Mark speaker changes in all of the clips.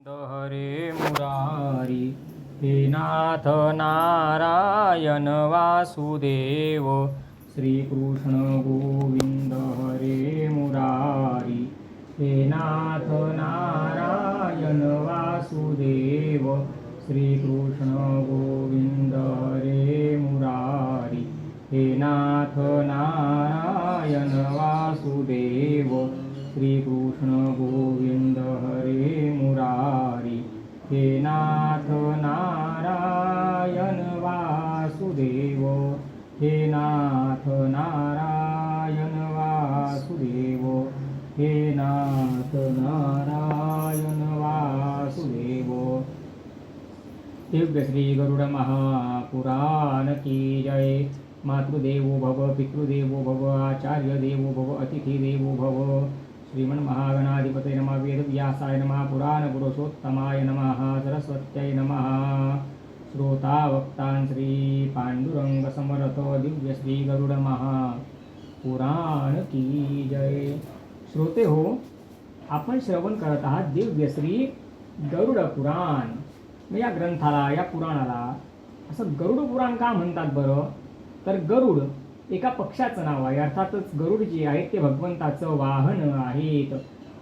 Speaker 1: हरे मुरारी हे नाथ नारायण वासुदेव श्रीकृष्ण गोविंद हरे मुरारी हे नाथ नारायण वासुदेव श्रीकृष्ण गोविंद हरे मुरारी हे नाथ नारायण वासुदेव श्रीकृष्ण गोविंद हरे मुरारी हे नाथ नारायण वासुदेव हे नाथ नारायण वासुदेव हे नाथ नारायण वासुदेव। दिव्य श्री गरुड महापुराण की जय। मातृदेवो भव पितृदेवो भव आचार्य देवो भव अतिथि देवो भव। श्रीमन महागणाधिपते नमः वेदव्यासाय नमः पुराण पुरुषोत्तमाय नमः सरस्वत्यै नमः। श्रोता वक्तान श्री पांडुरंग समर्थ दिव्य श्री गरुड महापुराण की जय। श्रोते हो, आपण श्रवण करत आहात दिव्य श्री गरुड पुराण। या ग्रंथाला या पुराणाला असं गरुड पुराण का म्हणतात बरं? तर गरुड एका पक्षाचं नाव आहे। अर्थातच गरुड जे आहेत ते भगवंताचं वाहन आहेत,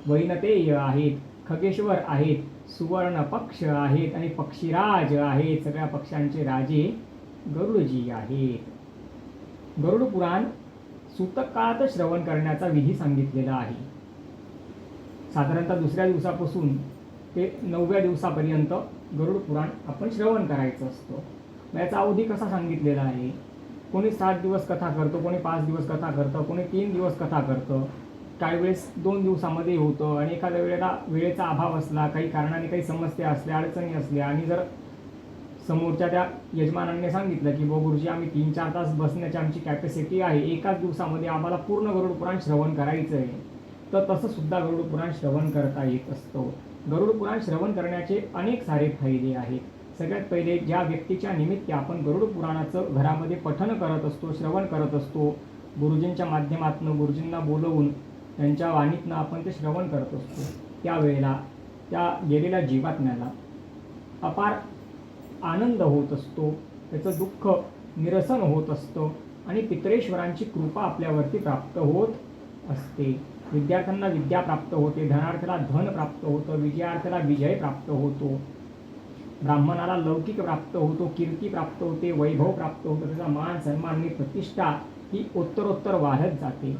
Speaker 1: वैनतेय आहेत, खगेश्वर आहेत, सुवर्ण पक्ष आहेत आणि पक्षीराज आहेत। सगळ्या पक्षांचे राजे गरुडजी आहेत। गरुड पुराण सूतक काळात श्रवण करण्याचा विधी सांगितलेला आहे। साधारणतः दुसऱ्या दिवसापासून ते 9व्या दिवसापर्यंत गरुड पुराण आपण श्रवण करायचं असतं। याचा अवधी कसा सांगितलेला आहे? कोणी 7 दिवस कथा करतो, कोणी 5 दिवस कथा करतं, कोणी 3 दिवस कथा करतं, काही वेळेस 2 दिवसामध्ये होतं आणि एखाद्या वेळेला वेळेचा अभाव असला, काही कारणाने काही समस्या असल्या, अडचणी असल्या आणि जर समोरच्या त्या यजमानांनी सांगितलं की गुरुजी आम्ही 3-4 तास बसण्याची आमची कॅपॅसिटी आहे, एकाच दिवसामध्ये आम्हाला पूर्ण गरुड पुराण श्रवण करायचं आहे, तर तसं सुद्धा गरुड पुराण श्रवण करता येत असतं। गरुड पुराण श्रवण करण्याचे अनेक सारे फायदे आहेत। सगळ्यात पहिले, ज्या व्यक्तीच्या निमित्त आपण गरुड पुराणाचं घरामध्ये पठण करत असतो, श्रवण करत असतो, गुरुजींच्या माध्यमातून गुरुजींना बोलवून त्यांच्या वाणीतनं आपण ते श्रवण करत असतो, त्यावेळेला त्या गेलेल्या जीवात्म्याला अपार आनंद होत असतो, त्याचं दुःख निरसन होत असतं आणि पितरेश्वरांची कृपा आपल्यावरती प्राप्त होत असते। विद्यार्थ्यांना विद्या प्राप्त होते, धनार्थाला धन प्राप्त होतं, विजयार्थाला विजय प्राप्त होतो, ब्राह्मणाला लौकिक प्राप्त होतो, कीर्ती प्राप्त होते, वैभव प्राप्त होतं, त्याचा मान सन्मान आणि प्रतिष्ठा ही उत्तरोत्तर वाढत जाते।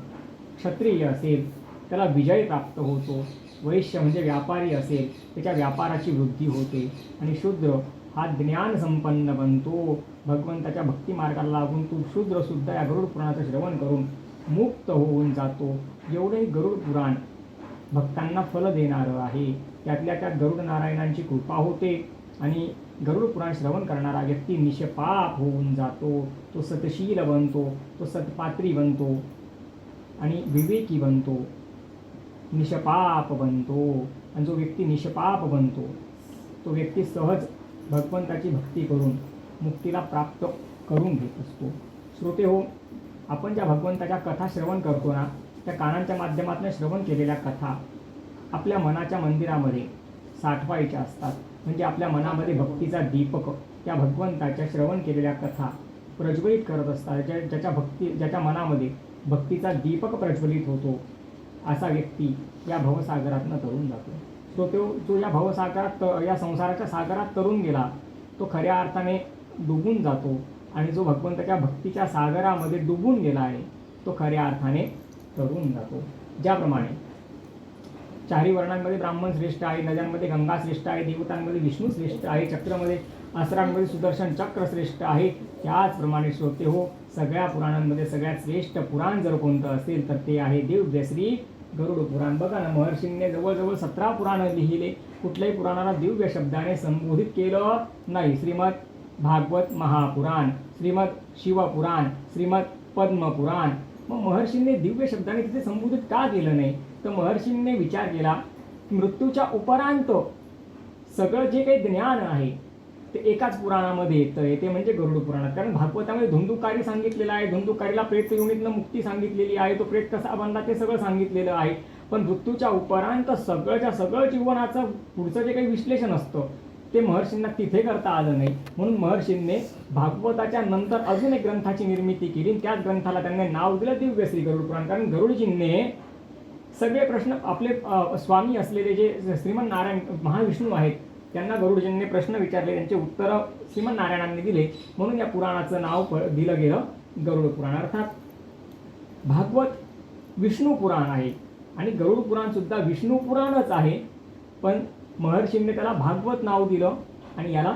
Speaker 1: क्षत्रिय असेल त्याला विजय प्राप्त होतो, वैश्य म्हणजे व्यापारी असेल त्याच्या व्यापाराची वृद्धी होते आणि शूद्र हा ज्ञान संपन्न बनतो। भगवंताच्या भक्ती मार्गाला लागून तो शूद्र सुद्धा या गरुड पुराणाचं श्रवण करून मुक्त होऊन जातो। एवढंही गरुड पुराण भक्तांना फल देणारं आहे। त्यातल्या त्यात गरुड नारायणांची कृपा होते आणि गरुड पुराण श्रवण करणारा व्यक्ती निष्पाप होऊन जातो, तो सतशील बनतो, तो सत्पात्री बनतो आणि विवेकी बनतो, निष्पाप बनतो। आणि जो व्यक्ती निष्पाप बनतो तो व्यक्ती सहज भगवंताची भक्ती करून मुक्तीला प्राप्त करून घेत असतो। श्रोते हो, आपण ज्या भगवंताच्या कथा श्रवण करतो ना, त्या कानांच्या माध्यमातून श्रवण केलेल्या कथा आपल्या मनाच्या मंदिरामध्ये साठवायच्या असतात। म्हणजे आपल्या मनामध्ये भक्तीचा दीपक त्या भगवंताच्या श्रवण केलेल्या कथा प्रज्वलित करत असतात। ज्याच्या मनामध्ये भक्तीचा दीपक प्रज्वलित होतो असा व्यक्ती या भवसागरातनं तरून जातो। तो जो या भवसागरात या संसाराच्या सागरात तरून गेला तो खऱ्या अर्थाने डुबून जातो आणि जो भगवंताच्या भक्तीच्या सागरामध्ये डुबून गेला आहे तो खऱ्या अर्थाने तरून जातो। ज्याप्रमाणे 4 वर्णांमध्ये ब्राह्मण श्रेष्ठ आहे, नद्यांमध्ये गंगा श्रेष्ठ आहे, देवतांमध्ये विष्णू श्रेष्ठ आहे, चक्रामध्ये अस्त्रांमध्ये सुदर्शन चक्र श्रेष्ठ आहे, त्याचप्रमाणे श्रोते हो, सगळ्या पुराणांमध्ये सगळ्यात श्रेष्ठ पुराण जर कोणतं असेल तर ते आहे दिव्य श्री गरुड पुराण। बघा ना, महर्षींनी जवळजवळ 17 पुराणं लिहिले, कुठल्याही पुराणाला दिव्य शब्दाने संबोधित केलं नाही। श्रीमद भागवत महापुराण, श्रीमद शिवपुराण, श्रीमद पद्मपुराण। मग महर्षींनी दिव्य शब्दाने तिथे संबोधित का केलं नाही? तर महर्षींनी विचार केला की मृत्यूच्या उपरांत सगळं जे काही ज्ञान आहे ते एकाच पुराणामध्ये येतं, ते म्हणजे गरुड पुराणात। कारण भागवतामध्ये धुंदुकारी सांगितलेलं आहे, धुंदुकारीला प्रेत योनीतनं मुक्ती सांगितलेली आहे, तो प्रेत कसा बनला ते सगळं सांगितलेलं आहे। पण मृत्यूच्या उपरांत सगळंच्या सगळं जीवनाचं पुढचं जे काही विश्लेषण असतं ते महर्षींना तिथे करता आलं नाही. म्हणून महर्षींनी भागवताच्या नंतर अजून एक ग्रंथाची निर्मिती केली. त्याच ग्रंथाला त्यांनी नाव दिलं दिव्यश्री गरुड पुराण. कारण गरुडजींनी सगळे प्रश्न आपले स्वामी असलेले जे श्रीमन नारायण महाविष्णू आहेत त्यांना गरुडजींनी प्रश्न विचारले, त्यांचे उत्तर श्रीमन नारायणांनी दिले. म्हणून या पुराणाचं नाव दिलं गेलं गरुड पुराण. अर्थात भागवत विष्णू पुराण आहे आणि गरुड पुराण सुद्धा विष्णू पुराणच आहे, पण महर्षींनी त्याला भागवत नाव दिलं आणि याला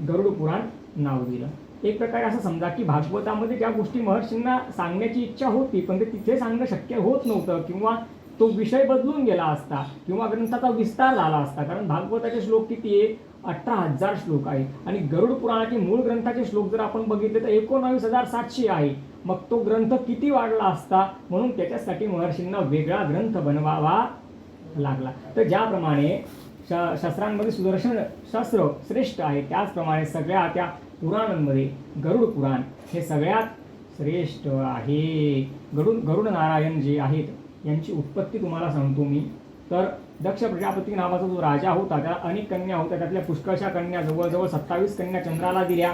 Speaker 1: गरुड पुराण नाव दिलं. एक प्रकारे असं समजा की भागवतामध्ये ज्या गोष्टी महर्षींना सांगण्याची इच्छा होती पण ते तिथे सांगणं शक्य होत नव्हतं किंवा तो विषय बदलून गेला असता किंवा ग्रंथाचा विस्तार झाला असता. कारण भागवताचे श्लोक किती आहे? 18,000 श्लोक आहेत आणि गरुड पुराणाचे मूळ ग्रंथाचे श्लोक जर आपण बघितले तर 19,700 आहे. मग तो ग्रंथ किती वाढला असता? म्हणून त्याच्यासाठी महर्षींना वेगळा ग्रंथ बनवावा लागला. तर ज्याप्रमाणे शास्त्रांमध्ये सुदर्शन शास्त्र श्रेष्ठ आहे त्याचप्रमाणे सगळ्या त्या पुराणांमध्ये गरुड पुराण हे सगळ्यात श्रेष्ठ आहे. गरुड नारायण जे आहेत यांची उत्पत्ती तुम्हाला सांगतो मी. तर दक्ष प्रजापती नावाचा जो राजा होता त्याला अनेक कन्या होत्या. त्यातल्या पुष्कळशा कन्या जवळजवळ 27 कन्या चंद्राला दिल्या.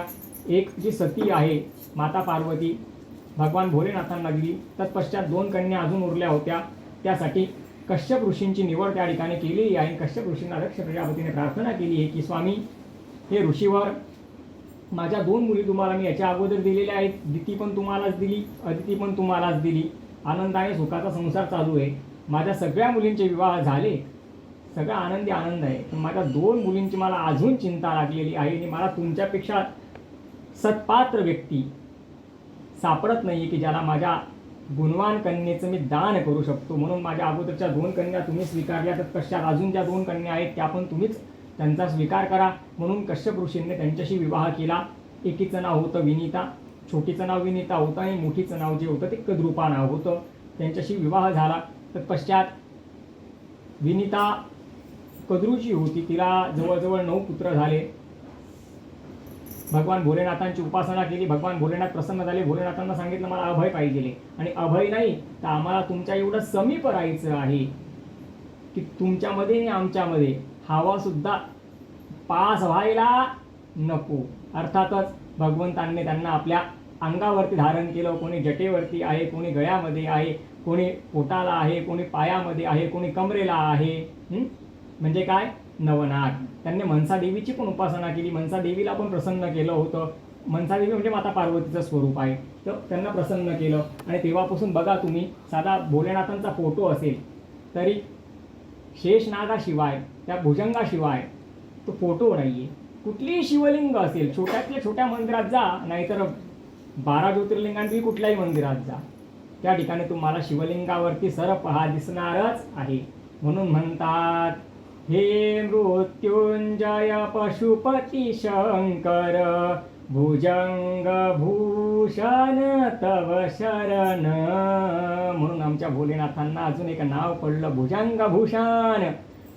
Speaker 1: एक जी सती आहे माता पार्वती भगवान भोलेनाथांना दिली. तत्पश्चात 2 कन्या अजून उरल्या होत्या. त्यासाठी कश्यप ऋषींची निवड त्या ठिकाणी केलेली आहे. कश्यप ऋषींना दक्ष प्रजापतीने प्रार्थना केली आहे की स्वामी हे ऋषीवर माझ्या 2 मुली तुम्हाला मी याच्या अगोदर दिलेल्या आहेत. दिती पण तुम्हालाच दिली, अदिती पण तुम्हालाच दिली. आनंदाने सुखाचा संसार चालू आहे. माझ्या सगळ्या मुलींचे विवाह झाले, सगळा आनंदी आनंद आहे. पण माझ्या 2 मुलींची मला अजून चिंता लागलेली आहे आणि मला तुमच्यापेक्षा सत्पात्र व्यक्ती सापडत नाही की ज्याला माझ्या गुणवान कन्येचं मी दान करू शकतो. म्हणून माझ्या अगोदरच्या 2 कन्या तुम्ही स्वीकारल्या, तर पश्चात अजून ज्या 2 कन्या आहेत त्या पण तुम्हीच त्यांचा स्वीकार करा. म्हणून कश्यप ऋषींनी त्यांच्याशी विवाह केला. एकीचं नाव होतं विनीता, छोटीचं नाव विनीता होतं आणि मोठीचं नाव जे होतं ते कद्रूपा नाव होतं. त्यांच्याशी विवाह झाला. तत्पश्चात विनीता कद्रूची होती, तिला जवळजवळ 9 पुत्र झाले. भगवान भोलेनाथांची उपासना केली. भगवान भोलेनाथ प्रसन्न झाले. भोलेनाथांना सांगितलं मला अभय पाहिजे आणि अभय नाही तर आम्हाला तुमच्या एवढं समीप राहायचं आहे की तुमच्यामध्ये आणि आमच्यामध्ये हवा सुद्धा पास व्हायला नको. अर्थातच भगवंतांनी त्यांना आपल्या अंगावरती धारण केलं. कोणी जटेवरती आहे, कोणी गळ्यामध्ये आहे, कोणी पोटाला आहे, कोणी पायामध्ये आहे, कोणी कमरेला आहे. म्हणजे काय? नवनाथ. त्यांनी मनसा देवीची पण उपासना केली. मनसा देवीला पण प्रसन्न केलं होतं. मनसा देवी म्हणजे माता पार्वतीचं स्वरूप आहे. तर त्यांना प्रसन्न केलं आणि तेव्हापासून बघा तुम्ही साधा भोलेनाथांचा फोटो असेल तरी शेषनागाशिवाय त्या भुजंगाशिवाय तो फोटो नाही आहे. कुठलीही शिवलिंग असेल छोट्यातल्या छोट्या मंदिरात जा, नाहीतर 12 ज्योतिर्लिंगांपैकी कुठल्याही मंदिरात जा, त्या ठिकाणी तुम्हाला शिवलिंगावरती सर्प हा दिसणारच आहे. म्हणून म्हणतात हे मृत्युंजय पशुपती शंकर भुजंग भूषण तव शरण. म्हणून आमच्या भोलेनाथांना अजून एक नाव पडलं भुजंग भूषण.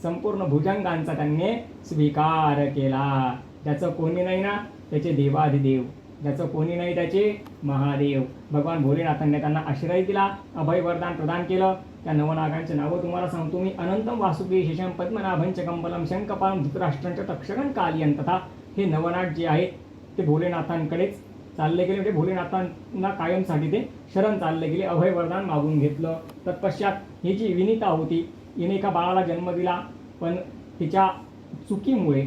Speaker 1: संपूर्ण भुजंगांचा त्यांनी स्वीकार केला. ज्याचं कोणी नाही ना त्याचे देवाधिदेव, ज्याचं कोणी नाही त्याचे महादेव. भगवान भोलेनाथांनी त्यांना आश्रय दिला, अभय वरदान प्रदान केलं. त्या नवनागांचे नावं तुम्हाला सांगतो मी. अनंतम वासुकी शेषम पद्मनाभंच कंबलम शंखपालम धृतराष्ट्रांच तक्षकन कालियन. तथा हे नवनाग जे आहेत ते भोलेनाथांकडेच चालले गेले. म्हणजे भोलेनाथांना कायमसाठी ते शरण चालले गेले. अभय वरदान मागून घेतलं. तत्पश्चात ही जी विनीता होती हिने एका बाळाला जन्म दिला, पण तिच्या चुकीमुळे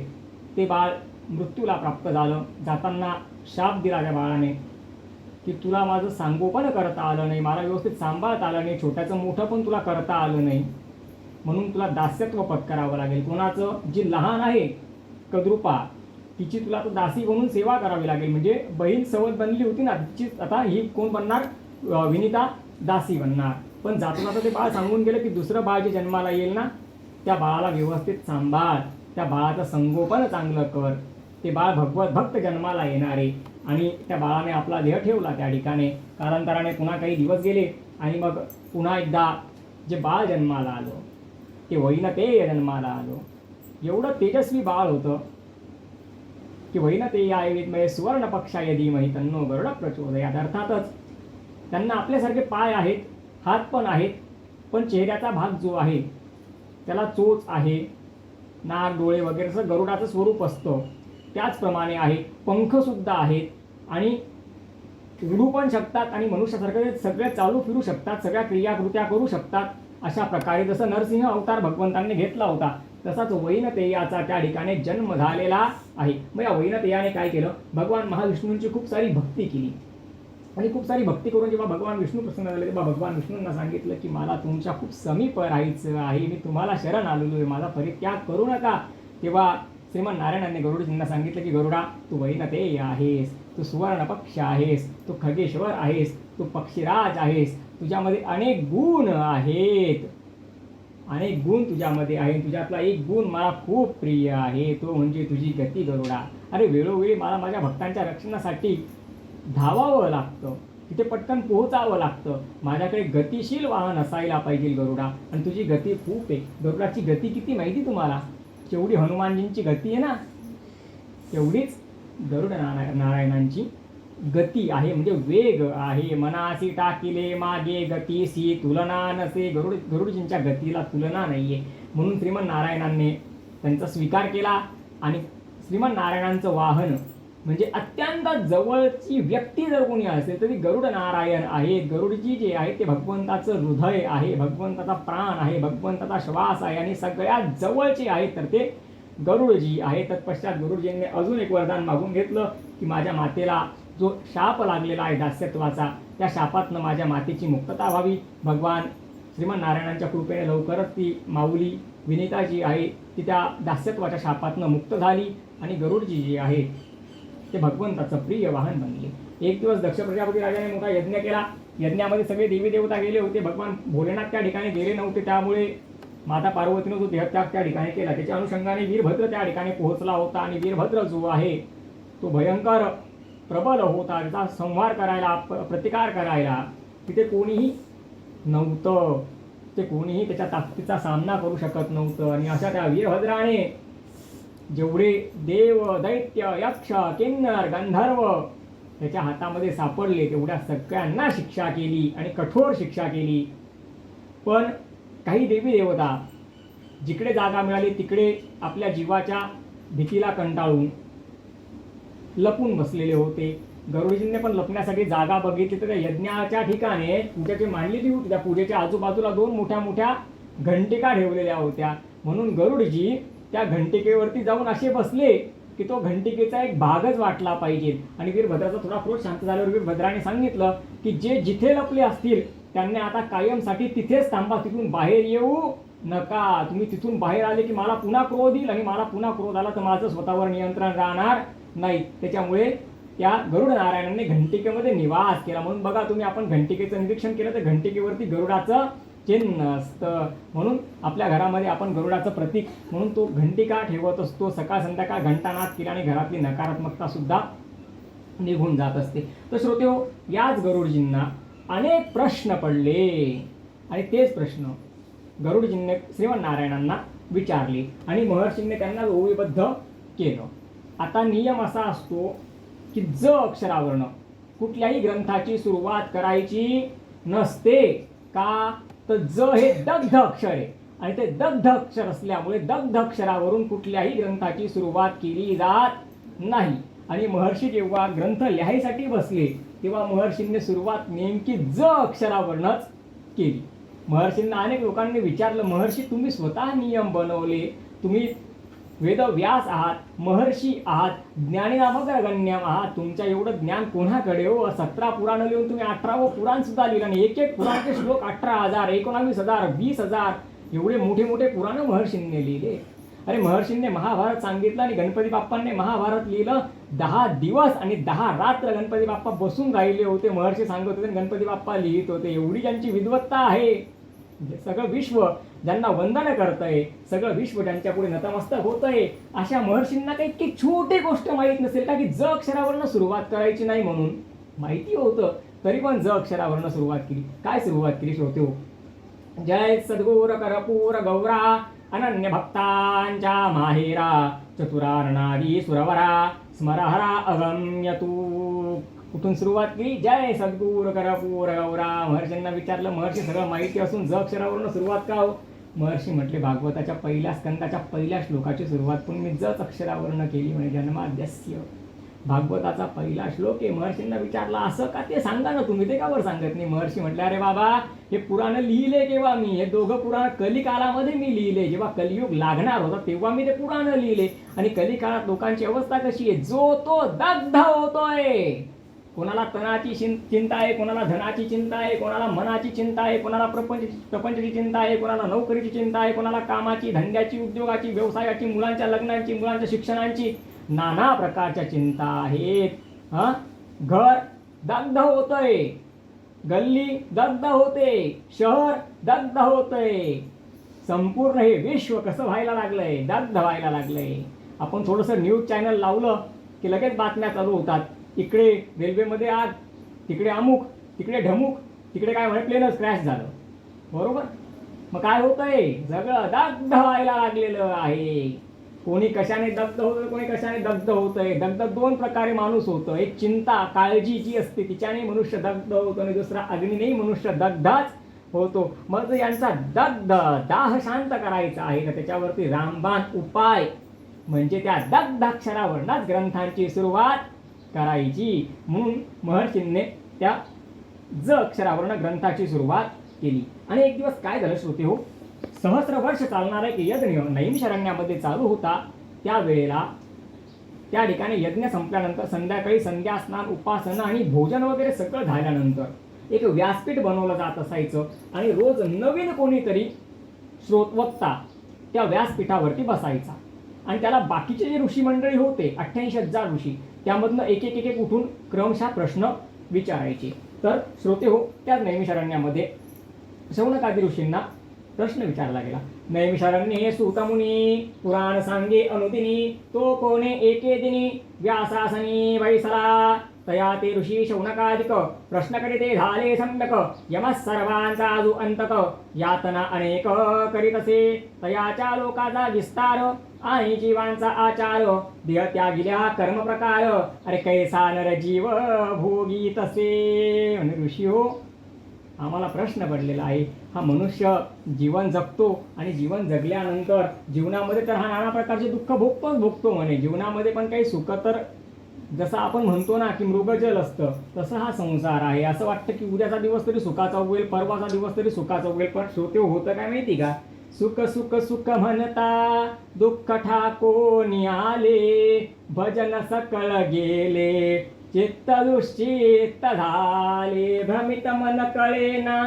Speaker 1: ते बाळ मृत्यूला प्राप्त झालं. जाताना शाप दिला त्या बाळाने की तुला माझं सांगोपन करता आलं नाही, मला व्यवस्थित सांभाळता आलं नाही, छोट्याचं मोठं पण तुला करता आलं नाही, म्हणून तुला दास्यत्व पत्करावं लागेल. कोणाचं? जी लहान आहे कद्रूपा तिची तुला तर दासी बनून सेवा करावी लागेल. म्हणजे बहीण सवत बनली होती ना तिची, आता ही कोण बनणार? विनीता दासी बनणार. पण जाता जाता ते बाळ सांगून गेलं की दुसरं बाळ जे जन्माला येईल ना त्या बाळाला व्यवस्थित सांभाळ, त्या बाळाचं संगोपन चांगलं कर. ते बाळ भगवत भक्त जन्माला येणारे आणि त्या बाळाने आपला देह ठेवला त्या ठिकाणी. कालांतराने पुन्हा काही दिवस गेले आणि मग पुन्हा एकदा जे बाळ जन्माला आलं ते वैनतेय जन्माला आलं. एवढं तेजस्वी बाळ होतं की वैनतेयाय विद्महे सुवर्ण पक्षाय धीमहि तन्नो गरुड प्रचोदयात्. अर्थातच त्यांना आपल्यासारखे पाय आहेत, हात पण आहेत, पण चेहऱ्याचा भाग जो आहे त्याला चोच आहे, नाक डोळे वगैरे असं गरुडाचं स्वरूप असतं. त्याचप्रमाणे आहे, पंखसुद्धा आहेत आणि उडू पण शकतात आणि मनुष्यासारखं सगळे चालू फिरू शकतात, सगळ्या क्रियाकृत्या करू शकतात. अशा प्रकारे जसं नरसिंह अवतार भगवंतांनी घेतला होता तसाच वैनतेयाचा त्या ठिकाणी जन्म झालेला आहे. मग या वैनतेयाने काय केलं, भगवान महाविष्णूंची खूप सारी भक्ती केली आणि खूप सारी भक्ती करून जेव्हा भगवान विष्णू प्रसन्न झाले तेव्हा भगवान विष्णूंना सांगितलं की मला तुमच्या खूप समीप राहायचं आहे, मी तुम्हाला शरण आलेलो आहे, माझा परित्याग करू नका. तेव्हा श्रीमन नारायणांनी गरुडजींना सांगितलं की गरुडा, तू वैनतेय आहेस, तू सुवर्ण पक्ष आहेस, तू खगेश्वर आहेस, तू पक्षीराज आहेस, तुझ्यामध्ये अनेक गुण आहेत, अनेक गुण तुझ्यामध्ये आहे. तुझ्यातला एक गुण मला खूप प्रिय आहे, तो म्हणजे तुझी गती गरुडा. अरे वेळोवेळी मला माझ्या भक्तांच्या रक्षणासाठी धावावं लागतं, तिथे पटकन पोहोचावं लागतं. माझ्याकडे गतिशील वाहन असायला पाहिजे गरुडा, आणि तुझी गती खूप आहे. गरुडाची गती किती माहिती तुम्हाला? जेवढी हनुमानजींची गती आहे ना तेवढीच गरुड नारायणांची गती आहे, म्हणजे वेग आहे. मनासी टाकिले मागे गतीसी तुलना नसे. गरुडजींच्या गतीला तुलना नाहीये. म्हणून श्रीमन नारायणांनी त्यांचा स्वीकार केला आणि श्रीमन नारायणांचं वाहन म्हणजे अत्यंत जवळची व्यक्ती जर कोणी असेल तरी गरुड नारायण आहेत. गरुडजी जे आहे ते भगवंताचं हृदय आहे, भगवंताचा प्राण आहे, भगवंताचा श्वास आहे आणि सगळ्यात जवळचे आहेत तर ते गरुडजी आहे. तत्पश्चात गरुडजींनी अजून एक वरदान मागून घेतलं की माझ्या मातेला जो शाप लागलेला आहे दास्यत्वाचा, त्या शापातनं माझ्या मातेची मुक्तता व्हावी. भगवान श्रीमन नारायणांच्या कृपेने लवकरच ती माऊली विनीता जी आहे ती त्या दास्यत्वाच्या शापातनं मुक्त झाली आणि गरुडजी जी आहे ते भगवंताचं प्रिय वाहन बनले. एक दिवस दक्ष प्रजापती राजाने मोठा यज्ञ केला. यज्ञामध्ये सगळे देवी देवता गेले होते, भगवान भोलेनाथ त्या ठिकाणी गेले नव्हते. त्यामुळे माता पार्वतीने जो देहत्याग त्या ठिकाणी केला त्याच्या अनुषंगाने वीरभद्र त्या ठिकाणी पोहोचला होता आणि वीरभद्र जो आहे तो भयंकर प्रबल होता. त्याचा संहार करायला, प्रतिकार करायला तिथे कोणीही नव्हतं, ते कोणीही त्याच्या ताकदीचा सामना करू शकत नव्हतं. आणि अशा त्या वीरभद्राने जेवढे देव दैत्य यक्ष किन्नर गंधर्व त्याच्या हातामध्ये सापडले तेवढ्या सगळ्यांना शिक्षा केली आणि कठोर शिक्षा केली. पण काही देवी देवता जिकडे जागा मिळाली तिकडे आपल्या जीवाच्या भीतीला कंटाळून लपून बसलेले होते. गरुडजींनी पण लपण्यासाठी जागा बघितली तर त्या यज्ञाच्या ठिकाणी पूजाची मांडलेली होती. त्या पूजेच्या आजूबाजूला दोन मोठ्या मोठ्या घंटिका ठेवलेल्या होत्या. म्हणून गरुडजी त्या घंटिकेवरती जाऊन असे बसले की तो घंटिकेचा एक भागच वाटला पाहिजे. आणि वीरभद्राचा थोडा क्रोध शांत झाल्यावर वीरभद्राने सांगितलं की जे जिथे लपले असतील त्यांनी आता कायमसाठी तिथेच थांबा, तिथून बाहेर येऊ नका. तुम्ही तिथून बाहेर आले की मला पुन्हा क्रोध येईल आणि मला पुन्हा क्रोध आला तर माझं स्वतःवर नियंत्रण राहणार नाही. त्याच्यामुळे त्या गरुड नारायणांनी घंटिकेमध्ये निवास केला. म्हणून बघा तुम्ही, आपण घंटिकेचं निरीक्षण केलं तर घंटिकेवरती गरुडाचं चिन्ह असतं. म्हणून आपल्या घरामध्ये आपण गरुडाचं प्रतीक म्हणून तो घंटिका ठेवत असतो. सकाळ संध्याकाळ घंटानाद केल्याने घरातली नकारात्मकता सुद्धा निघून जात असते. तर श्रोतेहो, याच गरुडजींना अनेक प्रश्न पडले आणि तेच प्रश्न गरुडजींनी श्रीमन नारायणांना विचारले आणि महर्षींनी त्यांना ओवीबद्ध केलं. आता नियम असा असतो की ज अक्षरावरनं कुठल्याही ग्रंथाची सुरुवात करायची नसते. का तर ज हे दग्ध अक्षर आहे आणि ते दग्ध अक्षर असल्यामुळे दग्ध अक्षरावरून कुठल्याही ग्रंथाची सुरुवात केली जात नाही. आणि महर्षी जेव्हा ग्रंथ लिहायसाठी बसले तेव्हा महर्षींनी सुरुवात नेमकी ज अक्षरावरूनच केली. महर्षींना अनेक लोकांनी विचारलं, महर्षी तुम्ही स्वतः नियम बनवले, तुम्ही वेदव्यास आहात, महर्षी आहात, ज्ञानी नामक गण्यम आहात, तुमच्या एवढं ज्ञान कोणाकडे हो? 17 पुराण लिहून तुम्ही 18वं पुराण सुद्धा लिहिलं आणि एक एक पुराणाचे श्लोक 18,000 19,000 20,000 एवढे मोठे मोठे पुराण महर्षींनी लिहिले. अरे महर्षींनी महाभारत सांगितलं आणि गणपती बाप्पांनी महाभारत लिहिलं. 10 दिवस आणि 10 रात्र गणपती बाप्पा बसून राहिले होते. महर्षी सांगत होते गणपती बाप्पा लिहित होते. एवढी ज्यांची विद्वत्ता आहे, सगळं विश्व ज्यांना वंदन करतंय, सगळं विश्व ज्यांच्या पुढे नतमस्तक होतंय, अशा महर्षींना काही इतकी छोटी गोष्ट माहीत नसेल का की ज अक्षरावरनं सुरुवात करायची नाही? म्हणून माहिती होतं तरी पण ज अक्षरावरनं सुरुवात केली. काय सुरुवात केली श्रोते हो? जय सद्गुर करपूर गौरा अनन्य भक्तांच्या माहेरा चतुरार्णादी सुरवरा स्मरहरा अगम्य तू. कुठून सुरुवात केली? जय सद्गुर करपूर गौरा. महर्षींना विचारलं, महर्षी सगळं माहिती असून ज अक्षरावरून सुरुवात का हो? महर्षी म्हटले भागवताच्या पहिल्या स्कंदाच्या पहिल्या श्लोकाची सुरुवात पण मी जच अक्षरावरनं केली म्हणजे जन्माद्यस्य. भागवताचा पहिला श्लोक आहे. महर्षींना विचारला असं का, ते सांगा ना तुम्ही, ते का बरं सांगत नाही. महर्षी म्हटले अरे बाबा, हे पुराण लिहिले केव्हा मी, हे दोघं पुराण कलिकालामध्ये मी लिहिले. जेव्हा कलियुग लागणार होता तेव्हा मी ते पुराण लिहिले. आणि कलिकाळात लोकांची अवस्था कशी आहे, जो तो दग्ध होतोय. कोणाला तणाची चिंता आहे, कोणाला धनाची चिंता आहे, कोणाला मनाची चिंता आहे, कोणाला प्रपंचाची चिंता आहे, कोणाला नोकरीची चिंता आहे, कोणाला कामाची, धंद्याची, उद्योगाची, व्यवसायाची, मुलांच्या लग्नांची, मुलांच्या शिक्षणाची, नाना प्रकारच्या चिंता आहेत. घर दग्ध होतंय, गल्ली दग्ध होते, शहर दग्ध होतंय, संपूर्ण हे विश्व कसं व्हायला लागलंय, दग्ध व्हायला लागलंय. आपण थोडंसं न्यूज चॅनल लावलं की लगेच बातम्या चालू होतात. इकडे रेल्वेमध्ये आग, तिकडे अमुक, तिकडे ढमुक, तिकडे काय म्हणे प्लेनच क्रॅश झालं. बरोबर. मग काय होतंय, सगळं दग्ध व्हायला लागलेलं आहे. कोणी कशाने दग्ध होतं, कोणी कशाने दग्ध होतंय. दग्ध दोन प्रकारे माणूस होतं. एक चिंता, काळजी जी असते तिच्याने मनुष्य दग्ध होतो, आणि दुसरा अग्नीनेही मनुष्य दग्धच होतो. मग यांचा दग्ध दाह शांत करायचा आहे तर त्याच्यावरती रामबाण उपाय म्हणजे त्या दग्धाक्षरावरच ग्रंथांची सुरुवात करायची. म्हणून महर्षींनी त्या ज अक्षरावरनं ग्रंथाची सुरुवात केली. आणि एक दिवस काय झालं श्रोते हो, सहस्र वर्ष चालणारा एक यज्ञ नैमिषारण्यामध्ये चालू होता. त्यावेळेला त्या ठिकाणी यज्ञ संपल्यानंतर संध्याकाळी संध्या स्नान, उपासना आणि भोजन वगैरे सगळं झाल्यानंतर एक व्यासपीठ बनवलं जात असायचं. आणि रोज नवीन कोणीतरी श्रोतवक्ता त्या व्यासपीठावरती बसायचा. आणि त्याला बाकीचे जे ऋषी मंडळी होते 88,000 ऋषी, त्यामधनं एक एक एक उठून क्रमशः प्रश्न विचारायचे. तर श्रोते हो, त्या नैमिषारण्यामध्ये शौनकादी ऋषींना प्रश्न विचारला गेला. नैमिषारण्ये सूतमुनी पुराण सांगे अनुदिनी, तो कोणे एके दिनी व्यासासनी वैसला. तया ते ऋषी शौनकादिक प्रश्न करीते झाले सम्यक, यमः सर्वांचा आजू अंतक. यातना अनेक करीतसे तयाच्या लोकाचा विस्तार, आणि जीवांचा आचार देह त्यागिल्या कर्म प्रकार. अरे कैसा नर जीव भोगी तसे. म्हणजे ऋषी हो, आम्हाला प्रश्न पडलेला आहे. हा मनुष्य जीवन जगतो आणि जीवन जगल्यानंतर जीवनामध्ये तर हा नाना प्रकारचे दुःख भोगतो म्हणे. जीवनामध्ये पण काही सुख, तर जसं आपण म्हणतो ना की मृगजल असतं तसं हा संसार आहे. असं वाटतं की उद्याचा दिवस तरी सुखाचा होईल, परवाचा दिवस तरी सुखाचा होईल. पण श्रोते होतं काय माहिती का, सुख सुख सुख म्हणता दुःख ठाकोनी आले, भजन सकळ गेले चित्त दुश्चित्त झाले. भ्रमित मन कळेना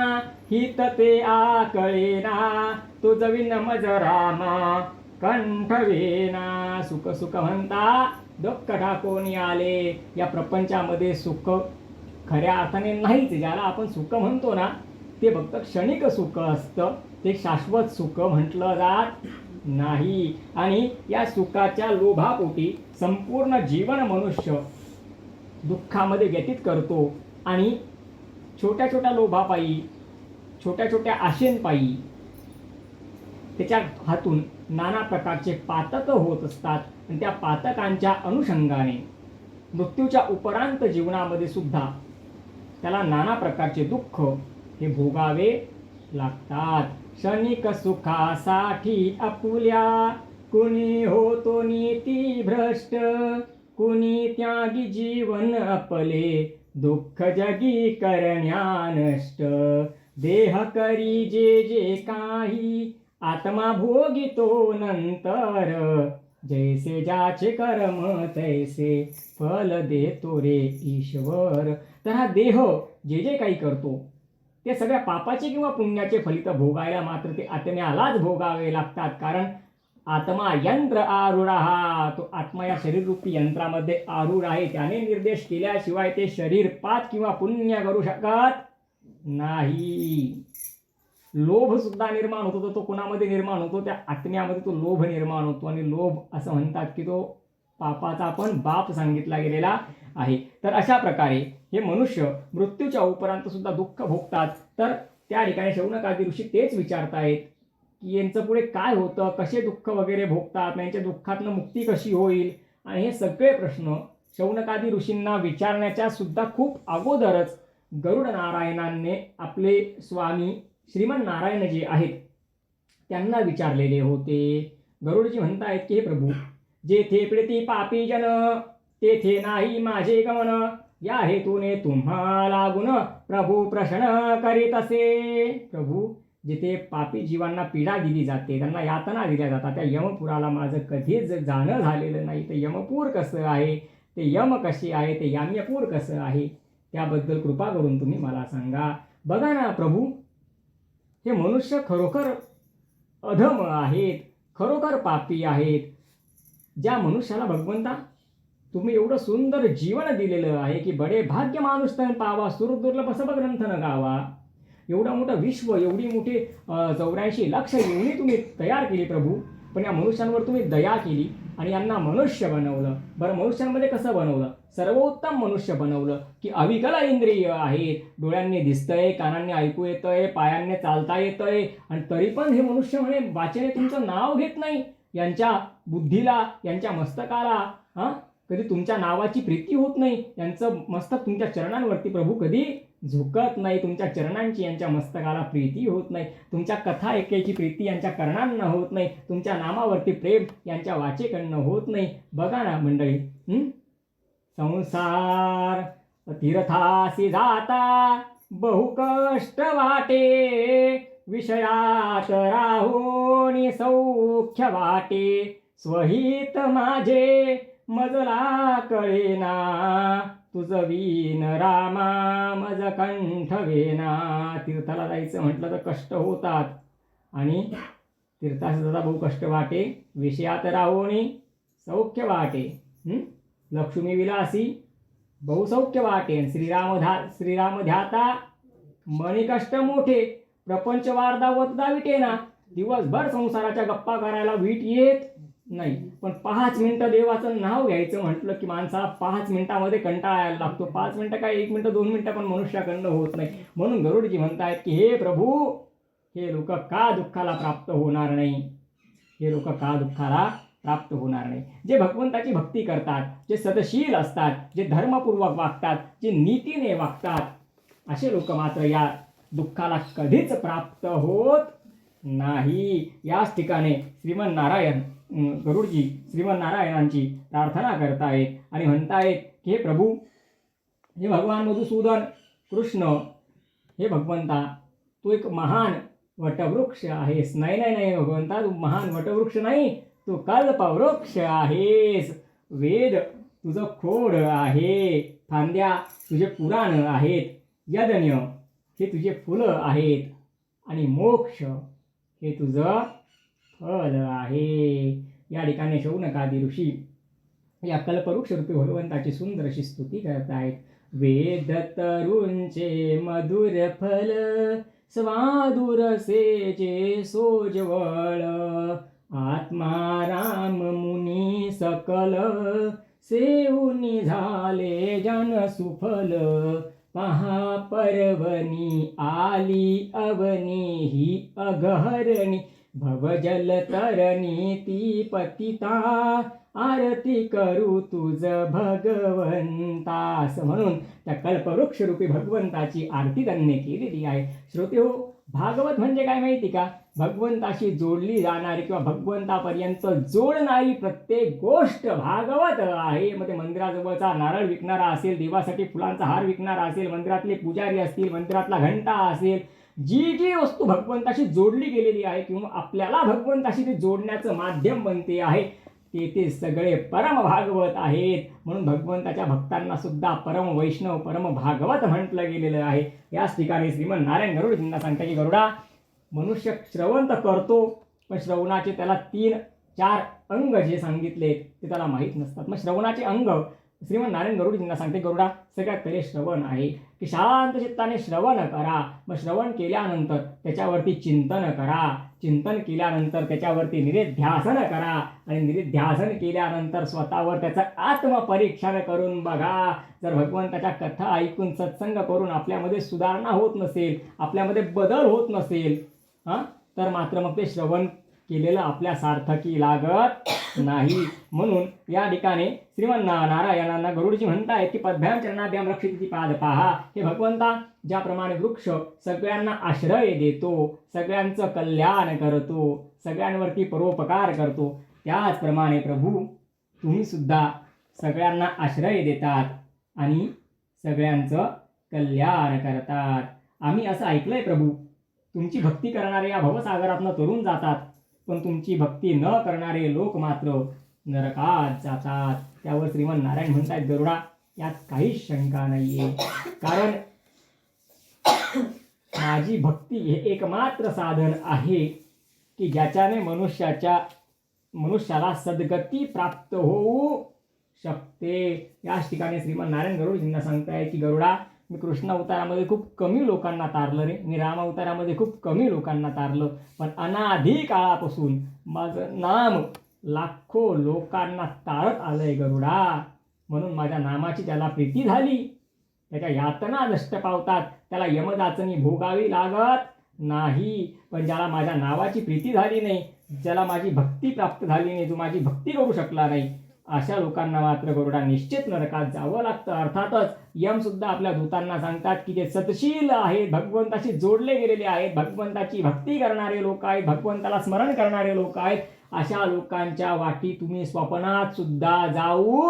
Speaker 1: हित ते आकळेना, तुझ विन मज रामा कंठवेना. सुख सुख म्हणता दुःख ठाकोनी आले. या प्रपंचामध्ये सुख खऱ्या अर्थाने नाहीच. ज्याला आपण सुख म्हणतो ना ते फक्त क्षणिक सुख असतं, ते शाश्वत सुख म्हटलं जात नाही. आणि या सुखाच्या लोभापोटी संपूर्ण जीवन मनुष्य दुःखामध्ये व्यतीत करतो. आणि छोट्या छोट्या लोभापायी, छोट्या छोट्या आशेंपायी त्याच्या हातून नाना प्रकारचे पातक होत असतात. आणि त्या पातकांच्या अनुषंगाने मृत्यूच्या उपरांत जीवनामध्ये सुद्धा त्याला नाना प्रकारचे दुःख हे भोगावे लागतात. क्षणिक सुखासाठी आपुल्या कुणी होतो नीती भ्रष्ट, कुणी त्यागी जीवन आपले दुःख जगी करण्या नष्ट. देह करी जे जे काही आत्मा भोगितो नंतर, जैसे ज्याचे कर्म तैसे फल देतो रे ईश्वर. तर हा देह जे जे काही करतो ते सगळ्या पापाचे किंवा पुण्याचे फलित भोगायला मात्र ते आत्म्यालाच भोगावे लागतात. कारण आत्मा यंत्र आरूढ, तो आत्मा या शरीररूपी यंत्रामध्ये आरूढ आहे. त्याने निर्देश केल्याशिवाय ते शरीर पाप किंवा पुण्य करू शकत नाही. लोभ सुद्धा निर्माण होतो, तो कोणामध्ये निर्माण होतो, त्या आत्म्यामध्ये तो लोभ निर्माण होतो. आणि लोभ असं म्हणतात की तो पापाचा पण बाप सांगितला गेलेला आहे. तर अशा प्रकारे हे मनुष्य मृत्यूच्या उपरांत सुद्धा दुःख भोगतात. तर त्या ठिकाणी शौनकादी ऋषी तेच विचारतायत की यांचं पुढे काय होतं, कसे दुःख वगैरे भोगतात, यांच्या दुःखातनं मुक्ती कशी होईल. आणि हे सगळे प्रश्न शौनकादी ऋषींना विचारण्याच्या सुद्धा खूप अगोदरच गरुड नारायणांनी आपले स्वामी श्रीमन नारायण जे आहेत त्यांना विचारलेले होते. गरुडजी म्हणतायत की हे प्रभू, जेथे प्रीती पापी जन तेथे नाही माझे गमन, या हेतूने तुम्हा लागून प्रभू प्रश्न करीत असे. प्रभू, जिथे पापी जीवांना पीडा दिली जाते, त्यांना यातना दिल्या जातात, त्या यमपुराला माझं कधीच जाणं झालेलं नाही. ते यमपूर कसं आहे, ते यम कशी आहे, ते याम्यपूर कसं आहे, त्याबद्दल कृपा करून तुम्ही मला सांगा. बघा ना प्रभू, हे मनुष्य खरोखर अधम आहेत, खरोखर पापी आहेत. ज्या मनुष्याला भगवंता तुम्ही एवढं सुंदर जीवन दिलेलं आहे की बडे भाग्य माणूस तन पावा, सुरदुर्लभ सब ग्रंथ न गावा. एवढं मोठं विश्व, एवढी मोठी 84 लाख एवढी तुम्ही तयार केली प्रभू, पण या मनुष्यांवर तुम्ही दया केली आणि यांना मनुष्य बनवलं. बरं, मनुष्यांमध्ये कसं बनवलं? सर्वोत्तम मनुष्य बनवलं की अविकल इंद्रिय आहेत, डोळ्यांनी दिसतंय, कानांनी ऐकू येतंय, पायांनी चालता येतंय, आणि तरी पण हे मनुष्य म्हणे वाचेने तुमचं नाव घेत नाही. यांच्या बुद्धीला, यांच्या मस्तकाला कधी तुमच्या नावाची प्रीती होत नाही. यांचं मस्तक तुमच्या चरणांवरती प्रभू कधी झुकत नाही. तुमच्या चरणांची यांच्या मस्तकाला प्रीती होत नाही. तुमच्या कथा ऐकायची प्रीती यांच्या कर्णांना होत नाही. तुमच्या नामावरती प्रेम यांच्या वाचेकडनं होत नाही. बघा ना मंडळी, संसार तीर्थासी जाता बहु कष्ट वाटे, विषयात राहोनी सौख्य वाटे, स्वहित माझे मजला कळेना, तुझ वीन रामा मज कंठ वेना. तीर्थाला जायचं म्हटलं तर कष्ट होतात, आणि तीर्थास जाता बहु कष्ट वाटे, विषयात राहोनी सौख्य वाटे, लक्ष्मी विलासी बहुसौख्य वाटे, श्रीराम ध्याता मणी कष्ट मोठे, प्रपंच वार्धा वतदा विटेना. दिवसभर संसाराच्या गप्पा करायला वीट येत नाही, पण 5 मिनिटं देवाचं नाव घ्यायचं म्हटलं की माणसाला 5 मिनिटामध्ये कंटाळा यायला लागतो. 5 मिनिटं काय, 1 मिनिटं 2 मिनिटं पण मनुष्याकडनं होत नाही. म्हणून गरुडजी म्हणतायत की हे प्रभू, हे लोक का दुःखाला प्राप्त होणार नाही, हे लोक का दुःखाला प्राप्त होणार नाही. जे भगवंताची भक्ती करतात, जे सदशील असतात, जे धर्मपूर्वक वागतात, जे नीतीने वागतात, असे लोक मात्र या दुःखाला कधीच प्राप्त होत नाही. याच ठिकाणी श्रीमन्नारायण, गरुडजी श्रीमन्नारायणांची प्रार्थना करतायत आणि म्हणतायत की हे प्रभू, हे भगवान मधुसूदन कृष्ण, हे भगवंता, तू एक महान वटवृक्ष आहेस. नाही नाही नाही भगवंता, तू महान वटवृक्ष नाही, तू कल्पवृक्ष आहेस. वेद तुझं खोड आहे, फांद्या तुझे पुराण आहेत, यज्ञ हे तुझे फुलं आहेत, आणि मोक्ष हे तुझं फल आहे. या ठिकाणी शौनकादी ऋषी या कल्पवृक्ष रूपी भगवंताची सुंदर अशी स्तुती करत आहेत. वेद तरुंचे मधुर फल, स्वादुरसेचे सोजवळ, आत्मा राम मुनी सकल, सेऊनी झाले जन सुफल, पहा पर्वणी आली अवनी ही अगहरणी, भवजल तरणी ती पतिता, आरती करू तुझ भगवंता. असं म्हणून त्या कल्पवृक्ष रूपी भगवंताची आरती त्यांनी केलेली आहे. श्रोते हो, भागवत म्हणजे काय माहिती का? भगवंताशी जोडली जाणारी किंवा भगवंतापर्यंत जोडणारी प्रत्येक गोष्ट भागवत आहे. मध्ये मंदिराजवळचा नारळ विकणारा असेल, देवासाठी फुलांचा हार विकणारा असेल, मंदिरातले पुजारी असतील, मंदिरातला घंटा असेल, जी जी वस्तू भगवंताशी जोडली गेलेली आहे किंवा आपल्याला भगवंताशी ती जोडण्याचं माध्यम बनते आहे, ते सगळे परम भागवत आहेत. म्हणून भगवंताच्या भक्तांना सुद्धा परम वैष्णव, परम भागवत म्हटलं गेलेलं आहे. याच ठिकाणी श्रीमन्नारायण गरुडजींना सांगता की गरुडा, मनुष्य श्रवण तर करतो, पण श्रवणाचे त्याला 3-4 अंग जे सांगितले ते त्याला माहीत नसतात. मग श्रवणाचे अंग श्रीमन्नारायण गरुडजींना सांगते, गरुडा सगळ्यात पहिले श्रवण आहे की शांत चित्ताने श्रवण करा. मग श्रवण केल्यानंतर त्याच्यावरती चिंतन करा, चिंतन केल्यानंतर त्याच्यावरती निरिध्यासन करा, आणि निरिध्यासन केल्यानंतर स्वतःवर त्याचं आत्मपरीक्षण करून बघा. जर भगवंताच्या कथा ऐकून सत्संग करून आपल्यामध्ये सुधारणा होत नसेल, आपल्यामध्ये बदल होत नसेल, तर मात्र मग ते श्रवण केलेलं आपल्या सार्थकी लागत नाही. म्हणून या ठिकाणी श्रीमन्नारायणांना गरुडजी म्हणतायत की पद्भ्याम चरणाभ्याम रक्षिती पाद पहा. हे भगवंता, ज्याप्रमाणे वृक्ष सगळ्यांना आश्रय देतो, सगळ्यांचं कल्याण करतो, सगळ्यांवरती परोपकार करतो, त्याचप्रमाणे प्रभू तुम्ही सुद्धा सगळ्यांना आश्रय देतात आणि सगळ्यांचं कल्याण करतात. आम्ही असं ऐकलंय प्रभू, तुमची भक्ती करणारे या भवसागरातनं तरून जातात, पण तुमची भक्ती न करणारे लोक मात्र नरकात जातात. त्यावर श्रीमन्नारायण म्हणतायत गरुडा, यात काहीच शंका नाहीये, कारण माझी भक्ती हे एकमात्र साधन आहे की ज्याच्याने मनुष्याला सद्गती प्राप्त होऊ शकते. याच ठिकाणी श्रीमन्नारायण गरुडजींना सांगताय की गरुडा, मी कृष्ण अवतारामध्ये खूप कमी लोकांना तारलं रे, मी राम अवतारामध्ये खूप कमी लोकांना तारलं, पण अनाधी काळापासून माझं नाम लाखो लोकांना तारत आलंय गरुडा. म्हणून माझ्या नामाची ज्याला प्रीती झाली त्याच्या यातना नष्ट पावतात, त्याला यमदाचनी भोगावी लागत नाही. पण ज्याला माझ्या नावाची प्रीती झाली नाही, ज्याला माझी भक्ती प्राप्त झाली नाही, जो माझी भक्ती करू शकला नाही, अशा लोकांना मात्र गरुडा निश्चित नरकात जावं लागतं. अर्थातच यम सुद्धा आपल्या दूतांना सांगतात की जे सतशील आहेत, भगवंताशी जोडले गेलेले आहेत, भगवंताची भक्ती करणारे लोक आहेत, भगवंताला स्मरण करणारे लोक आहेत, अशा लोकांच्या वाटी तुम्ही स्वप्नात सुद्धा जाऊ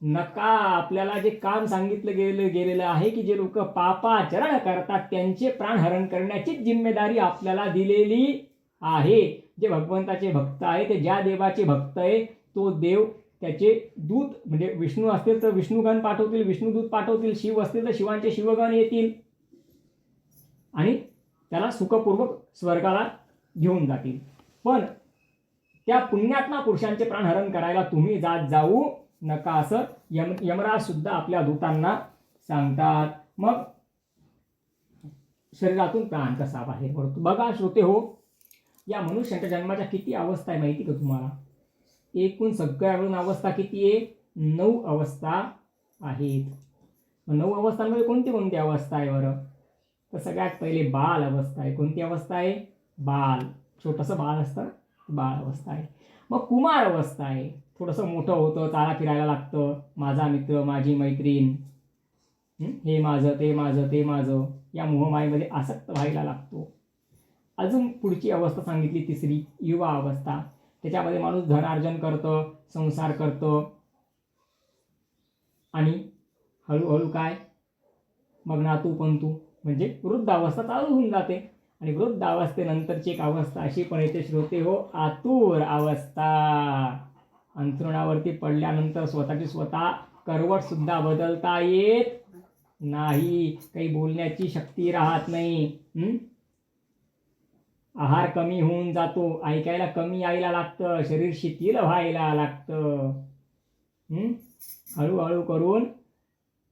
Speaker 1: नका. आपल्याला जे काम सांगितलं गेलेलं आहे की जे लोक पापाचरण करतात त्यांचे प्राणहरण करण्याची जिम्मेदारी आपल्याला दिलेली आहे. जे भगवंताचे भक्त आहे, ते ज्या देवाचे भक्त आहे, तो देव त्याचे दूत, म्हणजे विष्णू असतील तर विष्णुगण पाठवतील, विष्णुदूत पाठवतील, शिव असतील तर शिवांचे शिवगण येतील आणि त्याला सुखपूर्वक स्वर्गाला घेऊन जातील. पण त्या पुण्यात्मा पुरुषांचे प्राणहरण करायला तुम्ही जाऊ नका, असं यमराज सुद्धा आपल्या दूतांना सांगतात. मग शरीरातून प्राण कसा बाहेर पडतो बघा श्रोते हो. या मनुष्याच्या जन्माच्या किती अवस्था आहे माहिती का तुम्हाला? एकूण सगळ्या मिळून अवस्था किती आहे? 9 अवस्था आहेत. 9 अवस्थांमध्ये कोणती कोणती अवस्था आहे बरं? तर सगळ्यात पहिले बाल अवस्था आहे. कोणती अवस्था आहे? बाल, छोटंसं बाळ असतं, बाळ अवस्था आहे. मग कुमार अवस्था आहे, थोडंसं मोठं होतं, चाला फिरायला लागतं, माझा मित्र, माझी मैत्रीण, हे माझं ते माझं ते माझं, या मोहमायेमध्ये आसक्त व्हायला लागतो. अजून पुढची अवस्था सांगितली तिसरी, युवा अवस्था. त्याच्यामध्ये माणूस धनार्जन करतं, संसार करतं आणि हळूहळू काय, मग नातू पंतू म्हणजे वृद्ध अवस्था चालू होऊन जाते. आणि वृद्ध अवस्थेनंतरची एक अवस्था अशी पण येते श्रोते हो, आतुर अवस्था. अंथरुणावरती पडल्यानंतर स्वतःची स्वतः करवट सुद्धा बदलता येत नाही, काही बोलण्याची शक्ती राहत नाही, आहार कमी होऊन जातो, ऐकायला कमी यायला लागतं, शरीर शिथिल व्हायला लागतं, हळूहळू करून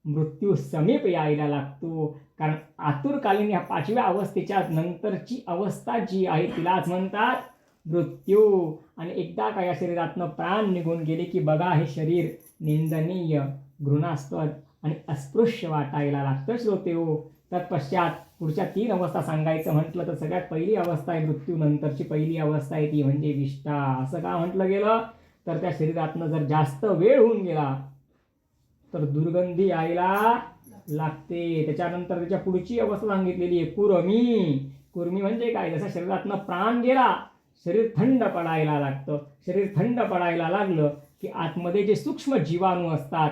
Speaker 1: मृत्यू समीप यायला लागतो. कारण आतुरकालीन या 5व्या अवस्थेच्या नंतरची अवस्था जी आहे तिलाच म्हणतात मृत्यू. आणि एकदा का या शरीरातनं प्राण निघून गेले की बघा हे शरीर निंदनीय, घृणास्पद आणि अस्पृश्य वाटायला लागतं श्रोते हो. तत्पश्चात पुढच्या 3 अवस्था सांगायचं म्हटलं तर सगळ्यात पहिली अवस्था आहे मृत्यूनंतरची पहिली अवस्था आहे ती म्हणजे विष्ठा. असं का म्हटलं गेलं तर त्या शरीरातनं जर जास्त वेळ होऊन गेला तर दुर्गंधी यायला लागते. त्याच्यानंतर त्याच्या पुढची अवस्था सांगितलेली आहे कुर्मी. कुर्मी म्हणजे काय, जसं शरीरातनं प्राण गेला शरीर थंड पडायला लागतं. शरीर थंड पडायला लागलं की आतमध्ये जे सूक्ष्म जीवाणू असतात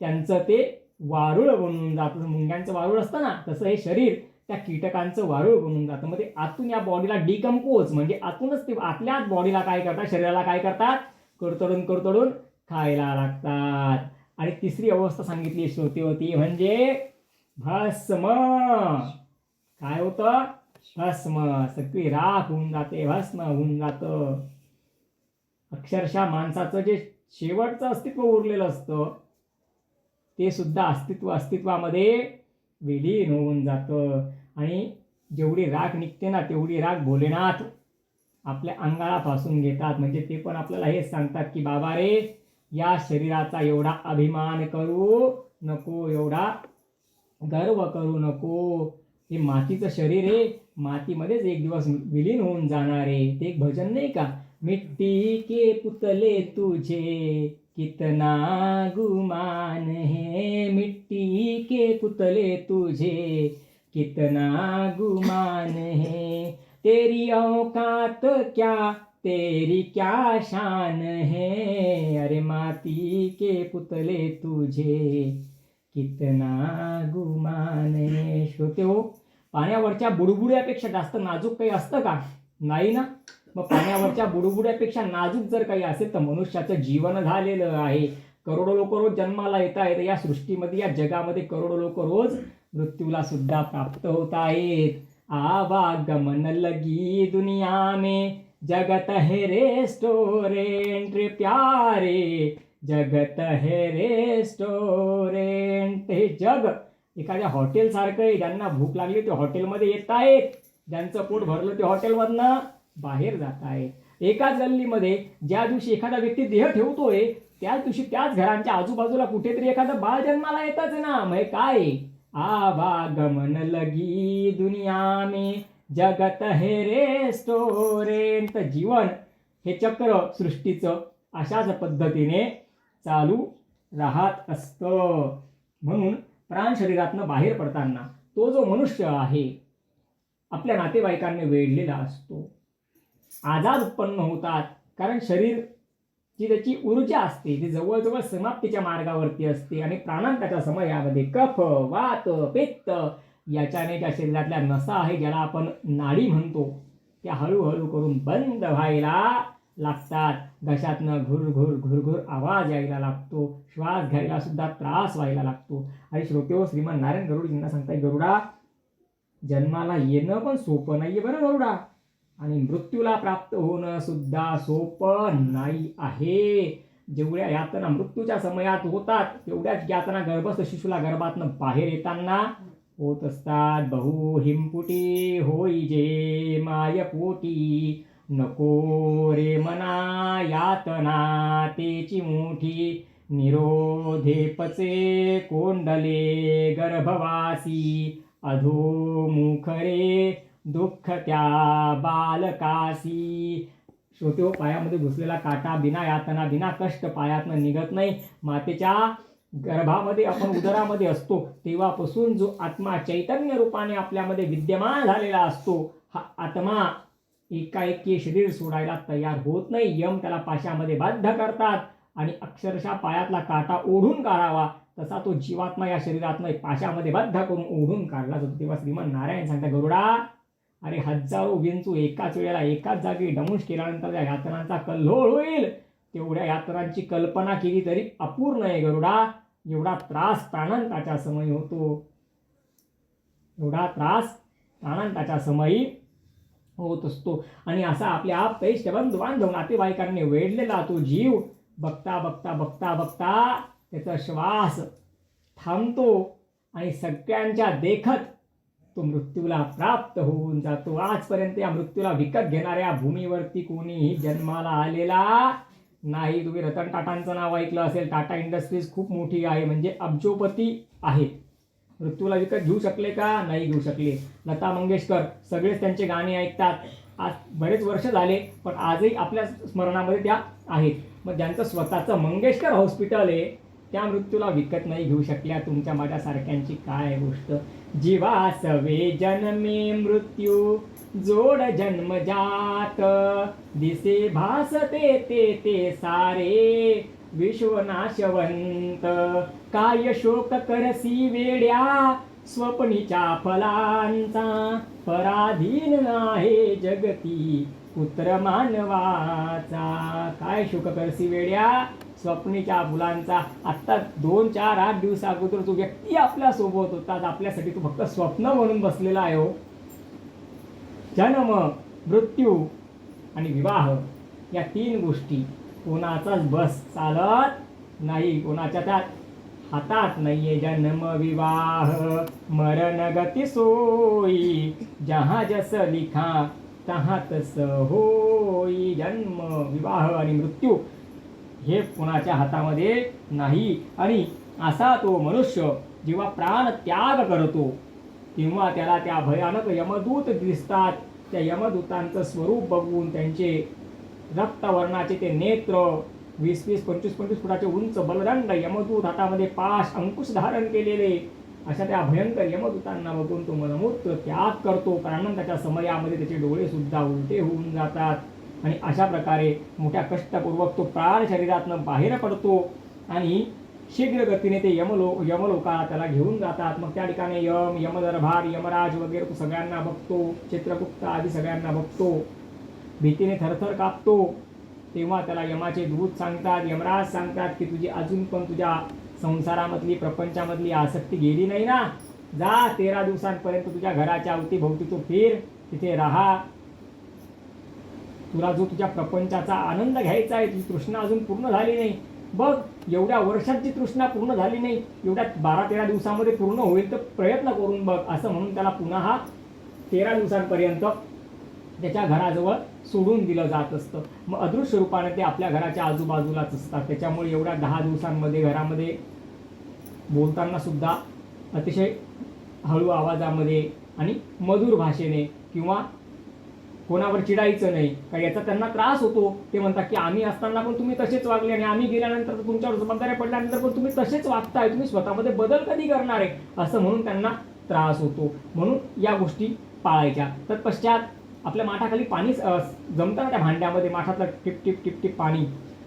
Speaker 1: त्यांचं ते वारुळ बनून जातं. मुंग्यांचं वारुळ असतं ना, तसं हे शरीर त्या कीटकांचं वारुळ बनून जातं. मग ते आतून या बॉडीला डिकम्पोज म्हणजे आतूनच ते आतल्याच बॉडीला काय करतात, शरीराला काय करतात, कुरतडून खायला लागतात. आणि तिसरी अवस्था सांगितली श्रोते होती म्हणजे भस्म. काय होतं? भस्म. सगळी राख होऊन जाते, भस्म होऊन जातं. अक्षरशः माणसाचं जे शेवटचं अस्तित्व उरलेलं असतं ते सुद्धा अस्तित्वामध्ये विलीन होऊन जातं. आणि जेवढी राख निघते ना तेवढी राख भोलेनाथ आपल्या अंगाला फासून घेतात. म्हणजे ते पण आपल्याला हेच सांगतात की बाबा रे, या शरीराचा एवढा अभिमान करू नको, एवढा गर्व करू नको. हे मातीचं शरीर आहे, मातीमध्येच एक दिवस विलीन होऊन जाणारे. ते एक भजन नाही का, मिट्टी के पुतले तुझे कितना गुमान है, मिट्टी के पुतले तुझे कितना गुमान है, तेरी औकात क्या तेरी क्या शान है, अरे माती के पुतले तुझे कितना गुमान है. श्रोते हो, पाण्यावरच्या बुडबुड्यापेक्षा जास्त नाजूक काही असतं का? नाही ना. मग पाण्यावरच्या बुडबुड्यापेक्षा नाजूक जर काही असेल तर मनुष्याचं जीवन झालेलं आहे. करोडो लोक रोज जन्माला येत आहेत. या सृष्टीमध्ये, या जगामध्ये करोडो लोक रोज मृत्यूला सुद्धा प्राप्त होत आहेत. आवागमन लगी दुनिया में, जगत है रेस्टोरेंट रे प्यारे, जगत है रेस्टोरेंट. हे जग एखाद्या हॉटेल सारखं आहे. ज्यांना भूक लागली ते हॉटेलमध्ये येत आहेत, ज्यांचं पोट भरलं ते हॉटेलमधनं बाहेर जात आहेत. एकाच गल्लीमध्ये ज्या दिवशी एखादा व्यक्ती देह ठेवतोय त्याच दिवशी त्याच घरांच्या आजूबाजूला कुठेतरी एखादं बाळ जन्माला येतच ना. मग काय, आवागमन लगी दुनिया में, जगत है रेस्टोरेंट. जीवन हे चक्र सृष्टीचं अशाच पद्धतीने चालू राहत असतं. म्हणून प्राण शरीरातनं बाहेर पडताना तो जो मनुष्य आहे आपल्या नातेवाईकांनी वेढलेला असतो. आजार उत्पन्न होतात कारण शरीर जी त्याची ऊर्जा असते ती जवळजवळ समाप्तीच्या मार्गावरती असते आणि प्राणांताच्या समयामध्ये कफ, वात, पित्त याच्याने त्या शरीरातल्या नसा आहे ज्याला आपण नाडी म्हणतो त्या हळूहळू करून बंद व्हायला लागतात. घशातनं घुरघुर घुरघुर आवाज यायला लागतो. श्वास घ्यायला सुद्धा त्रास व्हायला लागतो. आणि श्रोतेहो, श्रीमान नारायण गरुडजींना सांगताय, गरुडा जन्माला येणं पण सोपं नाहीये बरं गरुडा, आणि मृत्यूला प्राप्त होणं सुद्धा सोपं नाही आहे. जेवढ्या यातना मृत्यूच्या समयात होतात तेवढ्याच यातना गर्भस्थ शिशूला गर्भातनं बाहेर येताना होत असतात. बहु हिमपुटी होई जे मायपोटी, नको रे मना यातना तेची मोठी, निरोधे पचे कोंडले गर्भवासी, अधोमुख रे दुःख त्या बालकासी. श्रोतेहो, पायामध्ये घुसलेला काटा बिना यातना बिना कष्ट पायातनं निघत नाही. मातेच्या गर्भामध्ये आपण उदरामध्ये असतो तेव्हापासून जो आत्मा चैतन्य रूपाने आपल्यामध्ये विद्यमान झालेला असतो, हा आत्मा एकाएकी शरीर सोडायला तयार होत नाही. यम त्याला पाशामध्ये बाध्य करतात आणि अक्षरशः पायातला काटा ओढून काढावा तसा तो जीवात्मा या शरीरातनं पाशामध्ये बाध्य करून ओढून काढला जातो. तेव्हा श्रीमान नारायण सांगता, गरुडा अरे हजारो विंचू एकाच वेळेला एकाच जागी डमुश केल्यानंतर या यातनांचा कल्लोळ होईल. तेवढ्या यातनांची कल्पना केली तरी अपूर्ण आहे गरुडा. एवढा त्रास प्राणांताच्या समयी होतो, एवढा त्रास प्राणांताच्या समयी होत असतो. आणि असा आपल्या पैष्ट बंधू बांधव नातेवाईकांनी वेढलेला तो जीव बघता बघता बघता बघता त्याचा श्वास थांबतो आणि सगळ्यांच्या देखत तो मृत्यूला प्राप्त होऊन जातो. आजपर्यंत या मृत्यूला विकत घेणाऱ्या भूमीवरती कोणीही जन्माला आलेला नाही. तुम्ही रतन टाटांचं नाव ऐकलं असेल. टाटा इंडस्ट्रीज खूप मोठी आहे, म्हणजे अब्जोपती आहेत. मृत्यूला विकत घेऊ शकले का? नाही घेऊ शकले. लता मंगेशकर सगळेच त्यांचे गाणे ऐकतात. आज बरेच वर्ष झाले पण आजही आपल्या स्मरणामध्ये त्या आहेत. मग ज्यांचं स्वतःचं मंगेशकर हॉस्पिटल आहे त्या मृत्यूला विकत नाही घेऊ शकल्या. तुमच्या माझ्यासारख्यांची काय गोष्ट. जीवासवे जन्मे मृत्यू जोड जन्मजात, दिसे भासते ते सारे विश्वनाशवंत. काय शोक करसी वेड्या स्वप्नीच्या फलांचा, पराधीन आहे जगती पुत्र मानवाचा. काय शोक करसी वेड्या स्वप्नीच्या फुलांचा. आत्ता 2-4-8 दिवस अगोदर जो व्यक्ती आपल्या सोबत होता आपल्यासाठी तो फक्त स्वप्न म्हणून बसलेला आहे हो. जन्म, मृत्यू आणि विवाह या 3 गोष्टी कोणाचाच बस चालत नाही, कोणाच्या त्यात हातात नाहीये. जन्म विवाह मरण गती सोई, जहाँ जस लिखा तहाँ तस होई. जन्म, विवाह आणि मृत्यू हे कोणाच्या हातामध्ये नाही. आणि असा तो मनुष्य जेव्हा प्राण त्याग करतो तेव्हा त्याला त्या भयानक यमदूत दिसतात. त्या यमदूतांचं स्वरूप बघून त्यांचे रक्तवर्णाचे ते नेत्र, 20-20, 25-25 फुटाचे उंच बलदंड, यमदूत हातामध्ये पाश अंकुश धारण केलेले, अशा त्या भयंकर यमदूतांना बघून तो मनमूत्र त्याग करतो. प्राणांताच्या समयामध्ये त्याचे डोळे सुद्धा उलटे होऊन जातात आणि अशा प्रकारे मोठ्या कष्टपूर्वक तो प्राण शरीरातनं बाहेर पडतो आणि शीघ्र गतीने ते यमलोकाला त्याला घेऊन जातात. मग त्या ठिकाणी यमदरबार, यमराज वगैरे तो सगळ्यांना बघतो, चित्रगुप्त आदी सगळ्यांना बघतो, भीतीने थरथर कापतो. तेव्हा त्याला यमाचे दूत सांगतात, यमराज सांगतात की तुझी अजून पण तुझ्या संसारामधली, प्रपंचामधली आसक्ती गेली नाही ना, जा 13 दिवसांपर्यंत तुझ्या घराच्या अवतीभोवती तू फिर, तिथे राहा. तुला जो तुझ्या प्रपंचाचा आनंद घ्यायचा आहे, तुझी तृष्णा अजून पूर्ण झाली नाही, बघ एवढ्या वर्षात जी तृष्णा पूर्ण झाली नाही, एवढ्या 12-13 दिवसामध्ये पूर्ण होईल तर प्रयत्न करून बघ, असं म्हणून त्याला पुन्हा 13 दिवसांपर्यंत त्याच्या घराजवळ सोडून दिलं जात असतं. मग अदृश्य रूपाने ते आपल्या घराच्या आजूबाजूलाच असतात. त्याच्यामुळे एवढ्या 10 दिवसांमध्ये घरामध्ये बोलताना सुद्धा अतिशय हळू आवाजामध्ये आणि मधुर भाषेने, किंवा कोणावर चिडायचं नाही, का याचा त्यांना त्रास होतो. ते म्हणतात की आम्ही असताना पण तुम्ही तसेच वागले आणि आम्ही गेल्यानंतर तुमच्यावर जबाबदाऱ्या पडल्यानंतर पण तुम्ही तसेच वागताय, तुम्ही स्वतःमध्ये बदल कधी करणार आहे, असं म्हणून त्यांना त्रास होतो. म्हणून या गोष्टी पाळायच्या. तत्पश्चात आपल्या माठाखाली पाणी जमतं ना, त्या भांड्यामध्ये माठातलं टिप टिप टिप टिप पाणी,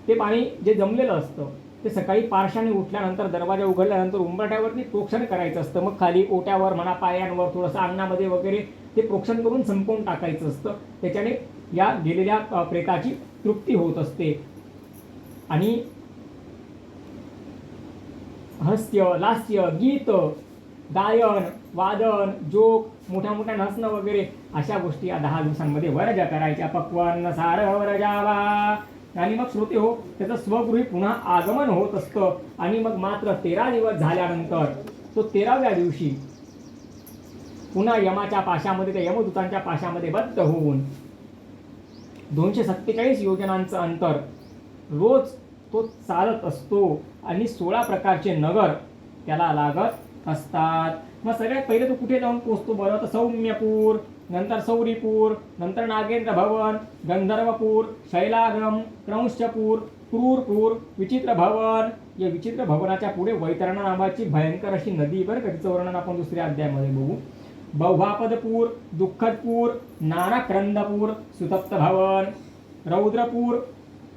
Speaker 1: ते पाणी जे जमलेलं असतं ते सकाळी पारशाने उठल्यानंतर, दरवाजा उघडल्यानंतर उंबरठ्यावरती प्रोक्षण करायचं असतं. मग खाली ओट्यावर म्हणा, पायांवर, थोडंसं अंगणामध्ये वगैरे ते प्रोक्षण करून संपवून टाकायचं असतं. त्याच्याने या गेलेल्या प्रेताची तृप्ती होत असते. आणि हास्य, लास्य, गीत, गायन, वादन, जोक, मोठ्या मोठ्या हसणं वगैरे अशा गोष्टी या 10 दिवसांमध्ये वर्ज करायच्या. पक्वान्न सार वर्जावा. आणि मग श्रोते हो, त्याचं स्वगृही पुन्हा आगमन होत असतं. आणि मग मात्र 13 दिवस झाल्यानंतर तो 13व्या दिवशी पुन्हा यमाच्या पाशामध्ये, त्या यमदूतांच्या पाशामध्ये बद्ध होऊन 247 योजनांचं अंतर रोज तो चालत असतो आणि 16 प्रकारचे नगर त्याला लागत असतात. मग सगळ्यात पहिले तो कुठे जाऊन पोहोचतो बरं, तर सौम्यपूर, नंतर सौरीपूर, नंतर नागेंद्र भवन, गंधर्वपूर, शैलागम, क्रौंशपूर, क्रूरपूर, विचित्र भवन. या विचित्र भवनाच्या पुढे वैतरणा नावाची भयंकर अशी नदी, बरं का, तिचं वर्णन आपण दुसऱ्या अध्यायामध्ये बघू. बौभापदपूर, दुःखदपूर, नानाक्रंदपूर, सुतप्त भवन, रौद्रपूर,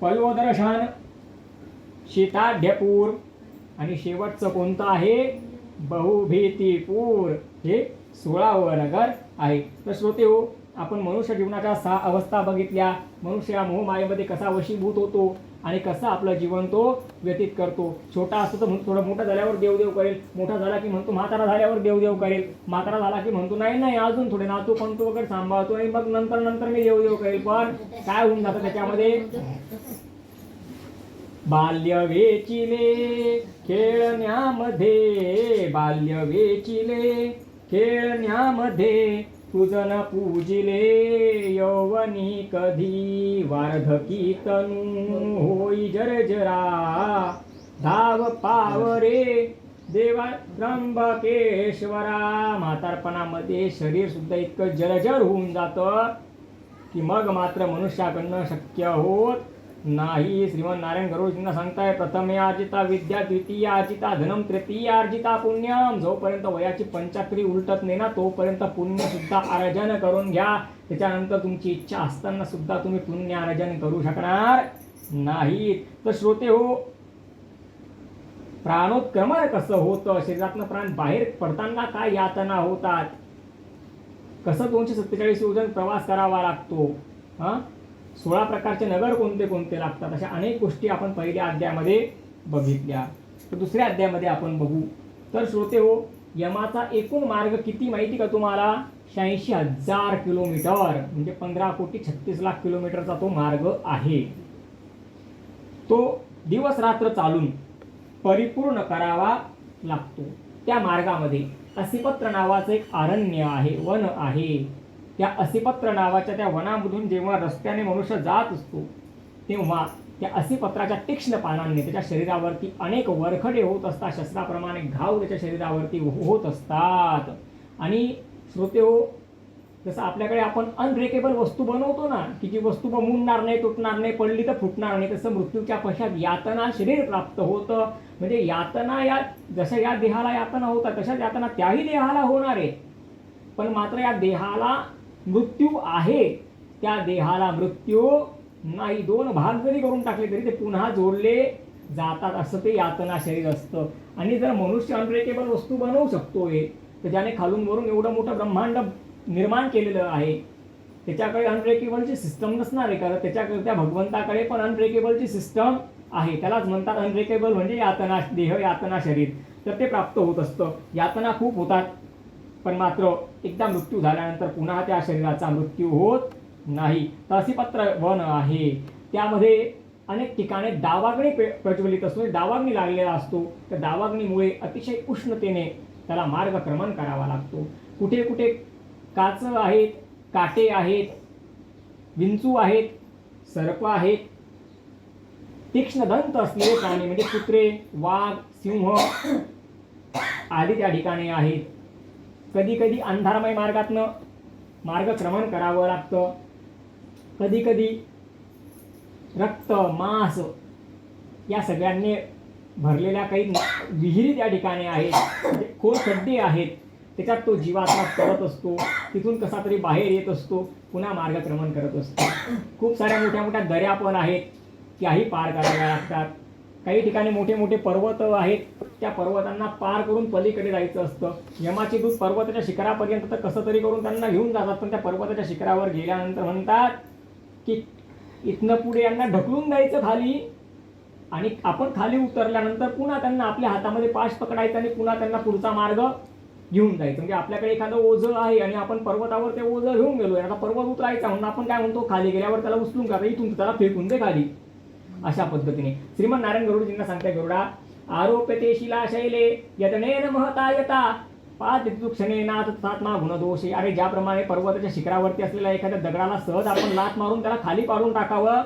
Speaker 1: पयोदर्शन, शीताढ्यपूर आणि शेवटचं कोणतं आहे, बहुभीतीपूर. हे 16वं नगर आहे. तर श्रोते हो, आपण मनुष्य जीवनाच्या 6 अवस्था बघितल्या. मनुष्य या मोहमायेमध्ये कसा वशीभूत होतो आणि कसं आपलं जीवन तो व्यतीत करतो. छोटा असतो तर म्हणतो थोडं मोठा झाल्यावर देवदेव करेल, मोठा झाला की म्हणतो म्हातारा झाल्यावर देवदेव करेल, म्हातारा झाला की म्हणतो नाही नाही अजून थोडे नातू पंतू वगैरे सांभाळतो आणि मग नंतर मी देवदेव करेल. पण काय होऊन जातं त्याच्यामध्ये, बाल्य वेचिले खेळण्यामध्ये, बाल्य वेचिले खेळण्यामध्ये, तुझन पूजिले यौवनी कधी, वार्धकी तनू होई जर्जरा, धाव पावरे देवा त्र्यंबकेश्वरा. म्हातारपणामध्ये शरीर सुद्धा इतकं जर्जर होऊन जातं की मग मात्र मनुष्याकडनं शक्य होत नाही. श्रीमन नारायण गरुडजींना सांगताय, प्रथमे अर्जिता विद्या, द्वितीय अर्जिता धनम, तृतीय अर्जिता पुण्यम. जोपर्यंत वयाची 75 उलटत नाही ना, तोपर्यंत पुण्य सुद्धा अर्जन करून घ्या. त्याच्यानंतर तुमची इच्छा असताना सुद्धा तुम्ही पुण्य अर्जन करू शकणार नाही. तर श्रोते हो, प्राणोत्क्रमण कसं होतं, शरीरातनं प्राण बाहेर पडताना काय यातना होतात, कसं 247 योजन प्रवास करावा लागतो, 16 प्रकारचे नगर कोणते कोणते लागतात, अशा अनेक गोष्टी आपण पहिल्या अध्यायामध्ये बघितल्या. तर दुसऱ्या अध्यायामध्ये आपण बघू. तर श्रोते हो, यमाचा एकूण मार्ग किती माहिती का तुम्हाला, 86,000 किलोमीटर, म्हणजे 15,36,00,000 किलोमीटरचा तो मार्ग आहे. तो दिवस रात्र चालून परिपूर्ण करावा लागतो. त्या मार्गामध्ये असिपत्र नावाचं एक अरण्य आहे, वन आहे. त्या असिपत्र नावाच्या त्या वनामधून जेव्हा रस्त्याने मनुष्य जात असतो तेव्हा त्या असिपत्राच्या तीक्ष्ण पानांनी त्याच्या शरीरावरती अनेक वरखडे होत असतात. शस्त्राप्रमाणे घाव त्याच्या शरीरावरती होत असतात. आणि श्रोते हो, जसं आपल्याकडे आपण अनब्रेकेबल वस्तू बनवतो ना, की जी वस्तू मोडणार नाही, तुटणार नाही, पडली तर फुटणार नाही, तसं मृत्यूच्या पश्चात यातना शरीर प्राप्त होतं. म्हणजे यातना या जशा या देहाला यातना होतात तशाच यातना त्याही देहाला होणार आहे. पण मात्र या देहाला मृत्यू आहे, त्या देहाला मृत्यू नाही. 2 भाग जरी करून टाकले तरी ते पुन्हा जोडले जातात, असं ते यातना शरीर असतं. आणि जर मनुष्य अनब्रेकेबल वस्तू बनवू शकतोय, तर ज्याने खालून वरून एवढं मोठं ब्रह्मांड निर्माण केलेलं आहे, त्याच्याकडे अनब्रेकेबलची सिस्टम नसणार आहे का? त्याच्याकडे त्या भगवंताकडे पण अनब्रेकेबलची सिस्टम आहे. त्यालाच म्हणतात अनब्रेकेबल म्हणजे यातना देह, यातना शरीर. तर ते प्राप्त होत असतं. यातना खूप होतात, पण मात्र एकदा मृत्यू झाल्यानंतर पुन्हा त्या शरीराचा मृत्यू होत नाही. तहसीपत्र वन आहे, त्यामध्ये अनेक ठिकाणी दावाग्नी प्रज्वलित असतो, दावाग्नी लागलेला असतो. त्या दावाग्नीमुळे अतिशय उष्णतेने त्याला मार्गक्रमण करावा लागतो. कुठे कुठे काच आहेत, काटे आहेत, विंचू आहेत, सर्प आहेत, तीक्ष्ण दंत असलेले प्राणी म्हणजे कुत्रे, वाघ, सिंह आदी त्या ठिकाणी आहेत. कधी कधी अंधारमय मार्गातनं मार्गक्रमण करावं लागतं. कधी कधी रक्त, मांस या सगळ्यांनी भरलेल्या काही विहिरी त्या ठिकाणी आहेत, म्हणजे खोल खड्डे आहेत. त्याच्यात तो जीवात्मा करत असतो, तिथून कसा तरी बाहेर येत असतो, पुन्हा मार्गक्रमण करत असतो. खूप साऱ्या मोठ्या मोठ्या दऱ्या पण आहेत, त्याही पार कराव्या लागतात. काही ठिकाणी मोठे मोठे पर्वत आहेत, त्या पर्वतांना पार करून पलीकडे जायचं असतं. यमाचे दूत पर्वताच्या शिखरापर्यंत तर कसं तरी करून त्यांना घेऊन जातात, पण त्या पर्वताच्या शिखरावर गेल्यानंतर म्हणतात की इथनं पुढे यांना ढकलून द्यायचं खाली, आणि आपण खाली उतरल्यानंतर पुन्हा त्यांना आपल्या हातामध्ये पाश पकडायचं आणि पुन्हा त्यांना पुढचा मार्ग घेऊन जायचं. म्हणजे आपल्याकडे एखादं ओझं आहे आणि आपण पर्वतावर ते ओझं घेऊन गेलोय, आता पर्वत उतरायचा म्हणून आपण काय म्हणतो, खाली गेल्यावर त्याला उचलून का इथून त्याला फेकून दे खाली. अशा पद्धतीने श्रीमन नारायण गरुडजींना सांगताय, गरुडा आरोप्यते शिलाशैले यतनेन महता यता पातिक्षणेनाथ तथात्मा गुणदोषे. अरे ज्याप्रमाणे पर्वताच्या शिखरावरती असलेल्या एखाद्या दगडाला सहज आपण लाथ मारून त्याला खाली पाडून टाकावं,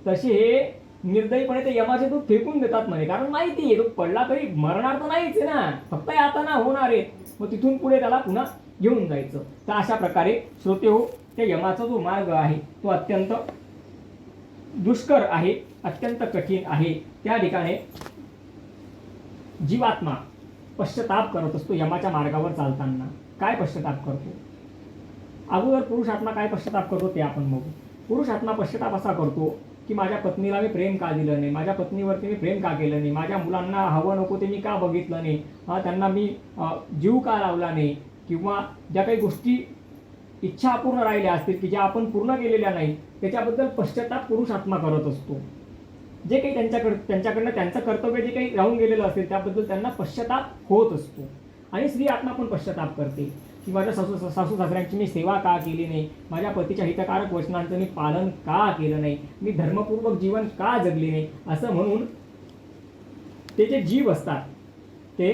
Speaker 1: तसे हे निर्दयीपणे ते यमाचे दूत फेकून देतात म्हणे. कारण माहिती आहे तो पडला तरी मरणार तर नाहीच आहे ना, फक्त यातना होणार आहे. मग तिथून पुढे त्याला पुन्हा घेऊन जायचं. तर अशा प्रकारे श्रोते हो, त्या यमाचा जो मार्ग आहे तो अत्यंत दुष्कर आहे, अत्यंत कठीण आहे. त्या ठिकाणी जीवात्मा पश्चाताप करत असतो. यमाच्या मार्गावर चालताना काय पश्चाताप करतो? अगोदर पुरुषात्मा काय पश्चाताप करतो ते आपण बघू. पुरुषात्मा पश्चाताप असा करतो की माझ्या पत्नीला मी प्रेम का दिलं नाही, माझ्या पत्नीवरती मी प्रेम का केलं नाही, माझ्या मुलांना हवं नको ते मी का बघितलं नाही, त्यांना मी जीव का लावला नाही, किंवा ज्या काही गोष्टी इच्छा अपूर्ण राहिल्या असतील की ज्या आपण पूर्ण केलेल्या नाही, त्याच्याबद्दल पश्चाताप पुरुषात्मा करत असतो. जे काही त्यांच्याकडनं त्यांचं कर्तव्य जे काही राहून गेलेलं असेल त्याबद्दल त्यांना पश्चाताप होत असतो. आणि स्त्री आत्मा पण पश्चाताप करते की माझ्या सासू सासऱ्यांची मी सेवा का केली नाही, माझ्या पतीच्या हितकारक वचनांचं मी पालन का केलं नाही, मी धर्मपूर्वक जीवन का जगले नाही, असं म्हणून ते जे जीव असतात ते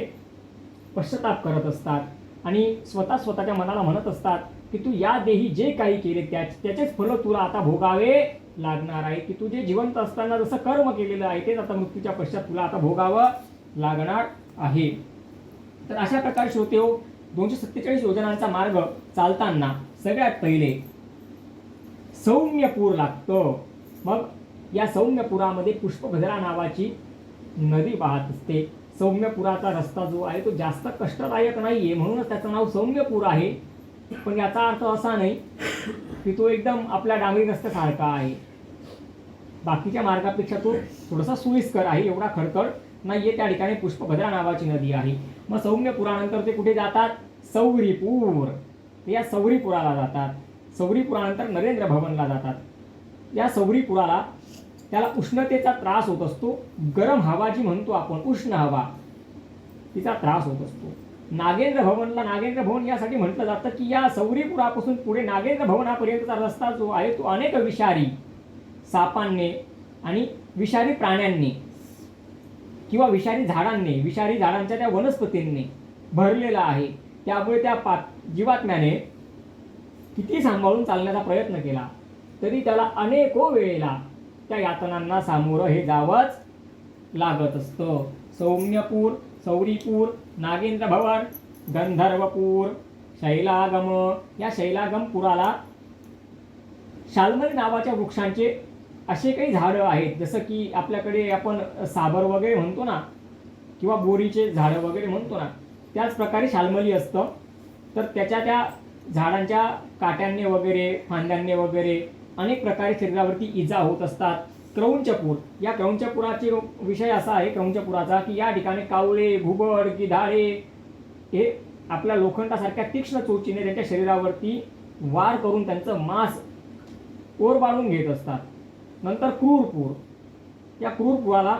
Speaker 1: पश्चाताप करत असतात आणि स्वतःच्या मनाला म्हणत असतात की तू या देही जे काही केले त्याचेच फळ तुला आता भोगावे लागणार आहे, की तू जे जिवंत असताना जसं कर्म केलेलं आहे तेच आता मृत्यूच्या पश्चात तुला आता भोगावं लागणार आहे. तर अशा प्रकारे श्रोते हो, 247 योजनांचा मार्ग चालताना सगळ्यात पहिले सौम्यपूर लागतं. मग या सौम्यपुरामध्ये पुष्पभद्रा नावाची नदी वाहत असते. सौम्यपुराचा रस्ता जो आहे तो जास्त कष्टदायक नाहीये, म्हणूनच त्याचं नाव सौम्यपूर आहे. पण याचा अर्थ असा नाही की तो एकदम आपल्या डांबरी रस्त्यासारखा आहे. बाकीच्या मार्गापेक्षा तो थोडासा सोयीस्कर आहे, एवढा खडखड नाहीये. त्या ठिकाणी पुष्पभद्रा नावाची नदी आहे. मग सौम्यपुरानंतर ते कुठे जातात? सौरीपूर. ते या सौरीपुराला जातात. सौरीपुरानंतर नरेंद्र भवनला जातात. या सौरीपुराला त्याला उष्णतेचा त्रास होत असतो. गरम हवा जी म्हणतो आपण, उष्ण हवा, तिचा त्रास होत असतो. नागेंद्र भवनला नागेंद्र भवन यासाठी म्हटलं जातं की या सौरीपुरापासून पुढे नागेंद्र भवनापर्यंतचा रस्ता जो आहे तो अनेक विषारी सापांनी आणि विषारी प्राण्यांनी किंवा विषारी झाडांच्या त्या वनस्पतींनी भरलेला आहे. त्यामुळे त्या जीवात्म्याने किती सांभाळून चालण्याचा प्रयत्न केला तरी त्याला अनेको वेळेला त्या यातनांना सामोरं हे जावंच लागत असतं. सौम्यपूर, सौरीपूर, नागेंद्र भवन, गंधर्वपूर, शैलागम, या शैलागम पुराला शाल्मली नावाच्या वृक्षांचे असे काही झाडं आहेत, जसं की आपल्याकडे आपण साबर वगैरे म्हणतो ना, किंवा बोरीचे झाडं वगैरे म्हणतो ना, त्याच प्रकारे शाल्मली असतं. तर त्या झाडांच्या काट्यांनी वगैरे फांद्यांनी वगैरे अनेक प्रकारे शरीरावरती इजा होत असतात. क्रौंचपूर, या क्रौंचपुराचे विषय असा आहे क्रौंचपुराचा, की या ठिकाणी कावळे, घुबड, गिधाडे हे आपल्या लोखंडासारख्या तीक्ष्ण चोचीने त्यांच्या शरीरावरती वार करून त्यांचं मांस ओरबाळून घेत असतात. नंतर क्रूरपूर, या क्रूरपुराला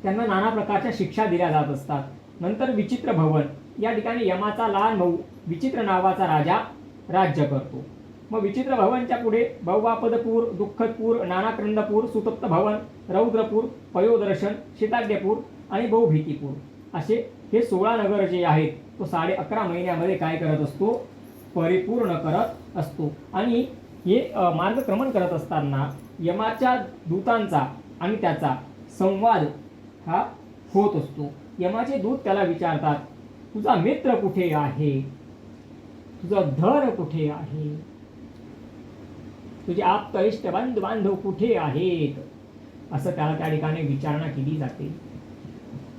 Speaker 1: त्यांना नाना प्रकारच्या शिक्षा दिल्या जात असतात. नंतर विचित्र भवन, या ठिकाणी यमाचा लहान भाऊ विचित्र नावाचा राजा राज्य करतो. मग विचित्र भवनच्या पुढे बहुवापदपूर, दुःखदपूर, नानाक्रंदपूर, सुतप्त भवन, रौद्रपूर, पयोदर्शन, शीताड्यपूर आणि बहुभीतीपूर असे हे 16 नगर जे आहेत तो 11.5 महिन्यामध्ये काय करत असतो, परिपूर्ण करत असतो. आणि हे मार्गक्रमण करत असताना यमाच्या दूतांचा आणि त्याचा संवाद हा होत असतो. यमाचे दूत त्याला विचारतात, तुझा मित्र कुठे आहे, तुझा धन कुठे आहे, तुझे आप्त इष्ट बंधू बांधव कुठे आहेत, असं त्याला त्या ठिकाणी विचारणा केली जाते.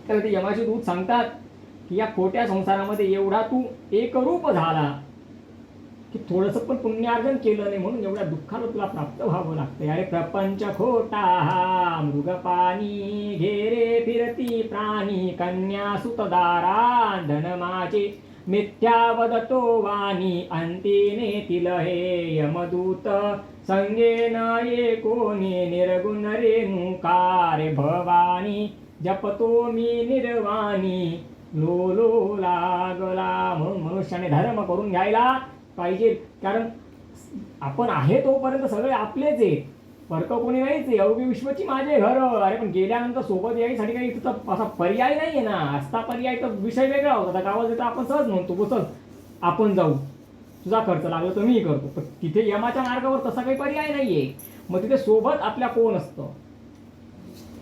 Speaker 1: तर ते यमाचे दूत सांगतात की या खोट्या संसारामध्ये एवढा तू एकरूप झाला की थोडंसं पण पुण्यार्जन केलं नाही म्हणून एवढ्या दुःखाला तुला प्राप्त व्हावं लागतं. अरे प्रपंच खोटा हा मृगपाणी, घेरे फिरती प्राणी, कन्या सुतदारा धन माझे मिथ्या वदतो वाणी, अंतिने तिल हे यमदूत संगेन ये कोणी, निर्गुण रेणुकारे भवानी जपतो मी निर्वाणी, लोलो लागला. म्हणून मनुष्याने धर्म करून घ्यायला पाहिजे, कारण आपण आहे तोपर्यंत सगळे आपलेच आहे, फरक कोणी नाहीच आहे. अवघी विश्वची माझे घर. अरे पण गेल्यानंतर सोबत यायसाठी काही तुझा असा पर्याय नाहीये ना. असता पर्याय तर विषय वेगळा होता. गावात येतं आपण सहज म्हणतो चल आपण जाऊ, तुझा खर्च लागला तर मी करतो. पण तिथे यमाच्या मार्गावर तसा काही पर्याय नाहीये. मग तिथे सोबत आपल्या कोण असतं.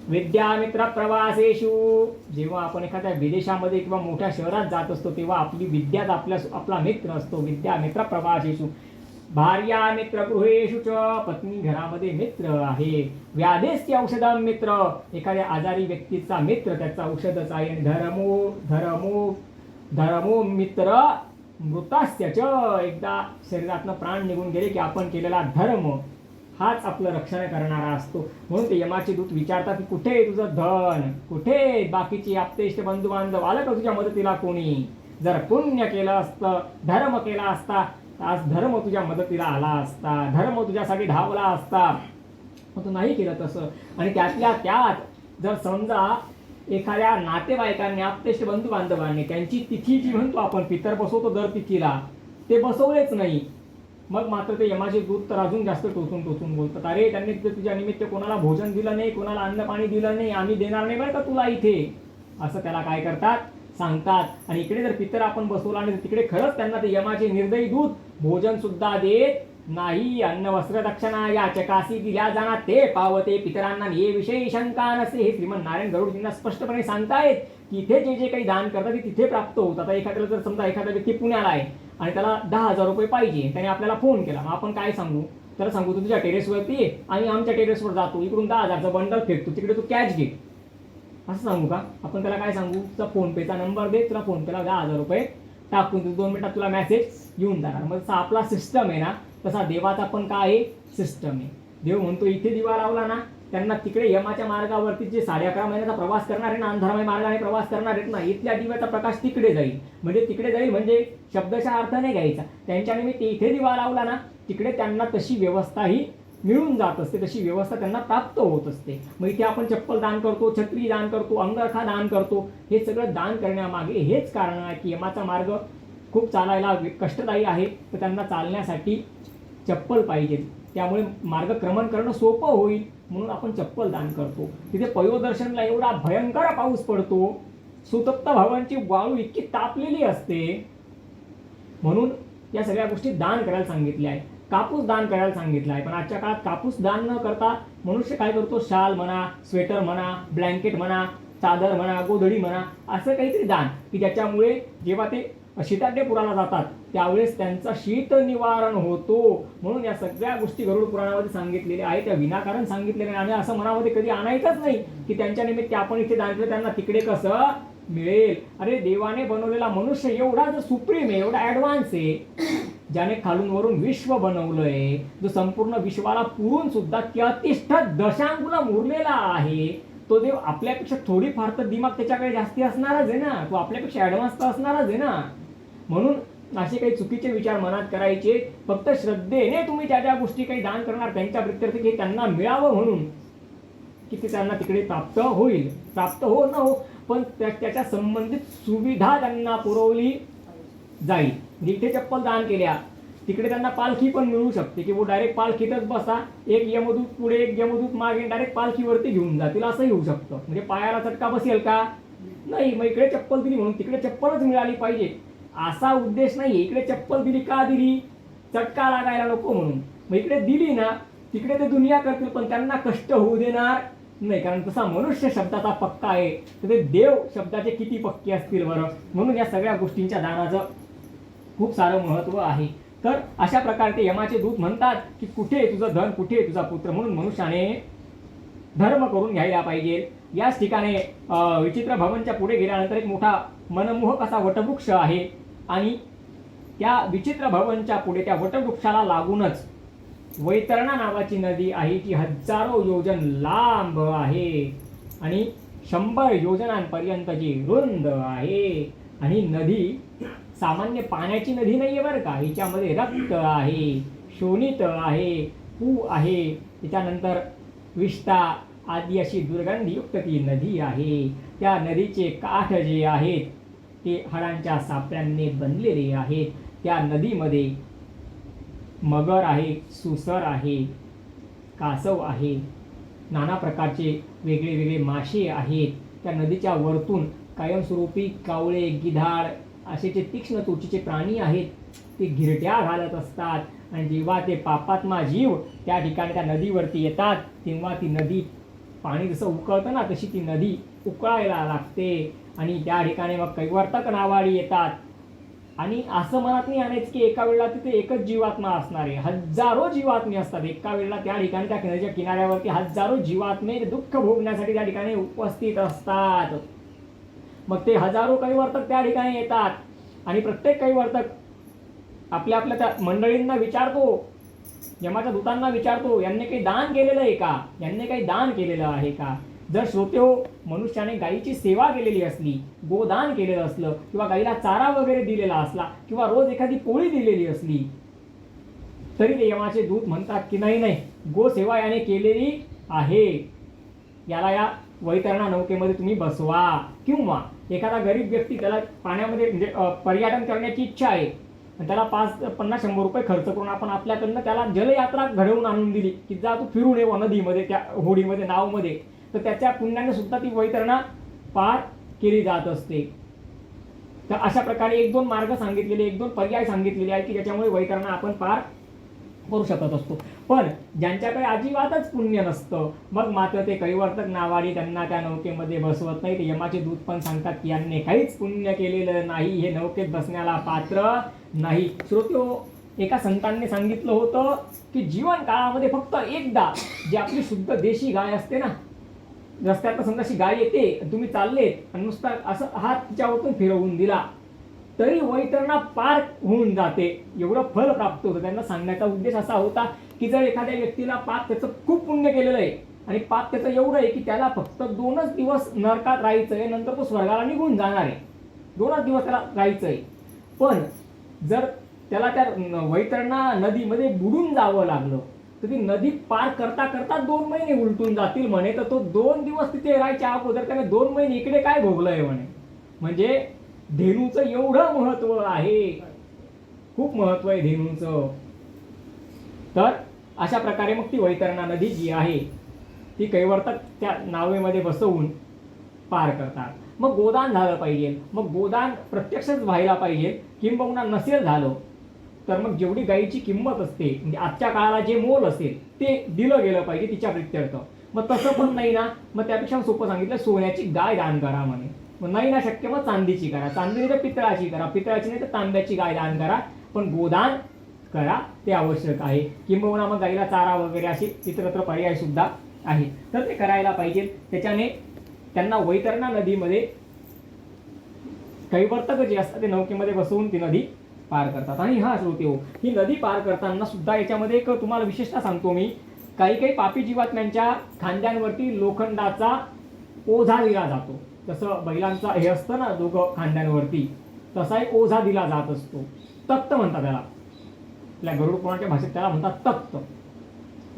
Speaker 1: विद्यामित्र प्रवासेषु, जेव्हा आपण एखाद्या विदेशामध्ये किंवा मोठ्या शहरात जात असतो तेव्हा आपली विद्याच आपला मित्र असतो. विद्यामित्र प्रवासेषु, भार्या मित्र गृहेषु च, पत्नी घरामध्ये मित्र आहे. व्याधेस्य औषधम मित्र, एखाद्या आजारी व्यक्तीचा मित्र त्याचा औषधच आहे. आणि धर्मो मित्र मृतास्य च, एकदा शरीरातनं प्राण निघून गेले की आपण केलेला धर्म हाच आपलं रक्षण करणारा असतो. म्हणून ते यमाचे दूत विचारतात की कुठे तुझं धन, कुठे बाकीचे आप्तेष्ट बंधू बांधव, आलं का तुझ्या मदतीला कोणी. जर पुण्य केलं असतं, धर्म केला असता, आज धर्म तुझ्या मदतीला आला असता, धर्म तुझ्यासाठी धावला असता. मग तू नाही केलं तसं. आणि त्यातल्या त्यात जर समजा एखाद्या नातेवाईकांनी आप्तेष्ट बंधू बांधवांनी त्यांची तिथी जी म्हणतो आपण पितर बसवतो दर तिथीला, ते बसवलेच नाही, मग मात्र ते यमाचे दूत तर अजून जास्त टोचून बोलतात. अरे त्यांनी तुझ्या निमित्त कोणाला भोजन दिलं नाही, कोणाला अन्न पाणी दिलं नाही, आम्ही देणार नाही बरं का तुला इथे, असं त्याला काय करतात सांगतात. आणि इकडे जर पितर आपण बसवला आणि तिकडे खरंच त्यांना ते यमाचे निर्दयी दूत भोजन सुद्धा देत नाही. अन्न वस्त्र दक्षिणा या चकासी दिल्या जाणार ते पावते पितरांना ये विषयी शंका नसे. हे श्रीमंत नारायण गरुडजींना स्पष्टपणे सांगतायत की इथे जे जे काही दान करतात ते तिथे प्राप्त होतात. आता एखाद्याला जर समजा एखादा व्यक्ती पुण्याला आहे आणि त्याला 10,000 रुपये पाहिजे, त्याने आपल्याला फोन केला, मग आपण काय सांगू, त्याला सांगू तू तुझ्या टेरेसवरती ये आणि आमच्या टेरेसवर जातो, इकडून 10,000चं बंडल फेकतो, तिकडे तू कॅश घे, असं सांगू का आपण. त्याला काय सांगू, तुझा फोनपेचा नंबर दे, तुला फोनपेला 10,000 रुपये टाकून 2 मिनिटात तुला मेसेज येऊन जाणार. मग जसा आपला सिस्टम आहे ना तसा देवाचा पण काय आहे सिस्टम आहे. देव म्हणतो इथे दिवा लावला ना, त्यांना तिकडे यमाच्या मार्गावरती जे 11.5 महिन्याचा प्रवास करणार आहे ना, अंधारमय मार्गाने प्रवास करणार आहेत ना, इथल्या दिव्याचा प्रकाश तिकडे जाईल. म्हणजे तिकडे जाईल म्हणजे शब्दशः अर्थ नाही घ्यायचा, त्यांच्या निमित्त इथे दिवा लावला ना तिकडे त्यांना तशी व्यवस्थाही मिळून जात असते, तशी व्यवस्था त्यांना प्राप्त होत असते. मग इथे आपण चप्पल दान करतो, छत्री दान करतो, अंगरखा दान करतो, हे सगळं दान करण्यामागे हेच कारण आहे की यमाचा मार्ग खूप चालायला कष्टदायी आहे, तर त्यांना चालण्यासाठी चप्पल पाहिजे. त्यामुळे मार्गक्रमण करणं सोपं होईल म्हणून आपण चप्पल दान करतो. तिथे पयोदर्शनला एवढा भयंकर पाऊस पडतो, सुतप्त भवांची वाळू इतकी तापलेली असते, म्हणून या सगळ्या गोष्टी दान करायला सांगितल्या आहे. कापूस दान करायला सांगितलं आहे, पण आजच्या काळात कापूस दान न करता मनुष्य काय करतो, शाल म्हणा, स्वेटर म्हणा, ब्लँकेट म्हणा, चादर म्हणा, गोधडी म्हणा, असं काहीतरी दान की ज्याच्यामुळे जेव्हा ते शीताढ्यपुराला जातात त्यावेळेस त्यांचा शीत निवारण होतो. म्हणून या सगळ्या गोष्टी गरुड पुराणामध्ये सांगितलेल्या आहेत, त्या विनाकारण सांगितलेल्या आणि असं मनामध्ये कधी आणायचंच नाही की त्यांच्या निमित्त आपण इथे दान केलं त्यांना तिकडे कसं मिळेल. अरे देवाने बनवलेला मनुष्य एवढा जो सुप्रीम आहे, एवढा ऍडव्हान्स आहे, ज्याने खालून वरून विश्व बनवलंय, जो संपूर्ण विश्वाला पुरून सुद्धा त्यतिष्ठ दशांगुला उरलेला आहे, तो देव आपल्यापेक्षा थोडीफार तर दिमाग त्याच्याकडे जास्ती असणारच आहे ना, तो आपल्यापेक्षा ऍडव्हान्स तर असणारच आहे ना. म्हणून असे काही चुकीचे विचार मनात करायचे. फक्त श्रद्धेने तुम्ही ज्या ज्या गोष्टी काही दान करणार त्यांच्या प्रित्यर्थ की त्यांना मिळावं म्हणून की ते त्यांना तिकडे प्राप्त होईल, प्राप्त हो न हो, पण त्याच्या संबंधित सुविधा त्यांना पुरवली जाईल. जिथे चप्पल दान केल्या तिकडे त्यांना पालखी पण मिळू शकते की वो डायरेक्ट पालखीतच बसा, एक यमदूत पुढे एक यमदूत मागे डायरेक्ट पालखीवरती घेऊन जातील असंही होऊ शकतं. म्हणजे पायाला चटका बसेल का? नाही. मग इकडे चप्पल दिली म्हणून तिकडे चप्पलच मिळाली पाहिजे असा उद्देश नाही. इकडे चप्पल दिली का दिली? चटका लागायला नको म्हणून. मग इकडे दिली ना, तिकडे ते दुनिया करतील पण त्यांना कष्ट होऊ देणार नाही, कारण तसा मनुष्य शब्दाचा पक्का आहे तर ते देव शब्दाचे किती पक्के असतील बरं. म्हणून या सगळ्या गोष्टींच्या दानाचं खूप सारं महत्व आहे. तर अशा प्रकारे ते यमाचे दूत म्हणतात की कुठे तुझं धन, कुठे तुझा पुत्र, म्हणून मनुष्याने धर्म करून घ्यायला पाहिजे. याच ठिकाणी विचित्र भवनच्या पुढे गेल्यानंतर एक मोठा मनमोहक असा वटवृक्ष आहे आणि त्या विचित्र भवनच्या पुढे त्या वटवृक्षाला लागूनच वैतरणा नावाची नदी आहे, जी हजारो योजन लांब आहे आणि 100 योजनांपर्यंतची रुंद आहे. आणि नदी सामान्य पाण्याची नदी नाहीये बरं का, हिच्यामध्ये रक्त आहे, शोणित आहे, पू आहे, त्याच्यानंतर विष्ठा आदी अशी दुर्गंधीयुक्त ती नदी आहे. त्या नदीचे काठ जे आहेत ते हाडांच्या सापळ्यांनी बनलेले आहेत. त्या नदीमध्ये मगर आहे, सुसर आहे, कासव आहे, नाना प्रकारचे वेगळे वेगळे मासे आहेत. त्या नदीच्या वरतून कायमस्वरूपी कावळे, गिधाड असे जे तीक्ष्ण तोचीचे प्राणी आहेत ते घिरट्या घालत असतात आणि जेव्हा ते पापात्मा जीव त्या ठिकाणी त्या नदीवरती येतात तेव्हा ती नदी, पाणी जसं उकळतं ना तशी ती नदी उकळायला लागते आणि त्या ठिकाणी मग कैवर्तक नावाडी येतात. आणि असं मनात नाही आणायचं की एका वेळेला तिथे एकच जीवात्मा असणार आहे, हजारो जीवात्मे असतात एका वेळेला त्या ठिकाणी. त्या नदीच्या किनाऱ्यावरती हजारो जीवात्मे दुःख भोगण्यासाठी त्या ठिकाणी उपस्थित असतात. मग ते हजारो कैवर्तक त्या ठिकाणी येतात आणि प्रत्येक कैवर्तक आपल्या आपल्या त्या मंडळींना विचारतो, यमाच्या दूतांना विचारतो, यांनी काही दान केलेलं आहे का, यांनी काही दान केलेलं आहे का. जर श्रोते हो मनुष्याने गायीची सेवा केलेली असली, गोदान केलेलं असलं किंवा गायीला चारा वगैरे दिलेला असला किंवा रोज एखादी पोळी दिलेली असली तरी ते यमाचे दूत म्हणतात की नाही नाही, गोसेवा याने केलेली आहे, याला या वैतरणा नौकेमध्ये तुम्ही बसवा. किंवा एखादा गरीब व्यक्ती त्याला पाण्यामध्ये म्हणजे पर्यटन करण्याची इच्छा आहे आणि त्याला 50-100 रुपये खर्च करून आपण आपल्याकडनं त्याला जलयात्रा घडवून आणून दिली की जा तू फिरून ये नदीमध्ये, त्या होडीमध्ये, नावमध्ये, तर त्याच्या पुण्याने सुद्धा ती वैतरणा पार केली जात असते. तर अशा प्रकारे 1-2 मार्ग सांगितलेले, 1-2 पर्याय सांगितलेले आहेत की ज्याच्यामुळे वैतरणा आपण पार करू शकत असतो. पण ज्यांच्याकडे अजिबातच पुण्य नसतं मग मात्र ते कैवर्तक नावाडी त्यांना त्या नौकेमध्ये बसवत नाही. ते यमाचे दूत पण सांगतात की यांनी काहीच पुण्य केलेलं नाही, हे नौकेत बसण्याला पात्र नाही. श्रोत्यो, एका संतांनी सांगितलं होतं की जीवन काळामध्ये फक्त एकदा जी आपली शुद्ध देशी गाय असते ना, रस्त्यात समजा अशी गाय येते तुम्ही चाललेत आणि नुसता असं हात तिच्यावरतून फिरवून दिला तरी वैतरणा पार होऊन जाते, एवढं फल प्राप्त होतं. त्यांना सांगण्याचा उद्देश असा होता की जर एखाद्या व्यक्तीला पाप त्याचं खूप पुण्य केलेलं आहे आणि पाप त्याचं एवढं आहे की त्याला फक्त 2च दिवस नरकात राहायचं आहे, नंतर तो स्वर्गाला निघून जाणार आहे, 2च दिवस त्याला राहायचं आहे. पण जर त्याला त्या वैतरणा नदीमध्ये बुडून जावं लागलं तर ती नदी पार करता करता 2 महिने उलटून जातील म्हणे. तर तो 2 दिवस तिथे राहायच्या अगोदर त्याने 2 महिने इकडे काय भोगलंय म्हणे. म्हणजे धेनूचं एवढं महत्व आहे, खूप महत्व आहे धेनूचं. तर अशा प्रकारे मग ती वैतरणा नदी जी आहे ती कैवर्तक त्या नावेमध्ये बसवून पार करतात. मग गोदान झालं पाहिजे, मग गोदान प्रत्यक्षच व्हायला पाहिजे. किंबहुना नसेल झालं तर मग जेवढी गायीची किंमत असते म्हणजे आजच्या काळाला जे मोल असेल ते दिलं गेलं पाहिजे तिच्या प्रित्यर्थ. मग तसं पण नाही ना, मग त्यापेक्षा सोपं सांगितलं सोन्याची गाय दान करा म्हणे. नाही ना शक्य मग चांदीची करा, चांदी नाही तर पितळाची करा, पितळाची नाही तर तांब्याची गाय दान करा, पण गोदान करा ते आवश्यक आहे. किंबहुना मग गाईला चारा वगैरे असे इतरत्र पर्याय सुद्धा आहे, तर ते करायला पाहिजे. त्याच्याने त्यांना वैतरणा नदीमध्ये काही वर्तक जे असतात ते नौकेमध्ये बसवून ती नदी पार करतात. आणि हा श्रोते हो, ही नदी पार करताना सुद्धा याच्यामध्ये एक तुम्हाला विशेषतः सांगतो मी, काही काही पापी जीवात्म्यांच्या खांद्यांवरती लोखंडाचा ओझा दिला जातो. जसं बैलांचा हे असतं ना दोघं खांद्यांवरती, तसा एक ओझा दिला जात असतो. तख्त म्हणतात त्याला, आपल्या गरुड पुराणाच्या भाषेत त्याला म्हणतात तख्त.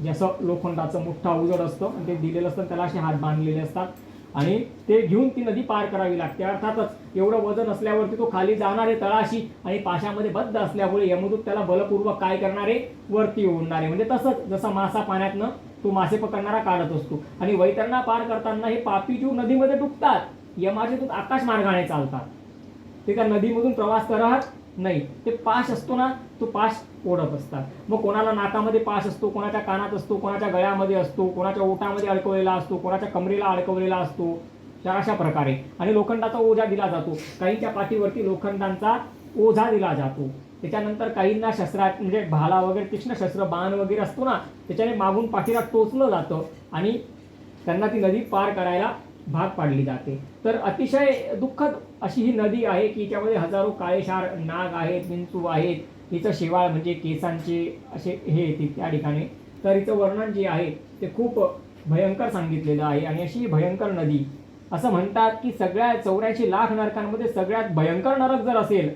Speaker 1: जसं लोखंडाचं मोठा अवजड असतं आणि ते दिलेलं असतं, त्याला असे हात बांधलेले असतात आणि ते घेऊन ती नदी पार करावी लागते. अर्थातच एवढं वजन असल्यावरती तो खाली जाणार आहे तळाशी, आणि पाशामध्ये बद्ध असल्यामुळे यमदूत त्याला बलपूर्वक काय करणारे, वरती ओढणारे. म्हणजे तसंच जसं मासा पाण्यातनं तो मासे पकडणारा काढत असतो. आणि वैतरणा पार करताना हे पापी जीव नदीमध्ये डुबतात, यमाचे दूत आकाश मार्गाने चालतात, ते त्या नदीमधून प्रवास करत नाही. ते पाश असतो ना, तो पाश ओढत असतात. मग कोणाला नाकामध्ये पाश असतो, कोणाच्या कानात असतो, कोणाच्या गळ्यामध्ये असतो, कोणाच्या ओठामध्ये अडकवलेला असतो, कोणाच्या कमरेला अडकवलेला असतो, तर अशा प्रकारे. आणि लोखंडाचा ओझा दिला जातो, काहींच्या पाठीवरती लोखंडांचा ओझा दिला जातो. त्याच्यानंतर काहींना शस्त्रात म्हणजे भाला वगैरे तीक्ष्ण शस्त्र बाण वगैरे असतो ना, त्याच्याने मागून पाठीला टोचलं जातं आणि त्यांना ती नदी पार करायला भाग पाडली जाते. तर अतिशय दुःखद अशी ही नदी आहे की याच्यामध्ये हजारो काळेशार नाग आहेत, विंचू आहेत. हिचं शेवाळ म्हणजे केसांचे असे हे येते त्या ठिकाणी. तर हिचं वर्णन जे आहे ते खूप भयंकर सांगितलेलं आहे. आणि अशी भयंकर नदी, असं म्हणतात की सगळ्या 84 लाख नरकांमध्ये सगळ्यात भयंकर नरक जर असेल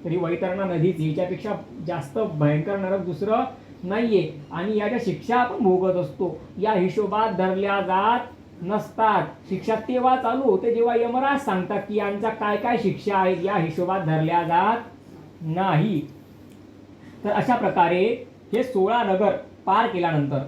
Speaker 1: तरी वैतरणा नदीच, हिच्यापेक्षा जास्त भयंकर नरक दुसरं नाहीये. आणि याच्या शिक्षा आपण भोगत असतो, या हिशोबात धरल्या जात नसतात. शिक्षा तेव्हा चालू होते जेव्हा यमराज सांगतात की यांच्या काय काय शिक्षा आहेत, या हिशोबात धरल्या जात नाही. तर अशा प्रकारे हे 16 नगर पार केल्यानंतर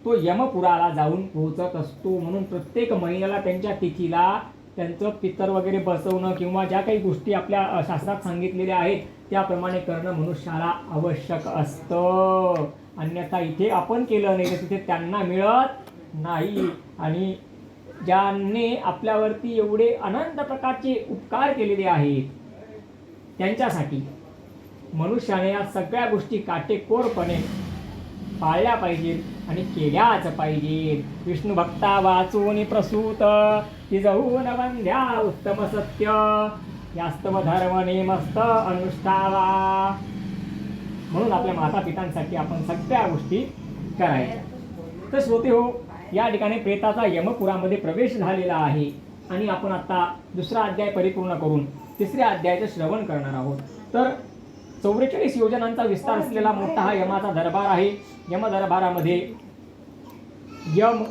Speaker 1: तो यमपुराला जाऊन पोहोचत असतो. म्हणून प्रत्येक महिन्याला त्यांच्या तिथीला त्यांचं पितर वगैरे बसवणं किंवा ज्या काही गोष्टी आपल्या शास्त्रात सांगितलेल्या आहेत त्याप्रमाणे करणं मनुष्याला आवश्यक असतं. अन्यथा इथे आपण केलं नाही तर तिथे त्यांना मिळत नाही. आणि ज्यांनी आपल्यावरती एवढे अनंत प्रकारचे उपकार केलेले आहेत त्यांच्यासाठी मनुष्याने या सगळ्या गोष्टी काटेकोरपणे पाळल्या पाहिजेत आणि केल्याच पाहिजेत. विष्णू भक्ता वाचून प्रसूत तिजहून वंद्या उत्तम सत्य यास्तव धर्म नेमस्त अनुष्ठावा. म्हणून आपल्या माता पितांसाठी आपण सगळ्या गोष्टी करायच्या. तर श्रोते हो, या ठिकाणी प्रेताचा यमपुरामध्ये प्रवेश झालेला आहे आणि आपण आता दुसरा अध्याय परिपूर्ण करून तिसऱ्या अध्यायाचं श्रवण करणार आहोत. तर 44 योजनांचा विस्तार असलेला मोठा हा यमाचा दरबार आहे. यम दरबारामध्ये यम,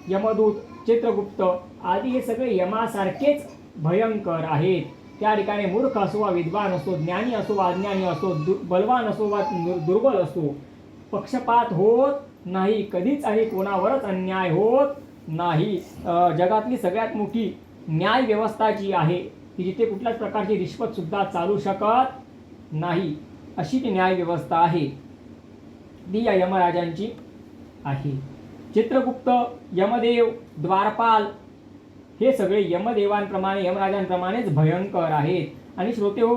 Speaker 1: यमदूत, चित्रगुप्त आदी हे सगळे यमासारखेच भयंकर आहेत. त्या ठिकाणी मूर्ख असो वा विद्वान असो, ज्ञानी असो वा अज्ञानी असो, बलवान असो वा दुर्बल असो, पक्षपात होत नाही कधीच आणि कोणावरच अन्याय होत नाही. जगातली सगळ्यात मोठी न्याय व्यवस्था जी आहे की जिथे कुठल्याच प्रकारची रिश्वत सुद्धा चालू शकत नाही, अशी ती न्याय व्यवस्था आहे ती या यमराजांची आहे. चित्रगुप्त, यमदेव, द्वारपाल हे सगळे यमदेवांप्रमाणे यमराजांप्रमाणेच भयंकर आहेत. आणि श्रोते हो,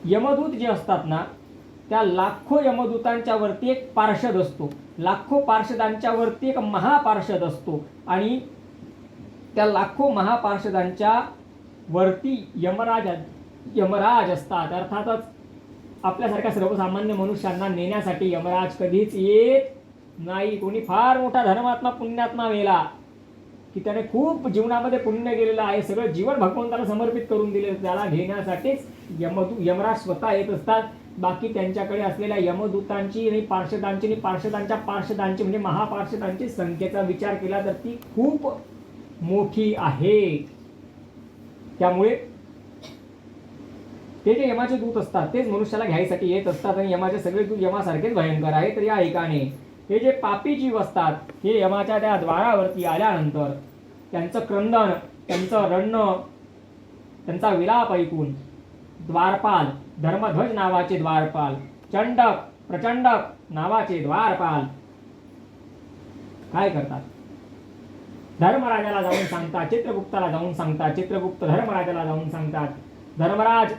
Speaker 1: यमदूत जे असतात ना त्या लाखो यमदूतांच्या वरती एक पार्षद असतो, लाखो पार्षदांच्या वरती एक महापार्षद असतो. आणि त्या लाखो महापार्षदांच्या वरती यमराज असतात. अर्थातच आपल्यासारख्या सर्वसामान्य मनुष्यांना नेण्यासाठी यमराज कधीच येत नाही. कोणी फार मोठा धर्मात्मा पुण्यात्मा मेला की त्याने खूप जीवनामध्ये पुण्य केलेलं आहे, सगळं जीवन भगवंताला समर्पित करून दिले, त्याला घेण्यासाठीच यमराज स्वतः येत असतात. बाकी त्यांच्याकडे असलेल्या यमदूतांची आणि पार्षदांची आणि पार्षदांची म्हणजे महापार्षदांची संख्येचा विचार केला तर ती खूप मोठी आहे. त्यामुळे ते जे यमाचे दूत असतात तेच मनुष्याला घ्यायसाठी येत असतात आणि यमाचे सगळे दूत यमासारखेच भयंकर आहेत. तर या ठिकाणी हे जे पापी जीव असतात हे यमाच्या त्या द्वारावरती आल्यानंतर त्यांचं क्रंदन, त्यांचं रडणं, त्यांचा विलाप ऐकून द्वारपाल, धर्मध्वज नावाचे द्वारपाल, चंडक, प्रचंडक नावाचे द्वारपाल काय करतात, धर्मराजाला जाऊन सांगतात, चित्रगुप्ताला जाऊन सांगतात, चित्रगुप्त धर्मराजाला जाऊन सांगतात. धर्मराज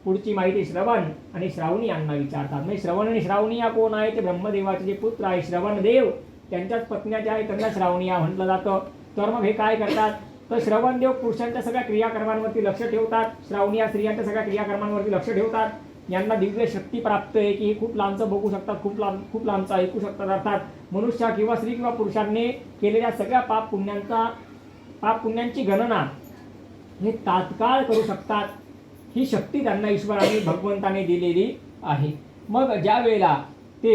Speaker 1: पुढची माहिती श्रवण आणि श्रावणी यांना विचारतात. म्हणजे श्रवण आणि श्रावणी या कोण आहे? ते ब्रह्मदेवाचे जे पुत्र आहे श्रवणदेव, त्यांच्याच पत्न्याचे आहे, त्यांना श्रावणीया म्हटलं जातं. तर मग हे काय करतात? तर श्रवणदेव पुरुषांच्या सगळ्या क्रियाकर्मांवरती लक्ष ठेवतात, श्रावणीया स्त्रियांच्या सगळ्या क्रियाकर्मांवरती लक्ष ठेवतात. यांना दिव्य शक्ती प्राप्त आहे की हे खूप लांबचं बघू शकतात, खूप लांबचं ऐकू शकतात. अर्थात मनुष्य किंवा स्त्री किंवा पुरुषांनी केलेल्या सगळ्या पाप पुण्यांची गणना हे तात्काळ करू शकतात. ही शक्ती त्यांना ईश्वराने भगवंताने दिलेली आहे. मग ज्या वेळेला ते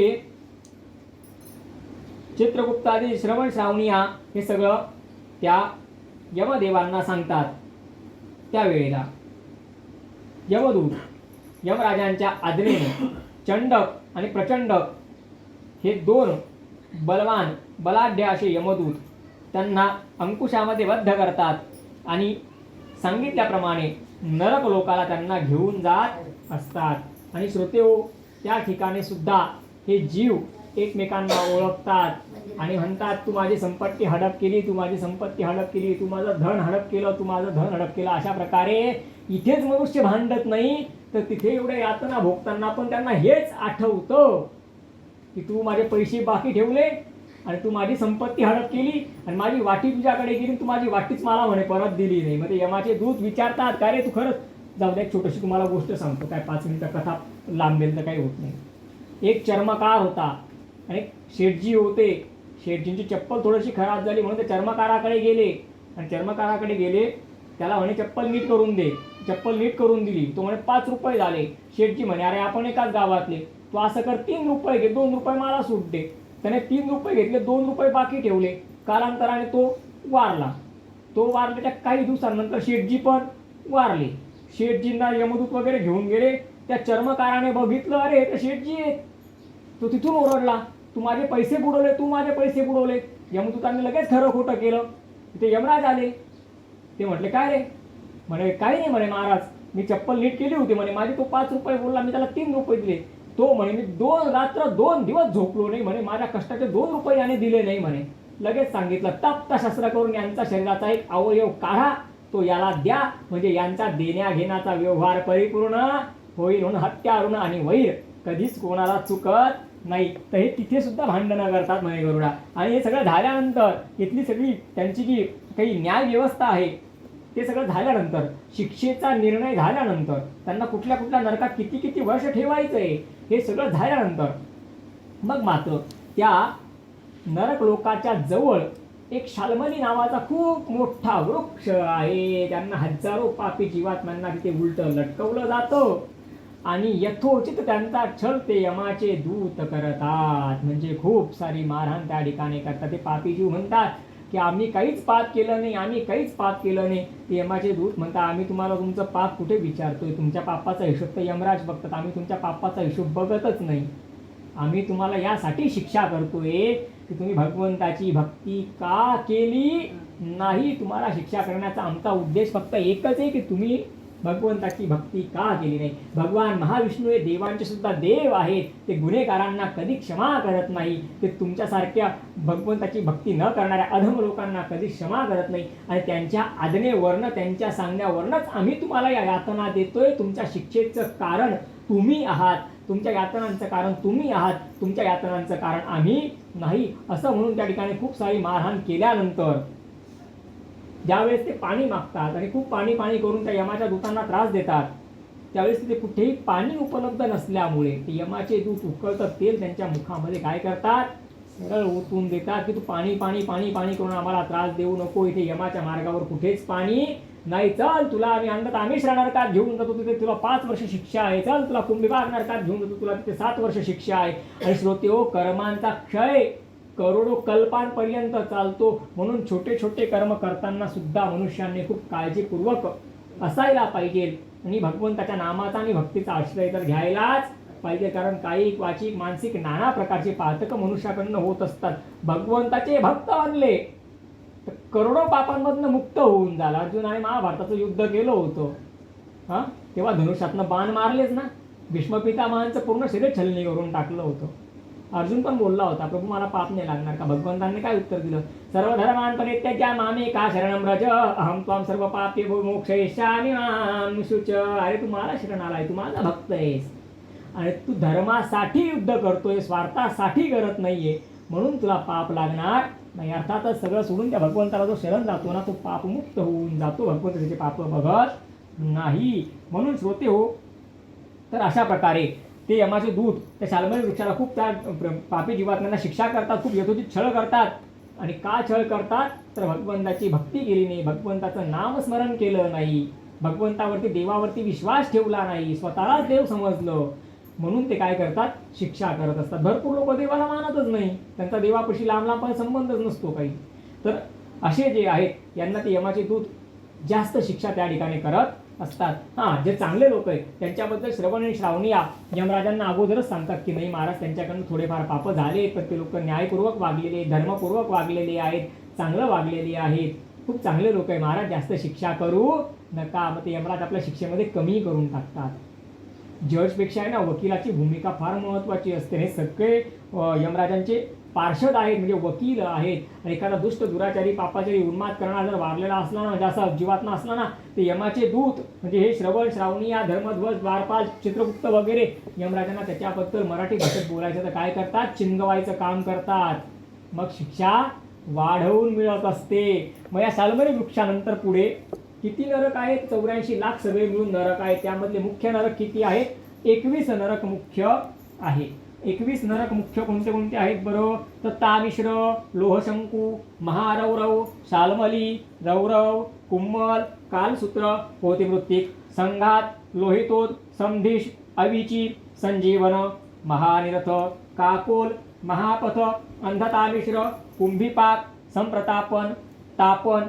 Speaker 1: चित्रगुप्तादी श्रवण श्रावणीया हे सगळं त्या यमदेवांना सांगतात, त्यावेळेला यमदूत यमराजांच्या आज्ञेने चंडक आणि प्रचंडक हे दोन बलवान बलाढ्य असे यमदूत त्यांना अंकुशामध्ये बद्ध करतात आणि सांगितल्याप्रमाणे नरक लोकाला त्यांना घेऊन जात असतात. आणि श्रोतेहो, त्या ठिकाणी सुद्धा हे जीव एकमेकांना ओळखतात आणि म्हणतात, तू माझी संपत्ती हडप केली, तू माझी संपत्ती हडप केली, तू माझं धन हडप केलं, तू माझं धन हडप केलं. अशा प्रकारे इथेच मनुष्य भांडत नाही, तर तिथे एवढ्या यातना भोगताना पण त्यांना हेच आठवतं की तू माझे पैसे बाकी ठेवले आणि तू माझी संपत्ती हडप केली आणि माझी वाटी तुझ्याकडे गेली, तू माझी वाटीच मला म्हणे परत दिली नाही. मग ते यमाचे दूत विचारतात, काय रे तू खरंच? जाऊ दे, एक छोटीशी तुम्हाला गोष्ट सांगतो, काय 5 मिनिटं कथा लांबेल तर काही होत नाही. एक चर्मकार होता आणि शेठजी होते. शेठजींची चप्पल थोडीशी खराब झाली म्हणून ते चर्मकाराकडे गेले आणि चर्मकाराकडे गेले, त्याला म्हणे चप्पल नीट करून दे. चप्पल नीट करून दिली. तो म्हणे 5 रुपये झाले. शेठजी म्हणे, अरे आपण एकाच गावातले, तू असं कर 3 रुपये घे, 2 रुपये मला सूट दे. त्याने 3 रुपये घेतले, 2 रुपये बाकी ठेवले. कालांतराने तो वारला. तो वारल्याच्या काही दिवसांनंतर शेठजी पण वारले. शेठजींना यमदूत वगैरे घेऊन गेले. त्या चर्मकाराने बघितलं, अरे तर शेठजी आहेत. तो तिथून ओरडला, तू माझे पैसे बुडवले, तू माझे पैसे बुडवले. यमदूतांनी लगेच खरं खोटं केलं. तिथे यमराज आले. ते म्हटले, काय रे? म्हणे, काही नाही म्हणे महाराज, मी चप्पल नीट केली होती म्हणे, माझे तो 5 रुपये बोलला, मी त्याला 3 रुपये दिले. तो म्हणे, मी 2 रात्र 2 दिवस झोपलो नाही म्हणे, माझ्या कष्टाचे 2 रुपये याने दिले नाही म्हणे. लगेच सांगितलं, तप्त शस्त्र करून यांचा शरीराचा एक अवयव काढा, तो याला द्या, म्हणजे यांचा देण्या घेण्याचा व्यवहार परिपूर्ण होईल. म्हणून हत्यारुण आणि वैर कधीच कोणाला चुकत नाही. तर हे तिथे सुद्धा भांडणं करतात म्हणे गरुडा. आणि हे सगळं झाल्यानंतर इथली सगळी त्यांची जी काही न्याय व्यवस्था आहे ते सगळं झाल्यानंतर, शिक्षेचा निर्णय झाल्यानंतर, त्यांना कुठल्या कुठल्या नरकात किती किती वर्ष ठेवायचं आहे हे सगळं झाल्यानंतर मग मात्र त्या नरक लोकाच्या जवळ एक शाल्मली नावाचा खूप मोठा वृक्ष आहे. त्यांना हजारो पापी जीवात्म्यांना तिथे उलटं लटकवलं जातं आणि यथोचित त्यांचा छळ ते यमाचे दूत करतात. म्हणजे खूप सारी मारहाण त्या ठिकाणी करतात. ते पापी जीव म्हणतात की आम्ही काहीच पाप केलं नाही, आम्ही काहीच पाप केलं नाही. ते यमाचे दूत म्हणतात, आम्ही तुम्हाला तुमचं पाप कुठे विचारतोय, तुमच्या पापाचा हिशोब तर यमराज बघतात, आम्ही तुमच्या पापाचा हिशोब बघतच नाही. आम्ही तुम्हाला यासाठी शिक्षा करतोय की तुम्ही भगवंताची भक्ती का केली नाही. तुम्हाला शिक्षा करण्याचा आमचा उद्देश फक्त एकच आहे की तुम्ही भगवंताची भक्ती का केली नाही. भगवान महाविष्णू हे देवांचे सुद्धा देव आहेत. ते गुन्हेगारांना कधी क्षमा करत नाही. ते तुमच्यासारख्या भगवंताची भक्ती न करणाऱ्या अधम लोकांना कधी क्षमा करत नाही. आणि त्यांच्या आज्ञेवरनं, त्यांच्या सांगण्यावरनंच आम्ही तुम्हाला या यातना देतोय. तुमच्या शिक्षेचं कारण तुम्ही आहात, तुमच्या यातनांचं कारण तुम्ही आहात, तुमच्या यातनांचं कारण आम्ही नाही. असं म्हणून त्या ठिकाणी खूप सारी मारहाण केल्यानंतर ज्यावेळेस ते पाणी मागतात आणि खूप पाणी करून त्या यमाच्या दूतांना त्रास देतात, त्यावेळेस तिथे कुठेही पाणी उपलब्ध नसल्यामुळे ते यमाचे दूत उकळतं तेल त्यांच्या मुखामध्ये काय करतात, सरळ ओतून देतात की तू पाणी करून आम्हाला त्रास देऊ नको. इथे यमाच्या मार्गावर कुठेच पाणी नाही. चल, तुला आम्ही अंधत आमिष नरकात घेऊन जातो, तिथे तुला 5 वर्ष शिक्षा आहे. चल, तुला कुंभीभाग नरकात घेऊन जातो, तुला तिथे 7 वर्ष शिक्षा आहे. आणि श्रोतेहो, कर्मांचा क्षय करोडो कल्पांपर्यंत चालतो. म्हणून छोटे छोटे कर्म करताना सुद्धा मनुष्यांनी खूप काळजीपूर्वक असायला पाहिजे आणि भगवंताच्या नामाचा आणि भक्तीचा आश्रय तर घ्यायलाच पाहिजे. कारण कायिक, वाचिक, मानसिक नाना प्रकारचे पातक मनुष्याकडनं होत असतात. भगवंताचे भक्त बनले तर करोडो पापांमधनं मुक्त होऊन झाला. अर्जुनाने महाभारताचं युद्ध केलं होतं, तेव्हा धनुष्यातनं बाण मारलेच ना. भीष्म पितामहांचं पूर्ण शरीर छलनी करून टाकलं होतं. अर्जुन पण बोलला होता, प्रभू मला पाप नाही लागणार का? भगवंतांनी काय उत्तर दिलं? सर्व धर्मान परित्याज्य मामे का शरणं व्रज अहं त्वां सर्व पापेभ्यो मोक्षयिष्यामि मां शुच. अरे तू मला शरण आलाय, तू माझा भक्त आहेस आणि तू धर्मासाठी युद्ध करतोय, स्वार्थासाठी करत नाहीये, म्हणून तुला पाप लागणार नाही. अर्थातच सगळं सोडून त्या भगवंताला जो शरण जातो ना, तो पापमुक्त होऊन जातो. भगवंत त्याचे पाप बघत नाही. म्हणून श्रोते हो, तर अशा प्रकारे ते यमाचे दूत त्या शाल्मली वृक्षाला खूप त्या पापी जीवात्म्यांना शिक्षा करतात, खूप यथोचित छळ करतात. आणि का छळ करतात? तर भगवंताची भक्ती केली नाही, भगवंताचं नामस्मरण केलं नाही, भगवंतावरती देवावरती विश्वास ठेवला नाही, स्वतःलाच देव समजलं, म्हणून ते काय करतात? शिक्षा करत असतात. भरपूर लोक देवाला मानतच नाही, त्यांचा देवापाशी लांब लांब संबंधच नसतो काही. तर असे जे आहेत यांना ते यमाचे दूत जास्त शिक्षा त्या ठिकाणी करत असतात. हां, जे चांगले लोक आहेत त्यांच्याबद्दल श्रवण आणि श्रावणी यमराजांना अगोदरच सांगतात की नाही महाराज, त्यांच्याकडून थोडेफार पाप झाले, पण ते लोक न्यायपूर्वक वागलेले, धर्मपूर्वक वागलेले आहेत, चांगलं वागलेले आहेत, खूप चांगले लोक आहे महाराज, जास्त शिक्षा करू नका. मग ते यमराज आपल्या शिक्षेमध्ये कमी करून टाकतात. जजपेक्षा आहे ना वकिलाची भूमिका फार महत्त्वाची असते. हे सगळे यमराजांचे पार्षद आहेत, म्हणजे वकील आहेत. आणि एखादा दुष्ट दुराचारी पापाचारी उन्माद करणारा जर वारलेला असला ना, जसा जीवात्मा असला ना, ते यमाचे दूत म्हणजे हे श्रवण श्रावणी धर्मध्वज द्वारपाल चित्रगुप्त वगैरे यमराजांना त्याच्याबद्दल मराठी भाषेत बोलायचं तर काय करतात? चिंगवायचं काम करतात. मग शिक्षा वाढवून मिळत असते. मग या शाल्मली वृक्षानंतर पुढे किती नरक आहेत? 84 लाख सगळे मिळून नरक आहेत. त्यामधले मुख्य नरक किती आहेत? 21 नरक मुख्य आहे. 21 नरक मुख्य कोणते कोणते आहेत बरं? तर तामिश्र, लोहशंकू, महारौरव, शाल्मली, रौरव, कुम्मल, कालसूत्र, पोतिवृत्तिक, संघात, लोहितोद, समधिश, अविची, संजीवन, महानिरथ, काकोल, महापथ, अंधतामिश्र, कुंभीपाक, संप्रतापन, तापन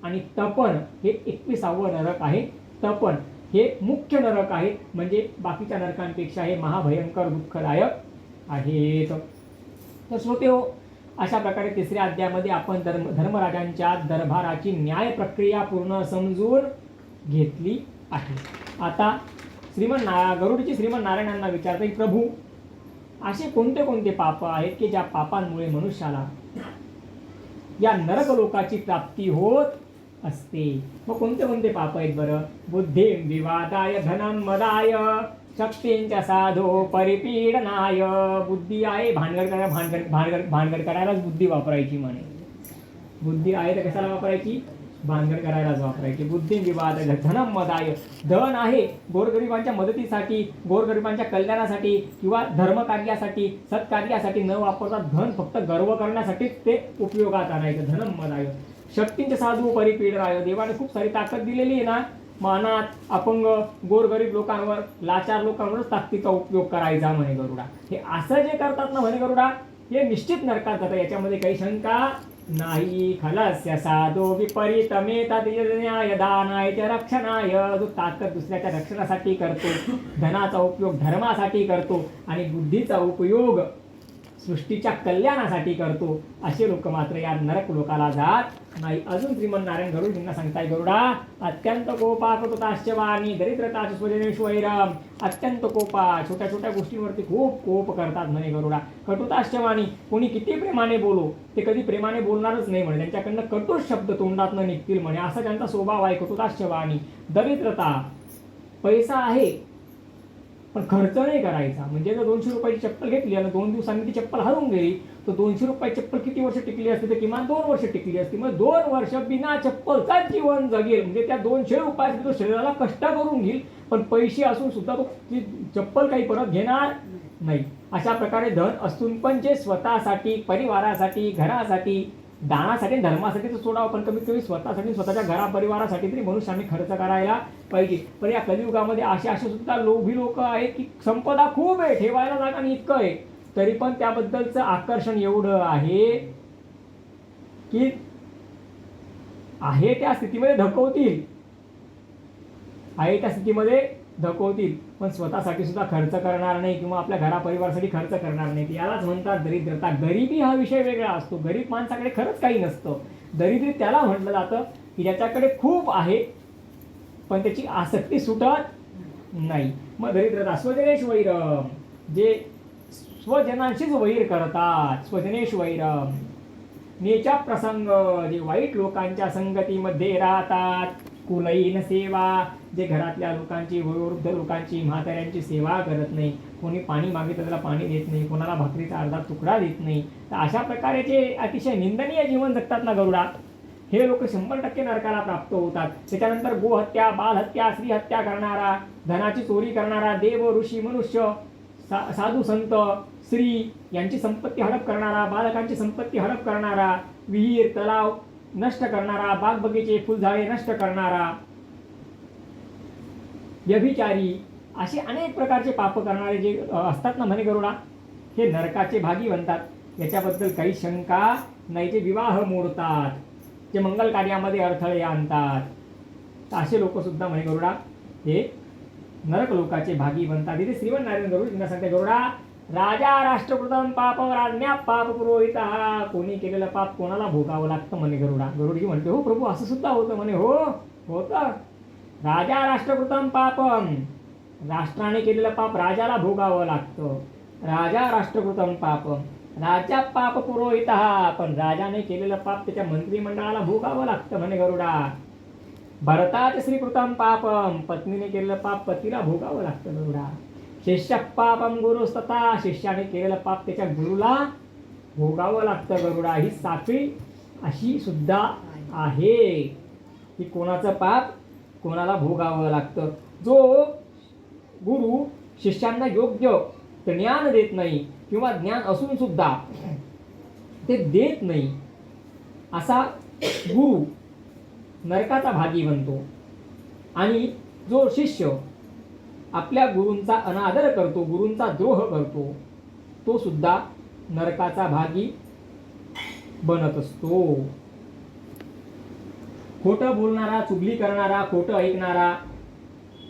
Speaker 1: आणि तपन हे 21वे नरक आहे. तपन हे मुख्य नरक आहे, म्हणजे बाकीच्या नरकांपेक्षा हे महाभयंकर दुःखदायक आहेत. तर श्रोते हो, अशा प्रकारे 3ऱ्या अध्यायामध्ये आपण धर्मराजांच्या दरबाराची न्याय प्रक्रिया पूर्ण समजून घेतली आहे. आता गरुडची श्रीमन नारायणांना विचारते की प्रभू, असे कोणते कोणते पाप आहेत की ज्या पापांमुळे मनुष्याला या नरक लोकाची प्राप्ती होत असते? मग कोणते कोणते पाप आहेत बरं? बुद्धिं विवादाय, धनं मदाय, शक्तींच्या साधो परिपीडनाय. बुद्धी आहे भानगड करायलाच बुद्धी वापरायची म्हणे. बुद्धी आहे तर कशाला वापरायची? भानगड करायलाच वापरायची. बुद्धिं विवादाय, धनं मदाय, धन आहे गोरगरिबांच्या मदतीसाठी, गोरगरिबांच्या कल्याणासाठी किंवा धर्मकार्यासाठी, सत्कार्यासाठी न वापरता धन फक्त गर्व करण्यासाठीच ते उपयोगात आणायचं. धनं मदाय. शक्तींचे साधू परिपीडनाय, देवाने खूप सारी ताकद दिलेली आहे ना, मानात अपंग गोरगरीब लोकांवर, लाचार लोकांवरच ताकदीचा उपयोग करायचा म्हणे गरुडा. हे असं जे करतात ना म्हणे गरुडा, हे निश्चित नरकात जातं, याच्यामध्ये काही शंका नाही. खलस्य साधो विपरीतमेतद्यज्ञाय दानाय च रक्षणाय. जो ताकद दुसऱ्याच्या रक्षणासाठी करतो, धनाचा उपयोग धर्मासाठी करतो आणि बुद्धीचा उपयोग सृष्टीच्या कल्याणासाठी करतो, असे लोक मात्र या नरक लोकाला जात नाही. अजून श्रीमन्नारायण गरुडजींना सांगताय, गरुडा अत्यंत कोपा कटुताश्च वाणी दरिद्रताच स्वजनेश्वैरम. अत्यंत कोपा, छोट्या छोट्या गोष्टींवरती खूप कोप करतात म्हणे गरुडा. कटुताश्च वाणी, कोणी किती प्रेमाने बोलो ते कधी प्रेमाने बोलणारच नाही म्हणे, त्यांच्याकडनं कटुच शब्द तोंडातनं निघतील म्हणे, असा त्यांचा स्वभाव आहे. कटुताश्च वाणी, दरिद्रता, पैसा आहे पण खर्च नाही करायचा. म्हणजे जर 200 रुपयाची चप्पल घेतली आणि 2 दिवसांनी ती चप्पल हरवून गेली तर 200 रुपयाची चप्पल किती वर्ष टिकली असते? तर किमान 2 वर्ष टिकली असती. मग 2 वर्ष बिना चप्पलचाच जीवन जगेल, म्हणजे त्या 200 रुपयासाठी तो शरीराला कष्ट करून घेईल, पण पैसे असून सुद्धा तो ती चप्पल काही परत घेणार नाही. अशा प्रकारे धन असून पण जे स्वतःसाठी, परिवारासाठी, घरासाठी, दानासाठी, धर्मासाठी तर सोडावं, पण कमीत कमी स्वतःसाठी, स्वतःच्या घरा परिवारासाठी तरी मनुष्याने खर्च करायला पाहिजे. पण या कलियुगामध्ये असे सुद्धा लोभी लोक आहेत की संपदा खूप आहे, ठेवायला जागा नाही इतकं आहे, तरी पण त्याबद्दलचं आकर्षण एवढं आहे की आहे त्या स्थितीमध्ये धकवतील, आहे त्या स्थितीमध्ये धकवतील, पण स्वतःसाठी सुद्धा खर्च करणार नाही किंवा आपल्या घरा परिवारासाठी खर्च करणार नाही. यालाच म्हणतात दरिद्रता. गरिबी हा विषय वेगळा असतो. गरीब माणसाकडे खरंच काही नसतं. दरिद्री त्याला म्हटलं जातं की ज्याच्याकडे खूप आहे पण त्याची आसक्ती सुटत नाही. मग दरिद्रता स्वजनेश्वैरम, जे स्वजनांशीच वैर करतात. स्वजनेश वैरम. नीचा प्रसंग, जे वाईट लोकांच्या संगतीमध्ये राहतात. कुलहीन सेवा, जे घरातल्या लोकांची, वयोवृद्ध लोकांची, म्हाताऱ्यांची सेवा करत नाही. कोणी पाणी मागितलं त्याला पाणी देत नाही, कोणाला भाकरीचा अर्धा तुकडा देत नाही. तर अशा प्रकारे जे अतिशय निंदनीय जीवन जगतात ना गरुडा, हे लोक 100% नरकाला प्राप्त होतात. त्याच्यानंतर गोहत्या, बालहत्या, स्त्रीहत्या करणारा, धनाची चोरी करणारा, देव, ऋषी, मनुष्य, साधू, संत, स्त्री यांची संपत्ती हडप करणारा, बालकांची संपत्ती हडप करणारा, विहीर, तलाव नष्ट करणारा, बाग बगीचे, फुलझाडे नष्ट करणारा, व्यभिचारी, असे अनेक प्रकारचे पाप करणारे जे असतात ना म्हणे गरुडा, हे नरकाचे भागी बनतात. याच्याबद्दल काही शंका नाही. जे विवाह मोडतात, जे मंगल कार्यामध्ये अडथळे आणतात, तर असे लोक सुद्धा म्हणे गरुडा हे नरक लोकाचे भागी बनतात. इथे श्रीमन्नारायण गरुड सांगते, गरुडा राजा राष्ट्रकृतम पापम राज्ञा पाप पुरोहित. कोणी केलेलं पाप कोणाला भोगावं लागतं म्हणे गरुडा. गरुडजी म्हणते, हो प्रभू असं सुद्धा होतं म्हणे. हो होतं. राजा राष्ट्रकृतम पापम, राष्ट्राने केलेलं पाप राजाला भोगावं लागतं. राजा राष्ट्रकृतम पापम, राजा पाप पुरोहित, पण राजाने केलेलं पाप त्याच्या मंत्रिमंडळाला भोगावं लागतं म्हणे गरुडा. भरतात श्रीकृतम पापम, पत्नीने केलेलं पाप पतीला भोगावं लागतं गरुडा. शिष्य पापम गुरुस्तथा, शिष्याने केलेलं पाप त्याच्या गुरुला भोगावं लागतं गरुडा. ही साखळी अशी सुद्धा आहे की कोणाचं पाप कोणाला भोगावं लागतं. जो गुरु शिष्यांना योग्य ज्ञान देत नाही किंवा ज्ञान असून सुद्धा ते देत नाही, असा गुरु नरकाचा भागी बनतो. आणि जो शिष्य आपल्या गुरूंचा अनादर करतो, गुरूंचा द्रोह करतो, तो सुद्धा नरकाचा भागी बनत असतो. खोटं बोलणारा, चुगली करणारा, खोटं ऐकणारा,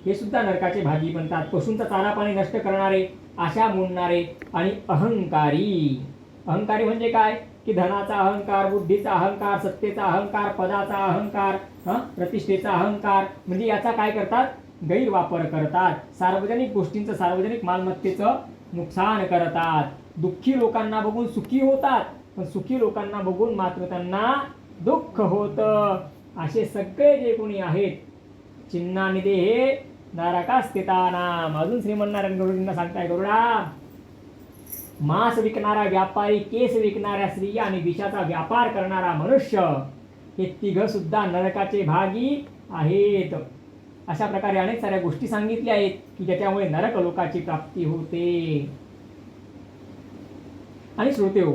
Speaker 1: हे सुद्धा नरकाचे भागी बनतात. पशूंचा चारा पाणी नष्ट करणारे, आशा मोडणारे आणि अहंकारी. अहंकारी म्हणजे काय की धनाचा अहंकार, बुद्धीचा अहंकार, सत्तेचा अहंकार, पदाचा अहंकार, प्रतिष्ठेचा अहंकार, म्हणजे याचा काय करतात, गैरवापर करतात. सार्वजनिक गोष्टींचं, सार्वजनिक मालमत्तेचं नुकसान करतात. दुःखी लोकांना बघून सुखी होतात, पण सुखी लोकांना बघून मात्र त्यांना दुःख होतं. असे सगळे जे कोणी आहेत चिन्हानिधे हे नरका स्थितानाम. अजून श्रीमन्नारायण गरुडींना सांगताय, गरुडा मांस विकणारा व्यापारी, केस विकणाऱ्या स्त्रिया आणि विषाचा व्यापार करणारा मनुष्य, हे तिघ सुद्धा नरकाचे भागी आहेत. अशा प्रकारे अनेक साऱ्या गोष्टी सांगितल्या आहेत की ज्याच्यामुळे नरक लोकाची प्राप्ती होते. आणि श्रोते हो,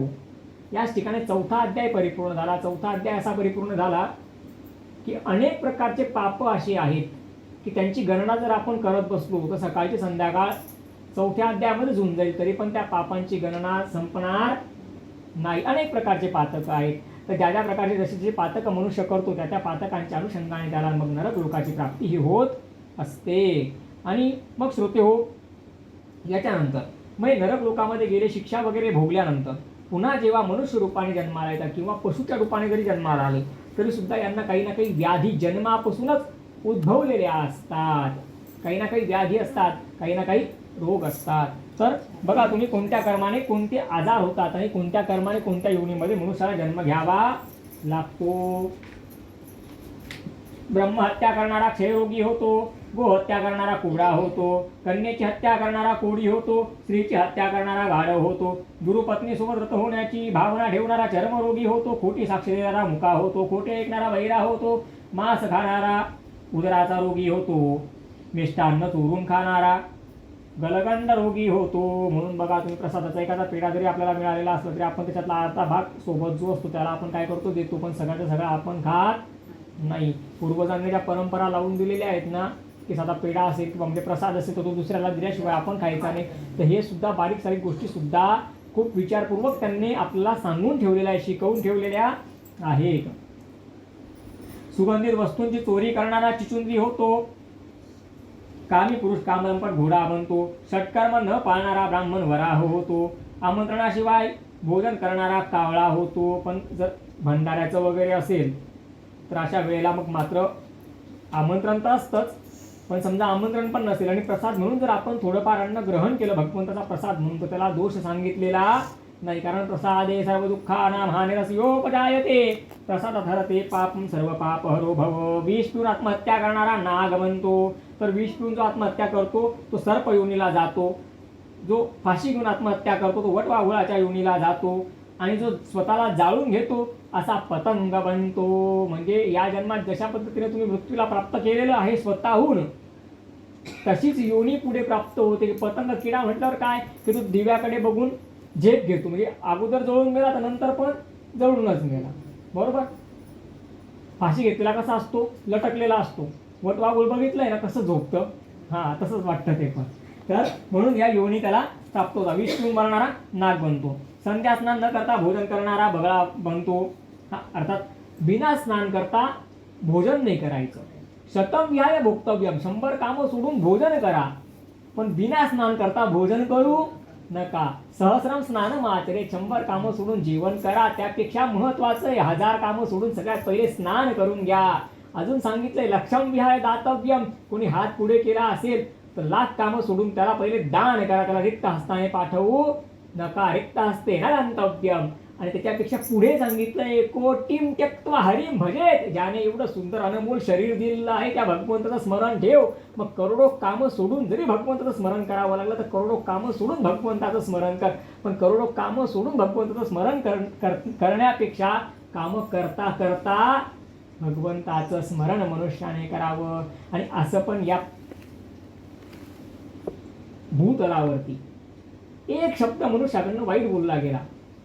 Speaker 1: याच ठिकाणी 4था अध्याय परिपूर्ण झाला. 4था अध्याय असा परिपूर्ण झाला की अनेक प्रकारचे पाप असे आहेत की त्यांची गणना जर आपण करत बसलो तर सकाळची संध्याकाळ 4थ्या अध्यायामध्ये होऊन जाईल, तरी पण त्या पापांची गणना संपणार नाही. अनेक प्रकारचे पातक आहेत. तर ज्या ज्या प्रकारचे जसे जसे पातक मनुष्य करतो त्या त्या पातकांच्या अनुषंगाने त्याला मग नरक लोकाची प्राप्ती ही होत असते. आणि मग श्रोते हो, याच्यानंतर मग नरक लोकामध्ये गेले, शिक्षा वगैरे भोगल्यानंतर पुन्हा जेव्हा मनुष्य रूपाने जन्माला येतात किंवा पशुच्या रूपाने जरी जन्माला आले तरी सुद्धा यांना काही ना काही व्याधी जन्मापासूनच उद्भवलेल्या असतात. काही ना काही व्याधी असतात, काही ना काही रोग असतात. तर बघा तुम्ही कोणत्या कर्माने कोणते आजार होतात आणि कोणत्या कर्माने कोणत्या योनीमध्ये मनुष्याला जन्म घ्यावा लागतो. ब्रह्महत्या करणारा क्षयरोगी होतो, गोहत्या करणारा कुबडा होतो, कन्येची हत्या करणारा कोडी होतो, स्त्रीची हत्या करणारा गाढव होतो, गुरुपत्नीसोबत व्रत होण्याची भावना ठेवणारा चर्मरोगी होतो, खोटी साक्ष देणारा मुका होतो, खोटे ऐकणारा बहिरा होतो, मांस खाणारा उदराचा रोगी होतो, मिष्टान्न चोरून खाणारा गलगंड रोगी होतो. म्हणून बघा तुम्ही प्रसादाचा एखादा पेढा जरी आपल्याला मिळालेला असला तरी आपण त्याच्यातला अर्धा भाग सोबत जो असतो त्याला आपण काय करतो, देतो, पण सगळ्याचा सगळा आपण खात नाही. पूर्वजांनी ज्या परंपरा लावून दिलेल्या आहेत ना की साधा पेढा असेल किंवा म्हणजे प्रसाद असेल तर तो दुसऱ्याला दिल्याशिवाय आपण खायचा नाही. तर हे सुद्धा बारीक सारीक गोष्टी सुद्धा खूप विचारपूर्वक त्यांनी आपल्याला सांगून ठेवलेल्या आहे, शिकवून ठेवलेल्या आहेत. सुगंधित वस्तूंची चोरी करणारा चिचुंद्री होतो, कामी पुरुष कामलंपट घोडा बनतो, षटकर्म न पाळणारा ब्राह्मण वराह होतो, आमंत्रणाशिवाय भोजन करणारा कावळा होतो. पण जर भंडाऱ्याचं वगैरे असेल तर अशा वेळेला मग मात्र आमंत्रण तर असतंच, पण समजा आमंत्रण पण नसेल आणि प्रसाद म्हणून जर आपण थोडंफार अन्न ग्रहण केलं भगवंताचा प्रसाद म्हणून, तर त्याला दोष सांगितलेला नाही. कारण प्रसादे सर्व दुःखानां हानिरस्योपजायते प्रसादात् हरते पापं सर्व पाप हरो भव. विष पिऊन आत्महत्या करणारा नाग बनतो, तर विष पिऊन जो आत्महत्या करतो तो सर्प योनीला जातो. जो फाशी घेऊन आत्महत्या करतो तो वटवाघुळाच्या योनीला जातो. आणि जो स्वतःला जाळून घेतो असा पतंग बनतो. म्हणजे या जन्मात जशा पद्धतीने तुम्ही मृत्यूला प्राप्त केलेलं आहे स्वतःहून, तशीच योनी पुढे प्राप्त होते. पतंग किडा म्हटल्यावर काय की तो दिव्याकडे बघून झेप घेतो. म्हणजे अगोदर जळून गेला तर नंतर पण जळूनच गेला. बरोबर. फाशी घेतलेला कसा असतो, लटकलेला असतो. वटवाघूळ बघितलंय ना कसं झोपतं, हा तसंच वाटतं ते पण. तर म्हणून या योनी त्याला प्राप्त होता. विष पिऊन मरणारा नाग बनतो. संध्या स्नान न करता भोजन करणारा बगळा बनतो. हा अर्थात बिना स्नान करता भोजन नाही करायचं. शतम विहाय भोक्तव्यम, 100 कामं सोडून भोजन करा, पण बिना स्नान करता भोजन करू नका. सहस्रम स्नान आचरे, 100 कामं सोडून जेवण करा. त्यापेक्षा महत्वाचं आहे 1000 कामं सोडून सगळ्यात पहिले स्नान करून घ्या. अजून सांगितलंय लक्षम विहाय दातव्यम, कोणी हात पुढे केला असेल तर 1,00,000 कामं सोडून त्याला पहिले दान करा. त्याला रिक्त हस्ताने पाठवू नका. रिक्त हस्ते न दातव्यम. आणि त्याच्यापेक्षा पुढे सांगितलंय कोटीम त्यक्त्वा हरिम भजेत, ज्याने एवढं सुंदर अनमोल शरीर दिलेलं आहे त्या भगवंताचं स्मरण ठेव. मग करोडो कामं सोडून जरी भगवंताचं स्मरण करावं लागलं तर करोडो कामं सोडून भगवंताचं स्मरण कर. पण करोडो कामं सोडून भगवंताचं स्मरण करण्यापेक्षा कामं करता करता भगवंताचं स्मरण मनुष्याने करावं. आणि असं पण या भूतलावरती एक शब्द मनुष्याकडनं वाईट बोलला गेला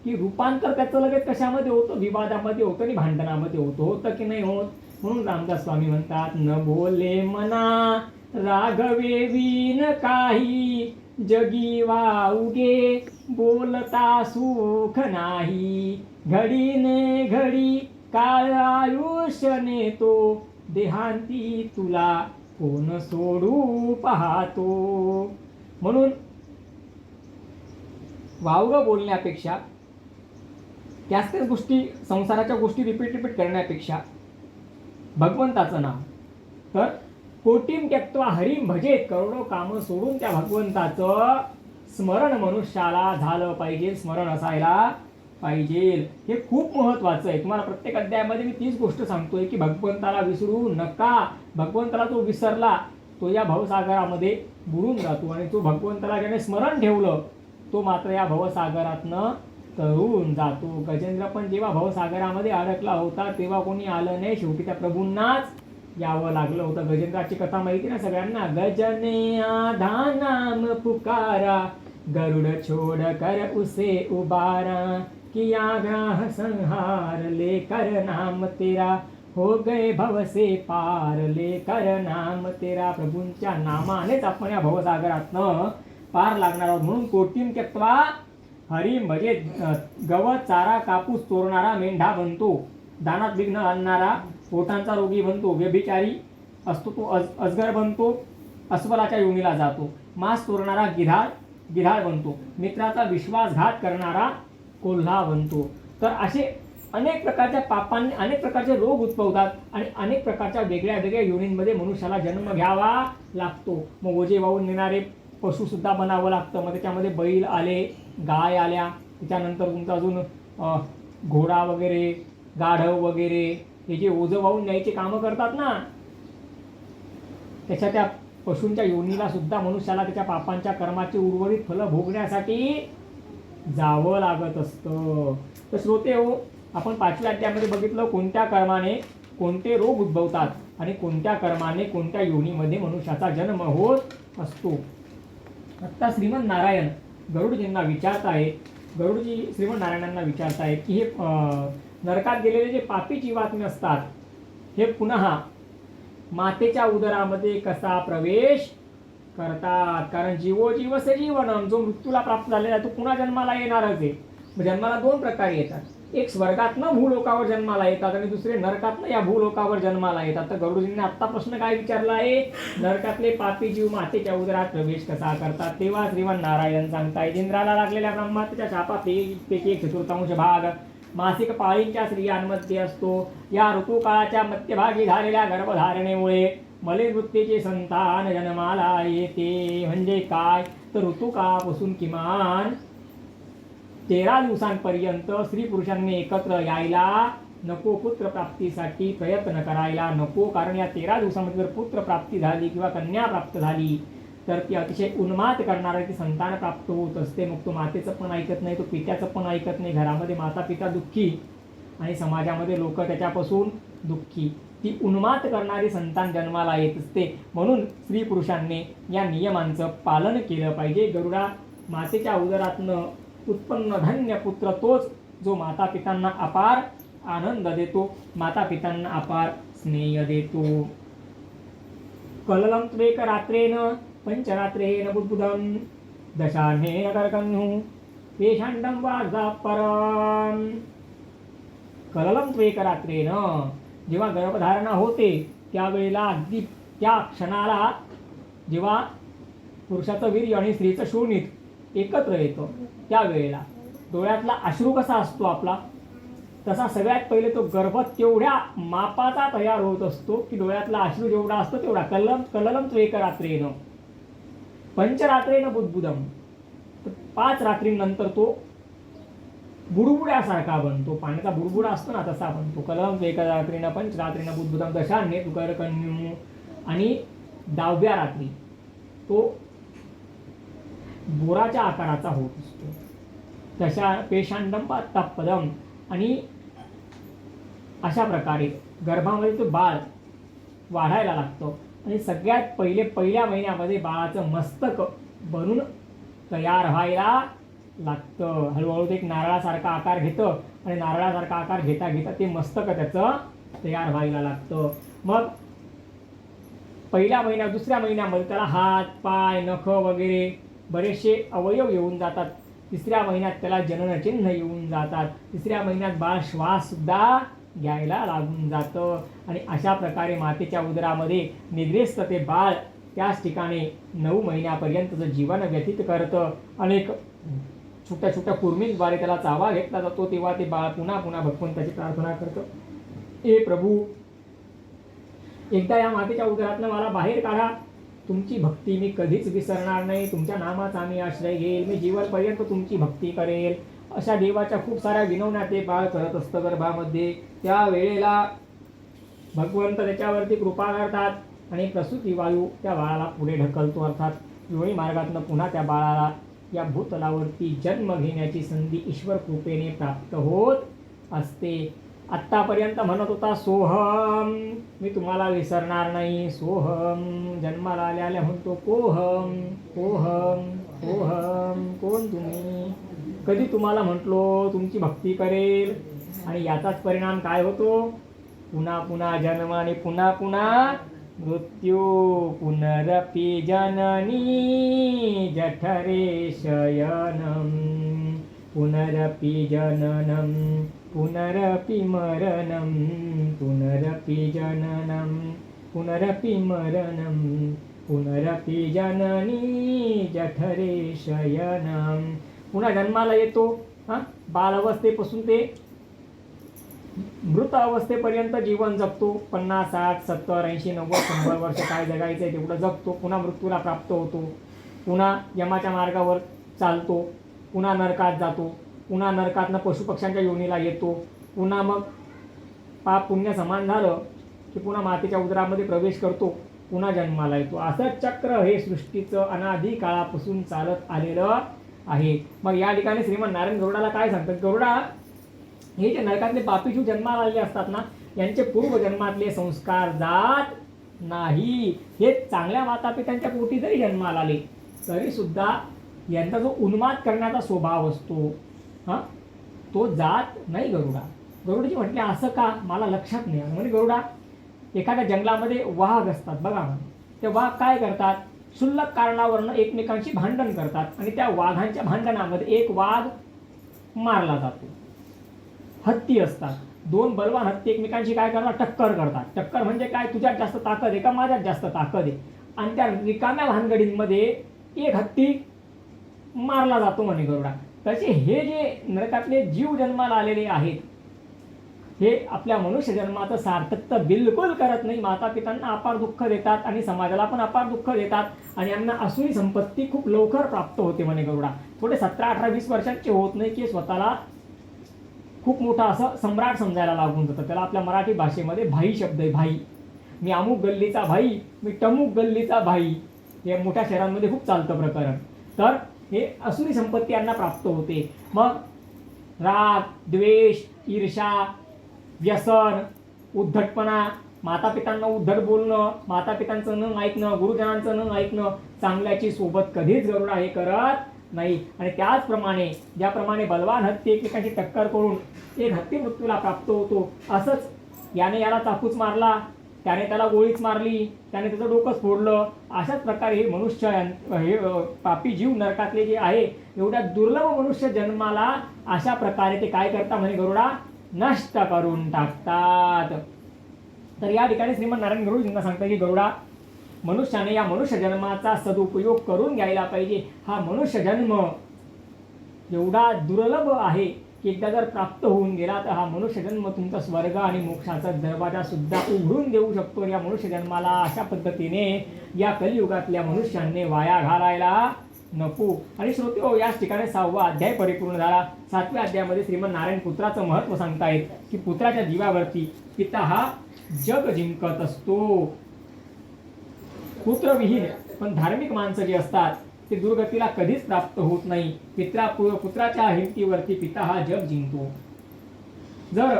Speaker 1: की रूपांतर त्याचं लगेच कशामध्ये होतं, विवादामध्ये होतं आणि भांडणामध्ये होतं की नाही होत. म्हणून रामदास स्वामी म्हणतात न बोले मना राघवे विन काही, जगी वाऊगे बोलता सुख नाही. घडी ने घडी काळ आयुष्य नेतो, देहांती तुला कोण सोडू पाहतो. म्हणून वावगं बोलण्यापेक्षा, त्याच गोष्टी संसाराच्या गोष्टी रिपीट करण्यापेक्षा भगवंताचं नाव, तर कोटीम त्यक्त्वा हरिम भजेत, करोडो कामं सोडून त्या भगवंताचं स्मरण मनुष्याला झालं पाहिजे, स्मरण असायला पाहिजे. हे खूप महत्वाचं आहे. तुम्हाला प्रत्येक अध्यायामध्ये मी तीच गोष्ट सांगतोय की भगवंताला विसरू नका. भगवंताला जो विसरला तो या भवसागरामध्ये बुडून जातो, आणि तो भगवंताला ज्याने स्मरण ठेवलं तो मात्र या भवसागरातनं तरून जातो. गजेंद्र पण जेव्हा भवसागरामध्ये अडकला होता तेव्हा कोणी आलं नाही, शेवटी त्या प्रभूंनाच यावं लागलं होतं. गजेंद्राची कथा माहिती ना सगळ्यांना. गजने आधा नाम पुकारा, गरुड छोड़ कर उसे उबारा, किया ग्राह संहार लेकर नाम तेरा, हो गए भव से पार लेकर नाम तेरा. प्रभूंच्या नामानेच आपण या भवसागरातनं पार लागणार आहोत. म्हणून कोटीम त्यक्त्वा हरिम भजे, गवत चारा कापूस चोरणारा मेंढा बनतो, दानात विघ्न आणणारा पोटांचा रोगी बनतो, व्यभिचारी असतो तो अजगर बनतो, अस्वलाच्या योनीला जातो, मांस चोरणारा गिधाड बनतो, मित्राचा विश्वासघात करणारा कोल्हा बनतो. तर असे अनेक प्रकारच्या पापांनी अनेक प्रकारचे रोग उद्भवतात आणि अनेक प्रकारच्या वेगळ्या वेगळ्या योनींमध्ये मनुष्याला जन्म घ्यावा लागतो. मग ओझे वाहून नेणारे पशु सुद्धा बनावं लागतं. मग त्याच्यामध्ये बैल आले, गाय आल्या, त्याच्यानंतर तुमचं अजून घोडा वगैरे, गाढव वगैरे, हे जे ओझं वाहून न्यायचे कामं करतात ना, त्याच्या त्या पशूंच्या योनीला सुद्धा मनुष्याला त्याच्या पापांच्या कर्माचे उर्वरित फलं भोगण्यासाठी जावं लागत असतं. तर श्रोते हो, आपण 5व्या अध्यायामध्ये बघितलं कोणत्या कर्माने कोणते रोग उद्भवतात आणि कोणत्या कर्माने कोणत्या योनीमध्ये मनुष्याचा जन्म होत असतो. आत्ता श्रीमन नारायण गरुडजींना विचारतायत, गरुडजी श्रीमन नारायणांना विचारतायत की हे नरकात गेलेले जे पापी जीवात्मे असतात हे पुन्हा मातेच्या उदरामध्ये कसा प्रवेश करतात. कारण जीवो जीवसे जीवनम, जो मृत्यूला प्राप्त झालेला तो पुन्हा जन्माला येणारच आहे. जन्माला 2 प्रकारे येतात, एक स्वर्गातनं भूलोकावर जन्माला येतात आणि दुसरे नरकातनं या भूलोकावर जन्माला येतात. तर गरुडजींनी आत्ता प्रश्न काय विचारला आहे, नरकातले पापी जीव मातेच्या उदरात प्रवेश कसा करतात. तेव्हा श्रीमन नारायण सांगताय, इंद्राला लागलेल्या ब्रह्मात्याच्या शापापैकी 1/4 भाग मासिक पाळींच्या स्त्रियांमध्ये असतो. या ऋतुकाळाच्या मध्यभागी झालेल्या गर्भधारणेमुळे मले मृत्यूचे संतान जन्माला येते. म्हणजे काय तर ऋतुकापासून किमान 13 दिवसांपर्यंत स्त्री पुरुषांनी एकत्र यायला नको. पुत्र प्राप्तीसाठी प्रयत्न करायला नको. कारण या 13 दिवसामध्ये जर पुत्र प्राप्ती झाली किंवा कन्या प्राप्त झाली तर ती अतिशय उन्माद करणारी ती संतान प्राप्त होत असते. मग तो मातेचं पण ऐकत नाही, तो पित्याचं पण ऐकत नाही. घरामध्ये माता पिता दुःखी आणि समाजामध्ये लोक त्याच्यापासून दुःखी. ती उन्माद करणारी संतान जन्माला येत असते. म्हणून स्त्री पुरुषांनी या नियमांचं पालन केलं पाहिजे. गरुडा मातेच्या उदरातनं उत्पन्न धन्य पुत्र तोच जो माता पितांना अपार आनंद देतो, माता पितांना अपार स्नेह देतो. कललं त्वेक रात्रेन पंचरात्रेन बुद्बुदं दशाह्नेन कर्कन्युः पेशाण्डं वार्धापरम्. कललं त्वेक रात्रेन, जेव्हा गर्भधारणा होते त्यावेळेला अगदी त्या क्षणाला जेव्हा पुरुषाचं वीर्य आणि स्त्रीचं शोणित एकत्र येतं त्यावेळेला डोळ्यातला अश्रू कसा असतो आपला, तसा सगळ्यात पहिले तो गर्भ तेवढ्या मापाचा तयार होत असतो की डोळ्यातला अश्रू जेवढा असतो तेवढा. कललं त्वेक रात्रेन पंचरात्रेन बुद्बुदम, 5 रात्रींनंतर तो बुडबुड्यासारखा बनतो. पाण्याचा बुडबुडा असतो ना तसा बनतो. कललं त्वेक रात्रेन पंचरात्रेन बुद्बुदम दशाह्ने कर्कन्युः. आणि 10व्या रात्री तो बोराच्या आकाराचा होत असतो. तशा पेशांडम वार्धापरम्. आणि अशा प्रकारे गर्भामध्ये तो बाळ वाढायला लागतो. आणि सगळ्यात पहिल्या महिन्यामध्ये बाळाचं मस्तक बनून तयार व्हायला लागतं. हळूहळू ते एक नारळासारखा आकार घेतं आणि नारळासारखा आकार घेता घेता ते मस्तक त्याचं तयार व्हायला लागतं. मग पहिल्या महिन्यात दुसऱ्या महिन्यामध्ये त्याला हात पाय नख वगैरे बरेचसे अवयव येऊन जातात. 3ऱ्या महिन्यात त्याला जननचिन्ह येऊन जातात. 3ऱ्या महिन्यात बाळ श्वास सुद्धा घ्यायला लागून जातं. आणि अशा प्रकारे मातेच्या उदरामध्ये निद्रेस्त ते बाळ त्याच ठिकाणी 9 महिन्यापर्यंतचं जीवन व्यतीत करतं. अनेक छोट्या छोट्या कुर्मींद्वारे त्याला चावा घेतला जातो. तेव्हा ते बाळ पुन्हा पुन्हा भगवंताची प्रार्थना करतं, हे प्रभू एकदा या मातेच्या उदरातनं मला बाहेर काढा. तुमची भक्ती मी कधीच विसरणार नाही. तुमच्या नामाचा मी आश्रय घेईल. मी जीवनपर्यंत तुमची भक्ती करेल. अशा देवाच्या खूप साऱ्या विनवण्या ते बाळ करत असतं गर्भामध्ये. त्या वेळेला भगवंत त्याच्यावरती कृपा करतात आणि प्रसूती वायू त्या बाळाला पुढे ढकलतो. अर्थात योनी मार्गातनं पुन्हा त्या बाळाला या भूतलावरती जन्म घेण्याची संधी ईश्वर कृपेने प्राप्त होत असते. आत्तापर्यंत म्हणत होता सोहम, मी तुम्हाला विसरणार नाही. सोहम जन्माला आल्या म्हणतो कोहम कोहम कोहम, कोण तुम्ही. कधी तुम्हाला म्हटलो तुमची भक्ती करेल. आणि याचाच परिणाम काय होतो, पुन्हा पुन्हा जन्म आणि पुन्हा पुन्हा मृत्यू. पुनरपि जननी जठरे शयनम, पुनरपि जननम पुनरपि मरणम, पुनरपि जननम पुनरपि मरणम, पुनरपि जननी जठरे शयनम. पुन्हा जन्माला येतो. बाल अवस्थेपासून ते मृत अवस्थेपर्यंत जीवन जगतो. 50, 60, 70, 80, 90, 100 वर्ष काय जगायचं आहे तेवढं जगतो. पुन्हा मृत्यूला प्राप्त होतो. पुन्हा यमाच्या मार्गावर चालतो. पुन्हा नरकात जातो. पुन्हा नरकातनं पशुपक्ष्यांच्या योनीला येतो. पुन्हा मग पाप पुण्य समान झालं की पुन्हा मातेच्या उदरामध्ये प्रवेश करतो. पुन्हा जन्माला येतो. असं चक्र हे सृष्टीचं अनादी काळापासून चालत आलेलं आहे. मग या ठिकाणी श्रीमन नारायण गरुडाला काय सांगतात, गरुडा हे जे नरकातले पापी जीव जन्माला आलेले असतात ना, यांचे पूर्वजन्मातले संस्कार जात नाही. हे चांगल्या मातापित्यांच्या पोटी जरी जन्माला आले तरी सुद्धा यांचा जो उन्माद करण्याचा स्वभाव असतो तो जात नाही. गरुडाची म्हटले असं का, मला लक्षात नाही. म्हणजे गरुडा एखाद्या जंगलामध्ये वाघ असतात बघा. ते वाघ काय करतात, क्षुल्लक कारणावरनं एकमेकांशी भांडण करतात आणि त्या वाघांच्या भांडणामध्ये एक वाघ मारला जातो. हत्ती असतात, 2 बलवान हत्ती एकमेकांशी काय करतात, टक्कर करतात. टक्कर म्हणजे काय, तुझ्यात जास्त ताकद आहे का माझ्यात जास्त ताकद आहे. आणि त्या रिकाम्या भानगडींमध्ये एक हत्ती मारला जातो म्हणे गरुडा. तसे हे जे नरकातले जीव जन्माला आलेले आहेत हे आपल्या मनुष्य जन्माचं सार्थकता बिलकुल करत नाही. माता पित्यांना अपार दुःख देतात आणि समाजाला पण अपार दुःख देतात आणि यांना असुरी संपत्ती खूप लवकर प्राप्त होते म्हणे गरुडा. थोडे 17, 18, 20 वर्षांचे होत नाही की स्वतःला खूप मोठा असं सम्राट समजायला लागून जातं. त्याला आपल्या मराठी भाषेमध्ये भाई शब्द आहे. भाई, मी अमुक गल्लीचा भाई, मी टमुक गल्लीचा भाई, हे मोठ्या शहरांमध्ये खूप चालतं प्रकरण. तर हे असुरी संपत्ती यांना प्राप्त होते. मग राग, द्वेष, ईर्षा, व्यसन, उद्धटपणा, मातापितांना उद्धट बोलणं, मातापितांचं न ऐकणं, गुरुजनांचं न ऐकणं, चांगल्याची सोबत कधीच गरुडा हे करत नाही. आणि त्याचप्रमाणे ज्याप्रमाणे बलवान हत्ती एकमेकांची टक्कर करून एक हत्ती मृत्यूला प्राप्त होतो, असंच याने याला चाकूच मारला, त्याने त्याला गोळीच मारली, त्याने त्याचं डोकंच फोडलं, अशाच प्रकारे हे मनुष्य हे पापी जीव नरकातले जे आहे, एवढ्या दुर्लभ मनुष्य जन्माला अशा प्रकारे ते काय करतात म्हणे गरुडा, नष्ट करून टाकतात. तर या ठिकाणी श्रीमंत नारायण गुरुजींना सांगतात की गरुडा, मनुष्याने या मनुष्य जन्माचा सदुपयोग करून घ्यायला पाहिजे. हा मनुष्य जन्म एवढा दुर्लभ आहे की एकदा जर प्राप्त होऊन गेला तर हा मनुष्य जन्म तुमचा स्वर्ग आणि मोक्षाचा दरवाजा सुद्धा उघडून देऊ शकतो. या मनुष्य जन्माला अशा पद्धतीने या कलियुगातल्या मनुष्यांनी वाया घालायला नको. आणि श्रोते, याच ठिकाणी 6वा अध्याय परिपूर्ण झाला. 7व्या अध्यायामध्ये श्रीमंत नारायण पुत्राचं महत्व सांगतायत की पुत्राच्या जीवावरती पिता हा जग जिंकत असतो. पुत्रविहीन पण धार्मिक माणसं जी असतात ते दुर्गतीला कधीच प्राप्त होत नाही. पुत्राच्या हिमतीवरती पिता हा जग जिंकतो. जर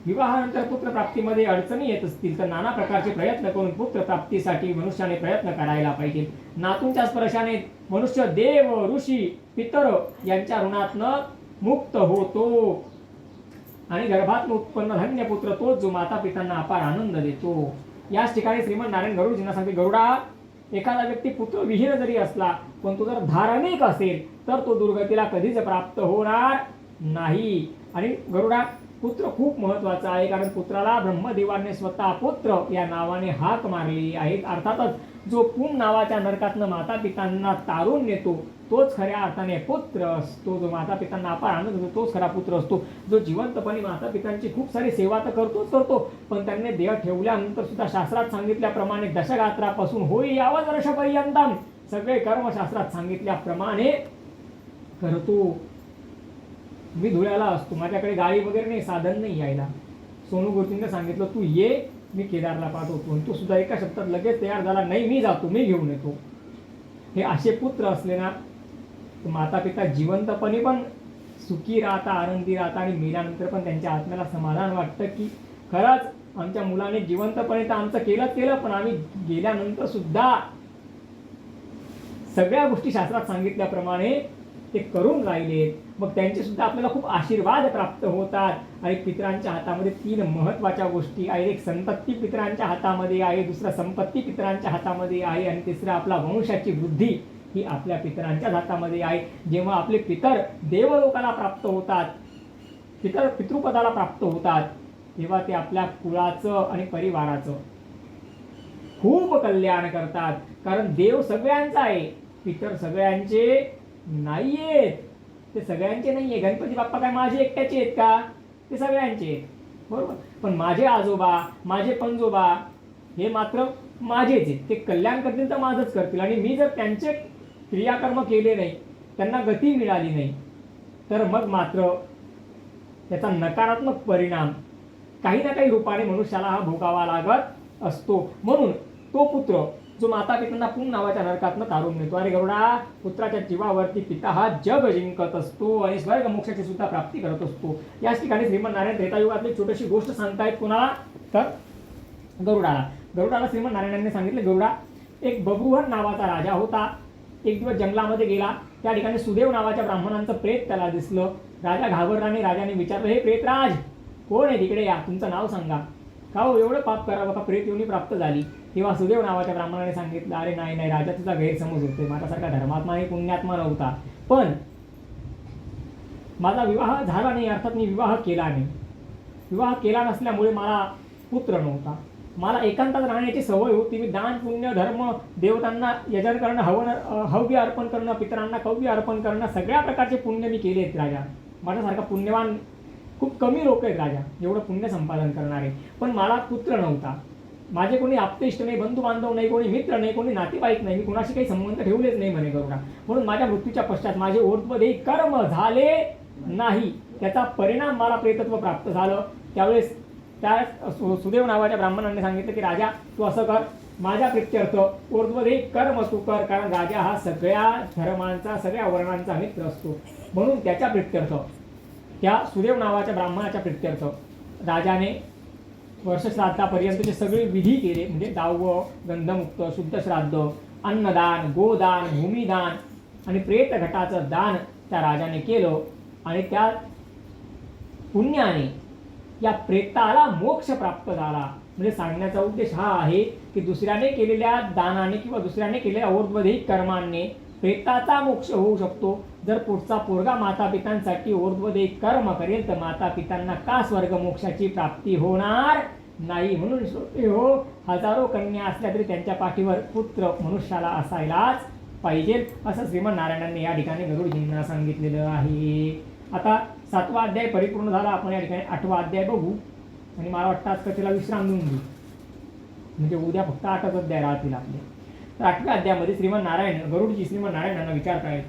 Speaker 1: विवाहानंतर पुत्रप्राप्तीमध्ये अडचणी येत असतील तर नाना प्रकारचे प्रयत्न करून पुत्रप्राप्तीसाठी मनुष्याने प्रयत्न करायला पाहिजे. नातूंच्या स्पर्शाने मनुष्य देव, ऋषी, पितर यांच्या ऋणातनं मुक्त होतो आणि गर्भात उत्पन्न धन्य पुत्र तोच जो माता पितांना अपार आनंद देतो. याच ठिकाणी श्रीमंत नारायण गरुडजींना सांगते, गरुडा, एखादा व्यक्ती पुत्रविहीन जरी असला पण तो जर धार्मिक असेल तर तो दुर्गतीला कधीच प्राप्त होणार नाही. आणि गरुडा, पुत्र खूप महत्वाचा आहे, कारण पुत्राला ब्रह्मदेवाने स्वतः पुत्र या नावाने हाक मारली आहे. अर्थातच जो पूम नावाच्या नरकातनं माता पितांना तारून नेतो तोच खऱ्या अर्थाने पुत्र असतो. जो माता पितांना अपार आनंद देतो तोच खरा पुत्र असतो. जो जिवंतपणे माता पितांची खूप सारी सेवा तर करतोच करतो, पण त्यांनी देह ठेवल्यानंतर सुद्धा शास्त्रात सांगितल्याप्रमाणे दशगात्रापासून होई यावत वर्षपर्यंत सगळे कर्म शास्त्रात सांगितल्याप्रमाणे करतो. मी धुळ्याला असतो, माझ्याकडे गाडी वगैरे नाही, साधन नाही यायला. सोनू गुरुजींनी सांगितलं तू ये, मी केदारला पाठवतो. तो सुद्धा एका शब्दात लगेच तयार झाला, नाही मी जातो, मी घेऊन येतो. हे असे पुत्र असले ना माता पिता जिवंतपणे पण सुखी राहता, आनंदी राहता आणि मेल्यानंतर पण त्यांच्या आत्म्याला समाधान वाटतं की खरंच आमच्या मुलाने जिवंतपणे तर आमचं केलं, पण आम्ही गेल्यानंतर सुद्धा सगळ्या गोष्टी शास्त्रात सांगितल्याप्रमाणे ते करून राहिलेत. मग त्यांचे सुद्धा आपल्याला खूप आशीर्वाद प्राप्त होतात. आणि पितरांच्या हातामध्ये 3 महत्त्वाच्या गोष्टी आहेत. एक संपत्ती पितरांच्या हातामध्ये आहे, दुसरा संपत्ती पितरांच्या हातामध्ये आहे आणि तिसरं आपला वंशाची वृद्धी ही आपल्या पितरांच्याच हातामध्ये आहे. जेव्हा आपले पितर देवलोकाला प्राप्त होतात, पितृपदाला प्राप्त होतात, तेव्हा ते आपल्या कुळाचं आणि परिवाराचं खूप कल्याण करतात. कारण देव सगळ्यांचा आहे, पितर सगळ्यांचे नाहीयेत. ते सगळ्यांचे नाहीये. गणपती बाप्पा काय माझे एकट्याचे आहेत का? ते सगळ्यांचे आहेत, बरोबर. पण माझे आजोबा, माझे पंजोबा हे मात्र माझेच आहेत. ते कल्याण करतील तर माझंच करतील. आणि मी जर त्यांचे क्रियाकर्म केले नाही, त्यांना गती मिळाली नाही, तर मग मात्र त्याचा नकारात्मक परिणाम काही ना काही रूपाने मनुष्याला हा भोगावा लागत असतो. म्हणून तो पुत्र जो माता पितांना पूम नावाच्या नरकातनं तारून नेतो. अरे गरुडा, पुत्राच्या जीवावरती पिता हा जग जिंकत असतो आणि स्वर्ग मोक्षाची सुद्धा प्राप्ती करत असतो. याच ठिकाणी श्रीमंत नारायण त्रेतायुगातली छोटीशी गोष्ट सांगतायत कोणाला, तर गरुडाला श्रीमंत नारायणांनी सांगितले, गरुडा, एक बब्रुहन नावाचा राजा होता. एक दिवस जंगलामध्ये गेला. त्या ठिकाणी सुदेव नावाच्या ब्राह्मणांचं प्रेत त्याला दिसलं. राजा घाबरला आणि राजाने विचारलं, हे प्रेतराज कोण आहे, तिकडे या, तुमचं नाव सांगा. का हो एवढं पाप करावं का, प्रेत योनी प्राप्त झाली. तेव्हा सुदेव नावाच्या ब्राह्मणाने सांगितलं, अरे नाही राजा, तुझा गैरसमज होतोय. माझ्यासारखा धर्मात्मा आणि पुण्यात्मा नव्हता, पण माझा विवाह झाला नाही, अर्थात मी विवाह केला नाही. विवाह केला नसल्यामुळे मला पुत्र नव्हता. मला एकांतात राहण्याची सवय होती. मी दान, पुण्य, धर्म, देवतांना यजन करणं, हव्य अर्पण करणं, पितरांना कव्य अर्पण करणं, सगळ्या प्रकारचे पुण्य मी केले आहेत राजा. माझ्यासारखा पुण्यवान खूप कमी लोक आहेत राजा एवढं पुण्य संपादन करणारे, पण मला पुत्र नव्हता, माझे कोणी आप्तेष्ट नाही, बंधू बांधव नाही, कोणी मित्र नाही, कोणी नातेवाईक नाही, मी कोणाशी काही संबंध ठेवलेच नाही म्हणे गरुडा. म्हणून माझ्या मृत्यूच्या पश्चात माझे ऊर्ध्वदेही कर्म झाले नाही, त्याचा परिणाम मला प्रेतत्व प्राप्त झालं. त्यावेळेस त्या सुदेव नावाच्या ब्राह्मणाने सांगितलं की राजा तू असं कर, माझ्या प्रित्यर्थ ऊर्ध्वदेही कर्म तू कर, कारण राजा हा सगळ्या धर्मांचा सगळ्या वर्णांचा मित्र असतो. म्हणून त्याच्या प्रित्यर्थ, त्या सुदेव नावाच्या ब्राह्मणाच्या प्रित्यर्थ राजाने वर्षश्राद्धापर्यंतचे सगळे विधी केले, म्हणजे दाव, गंधमुक्त, शुद्ध श्राद्ध, अन्नदान, गोदान, भूमिदान आणि प्रेत घटाचं दान त्या राजाने केलं. आणि त्या पुण्याने या प्रेताला मोक्ष प्राप्त झाला. म्हणजे सांगण्याचा उद्देश हा आहे की दुसऱ्याने केलेल्या दानाने किंवा दुसऱ्याने केलेल्या ऊर्ध्वदेही कर्मांनी प्रेताचा मोक्ष होऊ शकतो. जर पुढचा पोरगा माता पितांसाठी ऊर्ध्वदेही कर्म करेल तर माता पितांना का स्वर्ग मोक्षाची प्राप्ती होणार नाही. म्हणून श्रोते हो, हजारो कन्या असल्या तरी त्यांच्या पाठीवर पुत्र मनुष्याला असायलाच पाहिजे, असं श्रीमन नारायणांनी या ठिकाणी गरुडजींना सांगितलेलं आहे. आता 7वा अध्याय परिपूर्ण झाला. आपण या ठिकाणी 8वा अध्याय बघू आणि मला वाटतं आज कथेला विश्राम देऊन घेऊ, म्हणजे उद्या फक्त 8च अध्याय राहतील आपले. तर 8व्या अध्यायामध्ये श्रीमन नारायण गरुडजी श्रीमन नारायणांना विचारतायत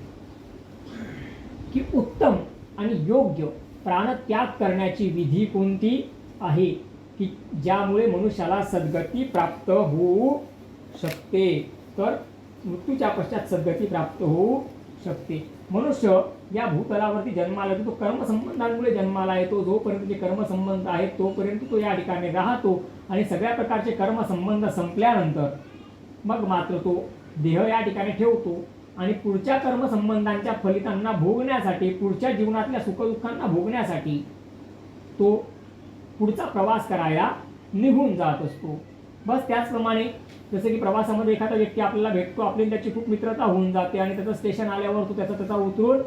Speaker 1: की उत्तम आणि योग्य प्राणत्याग करण्याची विधी कोणती आहे की ज्यामुळे मनुष्याला सद्गती प्राप्त होऊ शकते. तर मृत्यूच्या पश्चात सद्गती प्राप्त होऊ शकते. मनुष्य या भूतलावरती जन्माला येतो, तो कर्मसंबंधांमुळे जन्माला येतो. जोपर्यंत जे कर्मसंबंध आहेत तोपर्यंत तो या ठिकाणी राहतो आणि सगळ्या प्रकारचे कर्मसंबंध संपल्यानंतर मग मात्र तो देह या ठिकाणी ठेवतो आणि पुढच्या कर्मसंबंधांच्या फलितांना भोगण्यासाठी, पुढच्या जीवनातल्या सुखदुःखांना भोगण्यासाठी तो पुढचा प्रवास करायला निघून जात असतो. बस त्याचप्रमाणे जसं की प्रवासामध्ये एखादा व्यक्ती आपल्याला भेटतो, आपली त्याची खूप मित्रता होऊन जाते आणि त्याचं स्टेशन आल्यावर तो त्याचा उतरून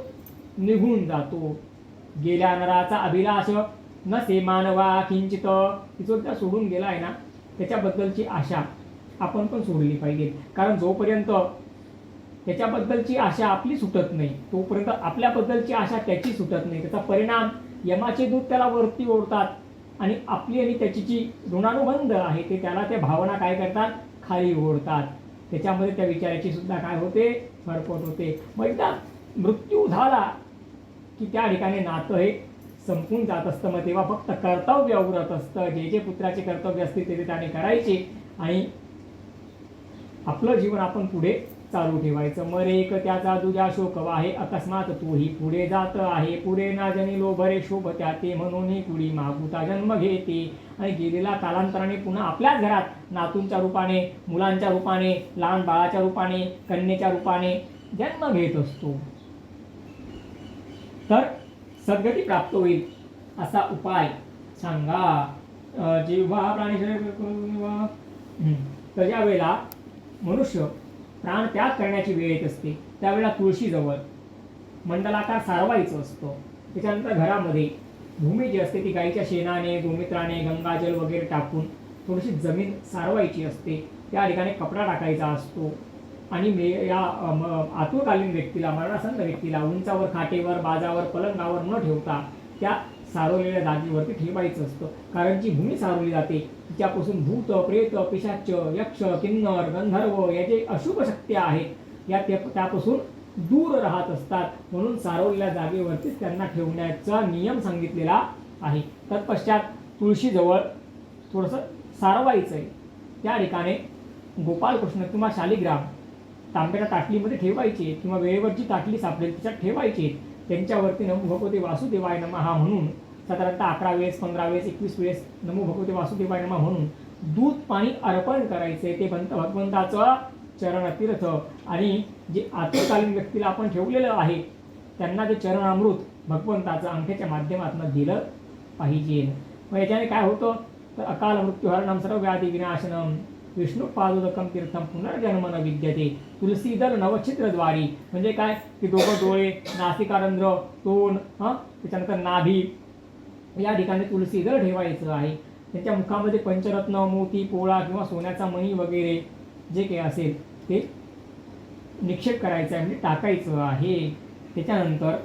Speaker 1: निघून जातो. गेल्या नराचा अभिलाष नसे मानवा किंचित, तिथून त्या सोडून गेला आहे ना, त्याच्याबद्दलची आशा आपण पण सोडली पाहिजे. कारण जोपर्यंत त्याच्याबद्दलची आशा आपली सुटत नाही तोपर्यंत आपल्याबद्दलची आशा त्याची सुटत नाही. त्याचा परिणाम यमाचे दूत त्याला वरती ओढतात आणि आपली आणि त्याची जी ऋणानुबंध आहे ते त्याला त्या भावना काय करतात, खाली ओढतात. त्याच्यामध्ये त्या विचाराची सुद्धा काय होते, फरफट होते. मग एकदा मृत्यू झाला की त्या ठिकाणी नातं हे संपून जात असतं. मग तेव्हा फक्त कर्तव्य उरत असतं. जे जे पुत्राचे कर्तव्य असते ते त्याने करायचे आणि आपलं जीवन आपण पुढे चालू ठेवायचं. मरे एक त्याचा दुजा शोक वाहे, अकस्मात तोही पुढे जात आहे. पुढे ना जनी लोभरे शोभत्या ते, म्हणून कुडी मागुता जन्म घेते. आणि गेलेला कालांतराने पुन्हा आपल्याच घरात नातूंच्या रूपाने, मुलांच्या रूपाने, लहान बाळाच्या रूपाने, कन्येच्या रूपाने जन्म घेत असतो. तर सद्गती प्राप्त होईल असा उपाय सांगा. जेव्हा प्राणी तर ज्या वेळेला मनुष्य प्राण त्याग करण्याची वेळ येत असते त्यावेळेला तुळशीजवळ मंडलाकार सारवायचं असतं. त्याच्यानंतर घरामध्ये भूमी जी असते ती गाईच्या शेणाने, गोमित्राने, गंगाजल वगैरे टाकून थोडीशी जमीन सारवायची असते. त्या ठिकाणी कपडा टाकायचा असतो आणि या आतुरकालीन व्यक्तीला, मरणासन्न व्यक्तीला उंचावर, खाटेवर, बाजावर, पलंगावर न ठेवता त्या सारवलेल्या जागेवरती ठेवायचं असतं. कारण जी भूमी सारवली जाते तिच्यापासून भूत, प्रेत, पिशाच, यक्ष, किन्नर, गंधर्व या जे अशुभ शक्ती आहेत या त्यापासून दूर राहत असतात. म्हणून सारवलेल्या जागेवरतीच त्यांना ठेवण्याचा नियम सांगितलेला आहे. तत्पश्चात तुळशीजवळ थोडंसं सारवायचं आहे. त्या ठिकाणी गोपालकृष्ण किंवा शालिग्राम तांब्याच्या ताटलीमध्ये ठेवायचे किंवा वेळेवर जी ताटली सापडेल त्याच्यात ठेवायचे. त्यांच्यावरती नमो भगवते वासुदेवाय नमः म्हणून साधारणतः 11 वेळेस, 15 वेळेस, 21 वेळेस नमो भगवते वासुदेवाय नमः म्हणून दूध पाणी अर्पण करायचे. ते भगवंताचं चरणतीर्थ. आणि जे आतुरकालीन व्यक्तीला आपण ठेवलेलं आहे त्यांना ते चरणामृत भगवंताचं अंगठ्याच्या माध्यमातून दिलं पाहिजे. मग याच्याने काय होतं तर अकाल मृत्यूहरणम सर्व व्याधी विनाशनम विष्णू पादोदकम तीर्थम पुनर्जन्म न विद्यते तुलसीदल नवछिद्रद्वारी. म्हणजे काय की दोघं डोळे, नासिकारंध्र, तोंड, त्याच्यानंतर नाभी या ठिकाणी तुलसीदल ठेवायचं आहे. त्याच्या मुखामध्ये पंचरत्न, मोती, पोळा किंवा सोन्याचा मणी वगैरे जे काही असेल ते निक्षेप करायचं आहे, म्हणजे टाकायचं आहे. त्याच्यानंतर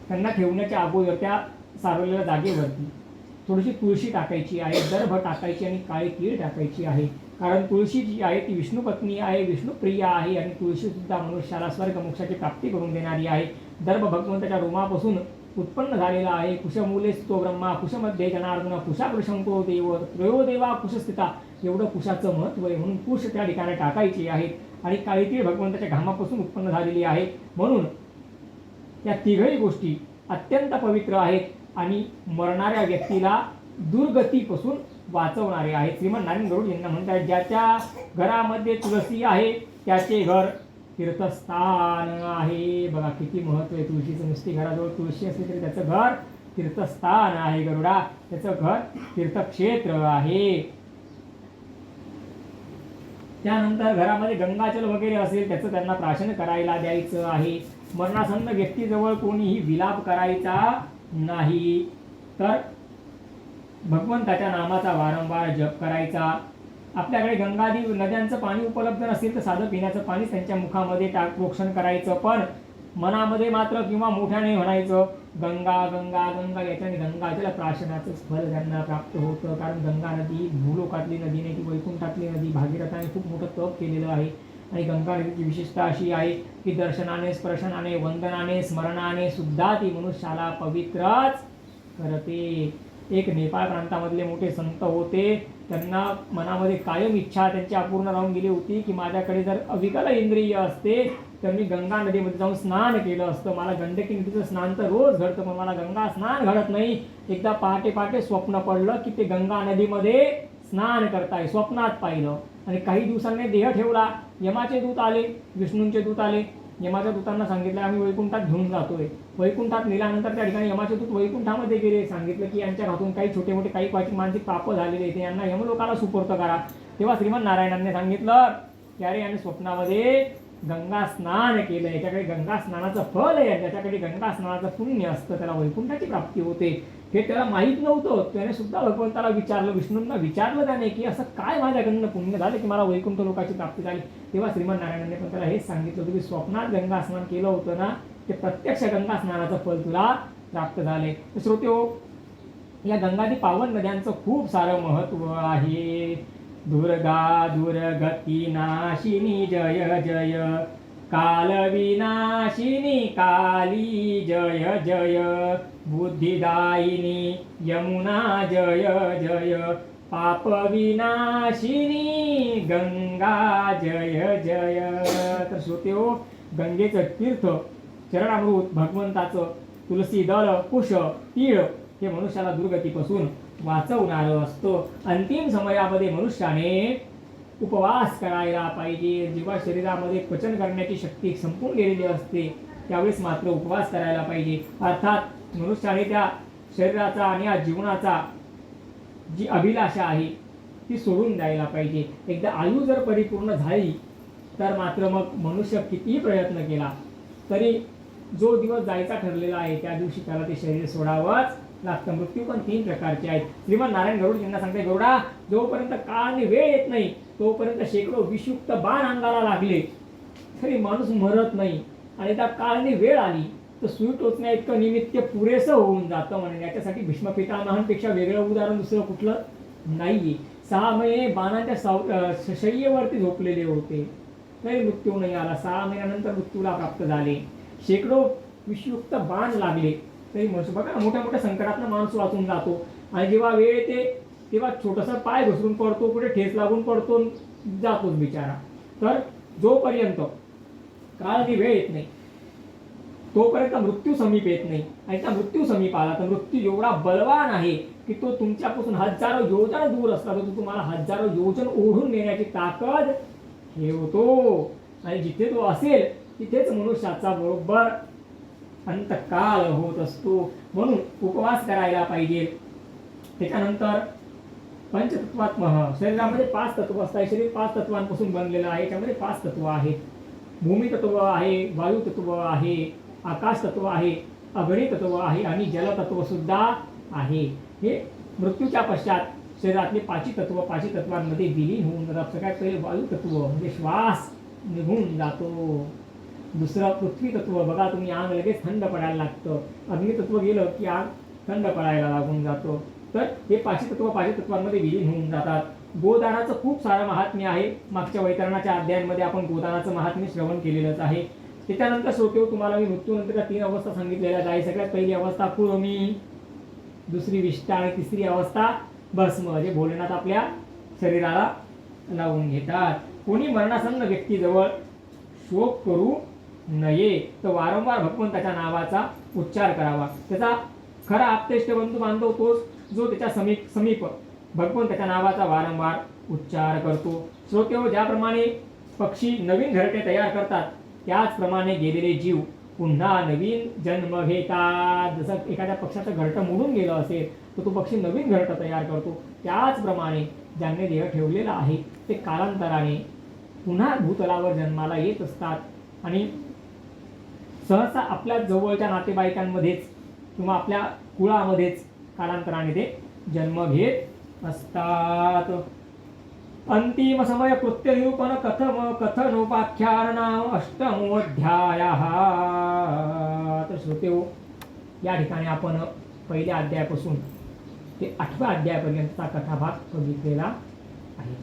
Speaker 1: त्यांना ठेवण्याच्या अगोदर त्या सारवलेल्या जागेवरती थोडीशी तुळशी टाकायची आहे, दर्भ टाकायची आणि काळी तीळ टाकायची आहे. कारण तुळशी जी आहे ती विष्णू पत्नी आहे, विष्णुप्रिया आहे आणि तुळशी सुद्धा मनुष्याला स्वर्ग मोक्षाची प्राप्ती करून देणारी आहे. दर्भ भगवंताच्या रोमापासून उत्पन्न झालेला आहे. कुशमूले स्थितो ब्रह्मा, कुशमध्ये जनार्दन, कुशाकृशंको देव, त्रयोदेवा कुशस्थिता, एवढं कुशाचं महत्व आहे. म्हणून कुश त्या ठिकाणी टाकायची आहेत आणि काळी तीळ भगवंताच्या घामापासून उत्पन्न झालेली आहे. म्हणून या तिघही गोष्टी अत्यंत पवित्र आहेत आणि मरणाऱ्या व्यक्तीला दुर्गतीपासून वाचवणारे आहेत. श्रीमंत नारायण गरुड यांना म्हणतात, ज्याच्या घरामध्ये तुळशी आहे त्याचे घर तीर्थस्थान आहे. बघा किती महत्व आहे तुळशीचं. नुसती घराजवळ तुळशी असली तरी त्याचं घर तीर्थस्थान आहे. गरुडा त्याचं घर तीर्थक्षेत्र आहे. त्यानंतर घरामध्ये गंगाजल वगैरे असेल त्याचं त्यांना प्राशन करायला द्यायचं आहे. मरणासन्न व्यक्तीजवळ कोणीही विलाप करायचा नाही, तर भगवंताच्या नामाचा वारंवार जप करायचा. आपल्याकडे गंगादी नद्यांचं पाणी उपलब्ध नसेल तर साधं पिण्याचं पाणी त्यांच्या मुखामध्ये प्रोक्षण करायचं, पण मनामध्ये मात्र किंवा मोठ्याने म्हणायचं गंगा गंगा गंगा. याच्याने गंगाजल प्राशनाचं फल त्यांना प्राप्त होतं. कारण गंगा नदी भूलोकातली नदी नाही, ती वैकुंठातली नदी. भागीरथाने खूप मोठं तप केलेलं आहे आणि गंगा नदीची विशेषता अशी आहे की दर्शनाने, स्पर्शनाने, वंदनाने, स्मरणाने सुद्धा ती मनुष्याला पवित्रच करते. एक नेपाळ प्रांतामधले मोठे संत होते, त्यांना मनामध्ये कायम इच्छा त्यांची अपूर्ण राहून गेली होती की माझ्याकडे जर अविकल इंद्रिय असते तर मी गंगा नदीमध्ये जाऊन स्नान केलं असतं. मला गंडकी नदीचं स्नान तर रोज घडतं, पण मला गंगा स्नान घडत नाही. एकदा पहाटे पहाटे स्वप्न पडलं की ते गंगा नदीमध्ये स्नान करताय, स्वप्नात पाहिलं. आणि काही दिवसांनी देह ठेवला. यमाचे दूत आले, विष्णूंचे दूत आले. यमाच्या दूतांना सांगितलं आम्ही वैकुंठात घेऊन जातोय. वैकुंठात नेल्यानंतर त्या ठिकाणी यमाचे दूत वैकुंठामध्ये गेले. सांगितलं की यांच्या हातून काही छोटे मोठे काही क्वाचिक मानसिक पाप झालेले आहेत, यांना यमलोकाला सुपूर्त करा. तेव्हा श्रीमंत नारायणांनी सांगितलं की अरे याने स्वप्नामध्ये गंगा स्नान केलं, याच्याकडे गंगा स्नानाचं फल आहे, ज्याच्याकडे गंगा स्नानाचं पुण्य असतं त्याला वैकुंठाची प्राप्ती होते. हे त्याला माहीत नव्हतं. त्याने सुद्धा भगवंताला विचारलं, विष्णूंना विचारलं त्याने की असं काय माझ्याकडनं पुण्य झालं की मला वैकुंठ लोकाची प्राप्ती झाली. तेव्हा श्रीमंत नारायणांनी पण त्याला हेच सांगितलं होतं की स्वप्नात गंगा स्नान केलं होतं ना, ते प्रत्यक्ष गंगा स्नानाचं फल तुला प्राप्त झाले. तर श्रोतेहो, या गंगादी पावन नद्यांचं खूप सारं महत्व आहे. दुर्गा दुर्गती नाशिनी जय जय, काल विनाशिनी काली जय जय, बुद्धिदायिनी यमुना जय जय, पाप विनाशिनी गंगा जय जय. तर श्रोतेहो, गंगेचं तीर्थ, चरणामृत भगवंताचं, तुलसी दल, कुश, तीळ हे मनुष्याला दुर्गतीपासून वाचवणारं असतं. अंतिम समयामध्ये मनुष्याने उपवास करायला पाहिजे. जेव्हा शरीरामध्ये पचन करण्याची शक्ती संपून गेलेली असते त्यावेळेस मात्र उपवास करायला पाहिजे. अर्थात मनुष्याने त्या शरीराचा आणि या जीवनाचा जी अभिलाषा आहे ती सोडून द्यायला पाहिजे. एकदा आयु जर परिपूर्ण झाली तर मात्र मग मनुष्य कितीही प्रयत्न केला तरी जो दिवस जायचा ठरलेला आहे त्या दिवशी त्याला ते शरीर सोडावंच लागतं. मृत्यू पण 3 प्रकारचे आहेत. श्रीमंत नारायण गरुड यांना सांगते, गरुडा जोपर्यंत काळ आणि वेळ येत नाही तोपर्यंत शेकडो विषयुक्त बाण अंगाला लागले तरी माणूस मरत नाही. आणि त्या काळ आणि वेळ आली तर सुई टोचण्या इतकं निमित्त पुरेसं होऊन जातं. म्हणून याच्यासाठी भीष्म पितामहांपेक्षा वेगळं उदाहरण दुसरं कुठलं नाहीये. 6 महिने बाणाच्या शय्येवरती झोपलेले होते तरी मृत्यू नाही आला. 6 महिन्यानंतर मृत्यूला प्राप्त झाले. शेकडो विषयुक्त बाण लागले तरी मनुष्य बघा मोठ्या मोठ्या संकटातनं माणूस वाचून जातो. आणि जेव्हा वेळ येते तेव्हा छोटासा पाय घसरून पडतो, कुठे ठेच लागून पडतो, जातोच बिचारा. तर जोपर्यंत काळ आणि वेळ येत नाही तोपर्यंत मृत्यू समीप येत नाही. आणि त्या मृत्यू समीप आला तर मृत्यू एवढा बलवान आहे की तो तुमच्यापासून हजारो योजन दूर असला तर तो तुम्हाला हजारो योजन ओढून नेण्याची ताकद ठेवतो. आणि जिथे तो असेल तिथेच मनुष्याचा बरोबर अंतकाल होत असतो. म्हणून उपवास करायला पाहिजे. त्याच्यानंतर पंचतत्वात्मक, शरीरामध्ये 5 तत्व असतात. शरीर 5 तत्वांपासून बनलेलं आहे. त्यामध्ये 5 तत्व आहेत. भूमी तत्व आहे, वायू तत्व आहे, आकाश तत्व आहे, अग्नी तत्व आहे आणि जल तत्व सुद्धा आहे. हे मृत्यूच्या पश्चात शरीरातले 5 तत्व 5 तत्वांमध्ये विलीन होऊन जातात. सगळ्यात पहिले वायू तत्व म्हणजे श्वास निघून जातो. दुसरं पृथ्वी तत्व, बघा तुम्ही अंग लगेच थंड पडायला लागतं. अग्नि तत्व गेलं की आग थंड पडायला लागून जातो. तर हे पाचतत्वांमध्ये विलीन होऊन जातात. गोदानाचं खूप सारं महात्म्य आहे. मागच्या वैतरणाच्या अध्यायांमध्ये आपण गोदानाचं महात्म्य श्रवण केलेलंच आहे. त्याच्यानंतर श्रोतेहो तुम्हाला मी मृत्यूनंतरच्या 3 अवस्था सांगितलेल्या आहे. सगळ्यात पहिली अवस्था कुळमी, दुसरी विष्ठा आणि तिसरी अवस्था भस्म, जे भोलेनाथ आपल्या शरीराला लावून घेतात. कोणी मरणासन्न व्यक्तीजवळ शोक करू नये, तर वारंवार भगवंताच्या नावाचा उच्चार करावा. त्याचा खरा आप्तेष्ट बंधू बांधव तोच जो त्याच्या समीप भगवंताच्या नावाचा वारंवार उच्चार करतो. श्रोतेहो, ज्याप्रमाणे पक्षी नवीन घरटे तयार करतात, त्याचप्रमाणे गेलेले जीव पुन्हा नवीन जन्म घेतात. जसं एखाद्या पक्षाचं घरटं मोडून गेलं असेल तर तो पक्षी नवीन घरटं तयार करतो. त्याचप्रमाणे ज्यांनी देह ठेवलेला आहे ते कालांतराने पुन्हा भूतलावर जन्माला येत असतात आणि सहसा आपल्या जवळच्या नातेवाईकांमध्येच किंवा आपल्या कुळामध्येच कालांतराने ते जन्म घेत असतात. अंतिम समय कृत्य निरूपण कथनोपाख्यान नाम अष्टमोऽध्याय. तर श्रोतेहो, या ठिकाणी आपण पहिल्या अध्यायापासून ते 8व्या अध्यायापर्यंतचा कथाभाग बघितलेला आहे.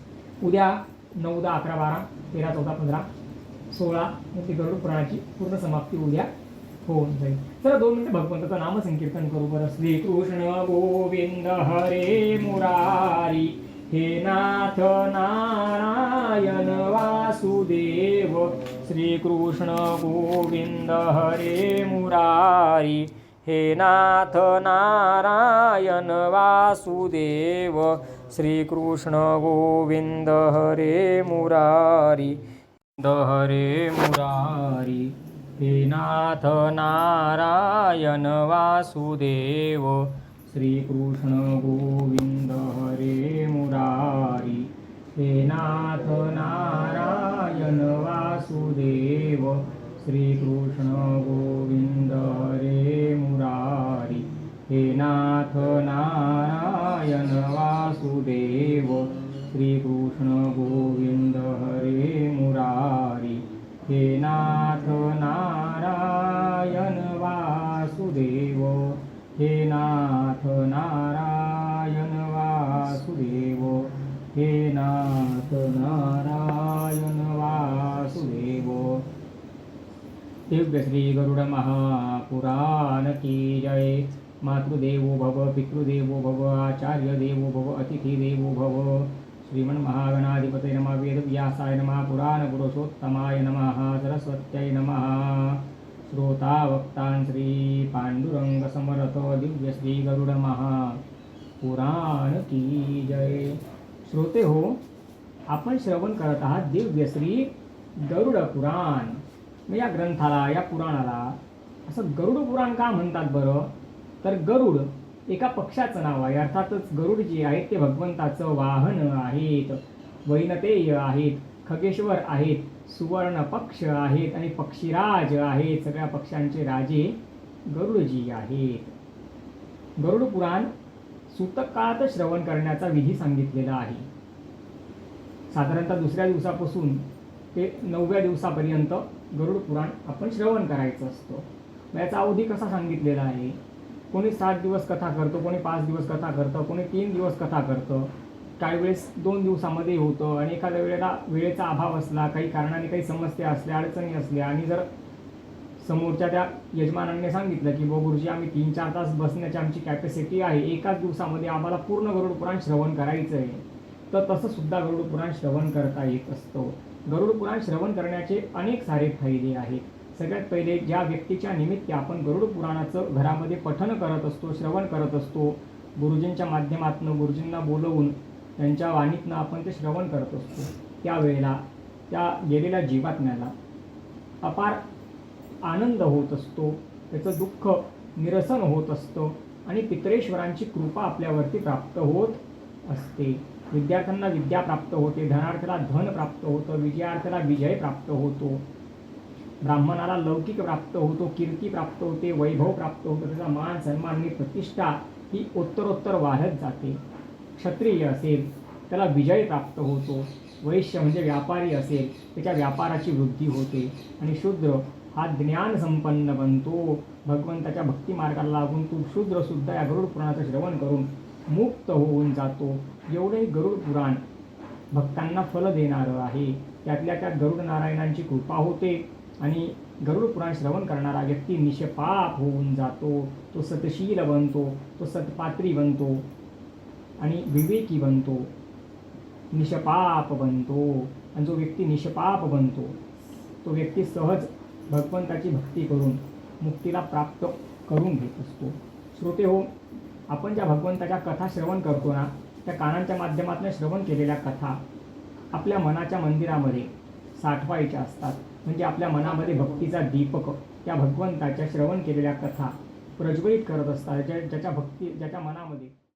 Speaker 1: उद्या 9, 10, 11, 12, 13, 14, 15, 16 ते गरुड पुराणाची पूर्ण समाप्ती उद्या होऊन जाईल. तर 2 मिनिटं भगवंताचं नामसंकीर्तन करू बरं. श्रीकृष्ण गोविंद हरे मुरारी, हे नाथ नारायण वासुदेव. श्रीकृष्ण गोविंद हरे मुरारी, हे नाथ नारायण वासुदेव. श्रीकृष्ण गोविंद हरे मुरारी, हरे मुरारी, हे नाथ नारायण वासुदेव. श्रीकृष्ण गोविंद हरे मुरारी, हे नाथ नारायण वासुदेव. श्रीकृष्ण गोविंद हरे मुरारी, हे नाथ नारायण वासुदेव. श्रीकृष्ण गोविंद हरे मुरारी, हे नाथ नारायण वासुदेव. हे नाथ नारायण वासुदेव, हे नाथ नारायण वासुदेव. दिव्य श्री गरुड महापुराण की जय. मातृदेवो भव, पितृदेवो भव, आचार्य देवो भव, अतिथि देवो भव. श्रीमन्महागणाधिपतये नमः. वेदव्यासाय नमः. पुराणपुरुषोत्तमाय नमः. सरस्वत्यै नमः. श्रोतावक्तान् श्री पांडुरंग समर्थ. दिव्य श्री गरुड महापुराण की जय. श्रोते हो, आपण श्रवण करत आहात दिव्य श्री गरुड पुराण. या ग्रंथाला, या पुराणाला असं गरुड पुराण का म्हणतात बरं? तर गरुड एका पक्षाचं नाव आहे. अर्थातच गरुड जे आहेत ते भगवंताचं वाहन आहेत, वैनतेय आहेत, खगेश्वर आहेत, सुवर्ण पक्ष आहेत आणि पक्षीराज आहेत. सगळ्या पक्षांचे राजे गरुडजी आहेत. गरुड पुराण सूतक काळात श्रवण करण्याचा विधी सांगितलेला आहे. साधारणतः 2ऱ्या दिवसापासून ते 9व्या दिवसापर्यंत गरुड पुराण आपण श्रवण करायचं असतं. याचा अवधी कसा सांगितलेला आहे? कोणी 7 दिवस कथा करतो, कोणी 5 दिवस कथा करतं, कोणी 3 दिवस कथा करतं. काही वेळेस 2 दिवसामध्ये होतं आणि एखाद्या वेळेला वेळेचा अभाव असला, काही कारणाने काही समस्या असल्या, अडचणी असल्या आणि जर समोरच्या त्या यजमानांनी सांगितलं की गुरुजी आम्ही 3-4 तास बसण्याची आमची कॅपॅसिटी आहे, एकाच दिवसामध्ये आम्हाला पूर्ण गरुड पुराण श्रवण करायचं आहे, तर तसं सुद्धा गरुड पुराण श्रवण करता येत असतं. गरुड पुराण श्रवण करण्याचे अनेक सारे फायदे आहेत. सगळ्यात पहिले, ज्या व्यक्तीच्या निमित्त आपण गरुड पुराणाचं घरामध्ये पठण करत असतो, श्रवण करत असतो, गुरुजींच्या माध्यमातून गुरुजींना बोलवून त्यांच्या वाणीतनं आपण ते श्रवण करत असतो, त्यावेळेला त्या गेलेल्या जीवात्म्याला अपार आनंद होत असतो, त्याचं दुःख निरसन होत असतं आणि पितरेश्वरांची कृपा आपल्यावरती प्राप्त होत असते. विद्यार्थ्यांना विद्या प्राप्त होते, धनार्थाला धन प्राप्त होतं, विजयार्थाला विजय प्राप्त होतो, ब्राह्मणाला लौकिक प्राप्त होतो, कीर्ती प्राप्त होते, वैभव प्राप्त होतं, त्याचा मान सन्मान आणि प्रतिष्ठा ही उत्तरोत्तर वाढत जाते. क्षत्रिय असेल त्याला विजय प्राप्त होतो, वैश्य म्हणजे व्यापारी असेल त्याच्या व्यापाराची वृद्धी होते आणि शूद्र हा ज्ञान संपन्न बनतो. भगवंताच्या भक्ती मार्गाला लागून तो शूद्रसुद्धा या गरुड पुराणाचं श्रवण करून मुक्त होऊन जातो. एवढे गरुड पुराण भक्तांना फल देणारं आहे. त्यातल्या त्यात गरुड नारायणांची कृपा होते आणि गरुड पुराण श्रवण करणारा व्यक्ती निष्पाप होऊन जातो. तो सतशील बनतो, तो सत्पात्री बनतो आणि विवेकी बनतो, निष्पाप बनतो. आणि जो व्यक्ती निष्पाप बनतो तो व्यक्ती सहज भगवंताची भक्ती करून मुक्तीला प्राप्त करून घेत असतो. श्रोते हो, आपण ज्या भगवंताच्या कथा श्रवण करतो ना, त्या कानांच्या माध्यमातून श्रवण केलेल्या कथा आपल्या मनाच्या मंदिरामध्ये साठवायच्या असतात. म्हणजे आपल्या मनामध्ये भक्तीचा दीपक त्या भगवंताच्या श्रवण केलेल्या कथा प्रज्वलित करत असतात. ज्याच्या मनामध्ये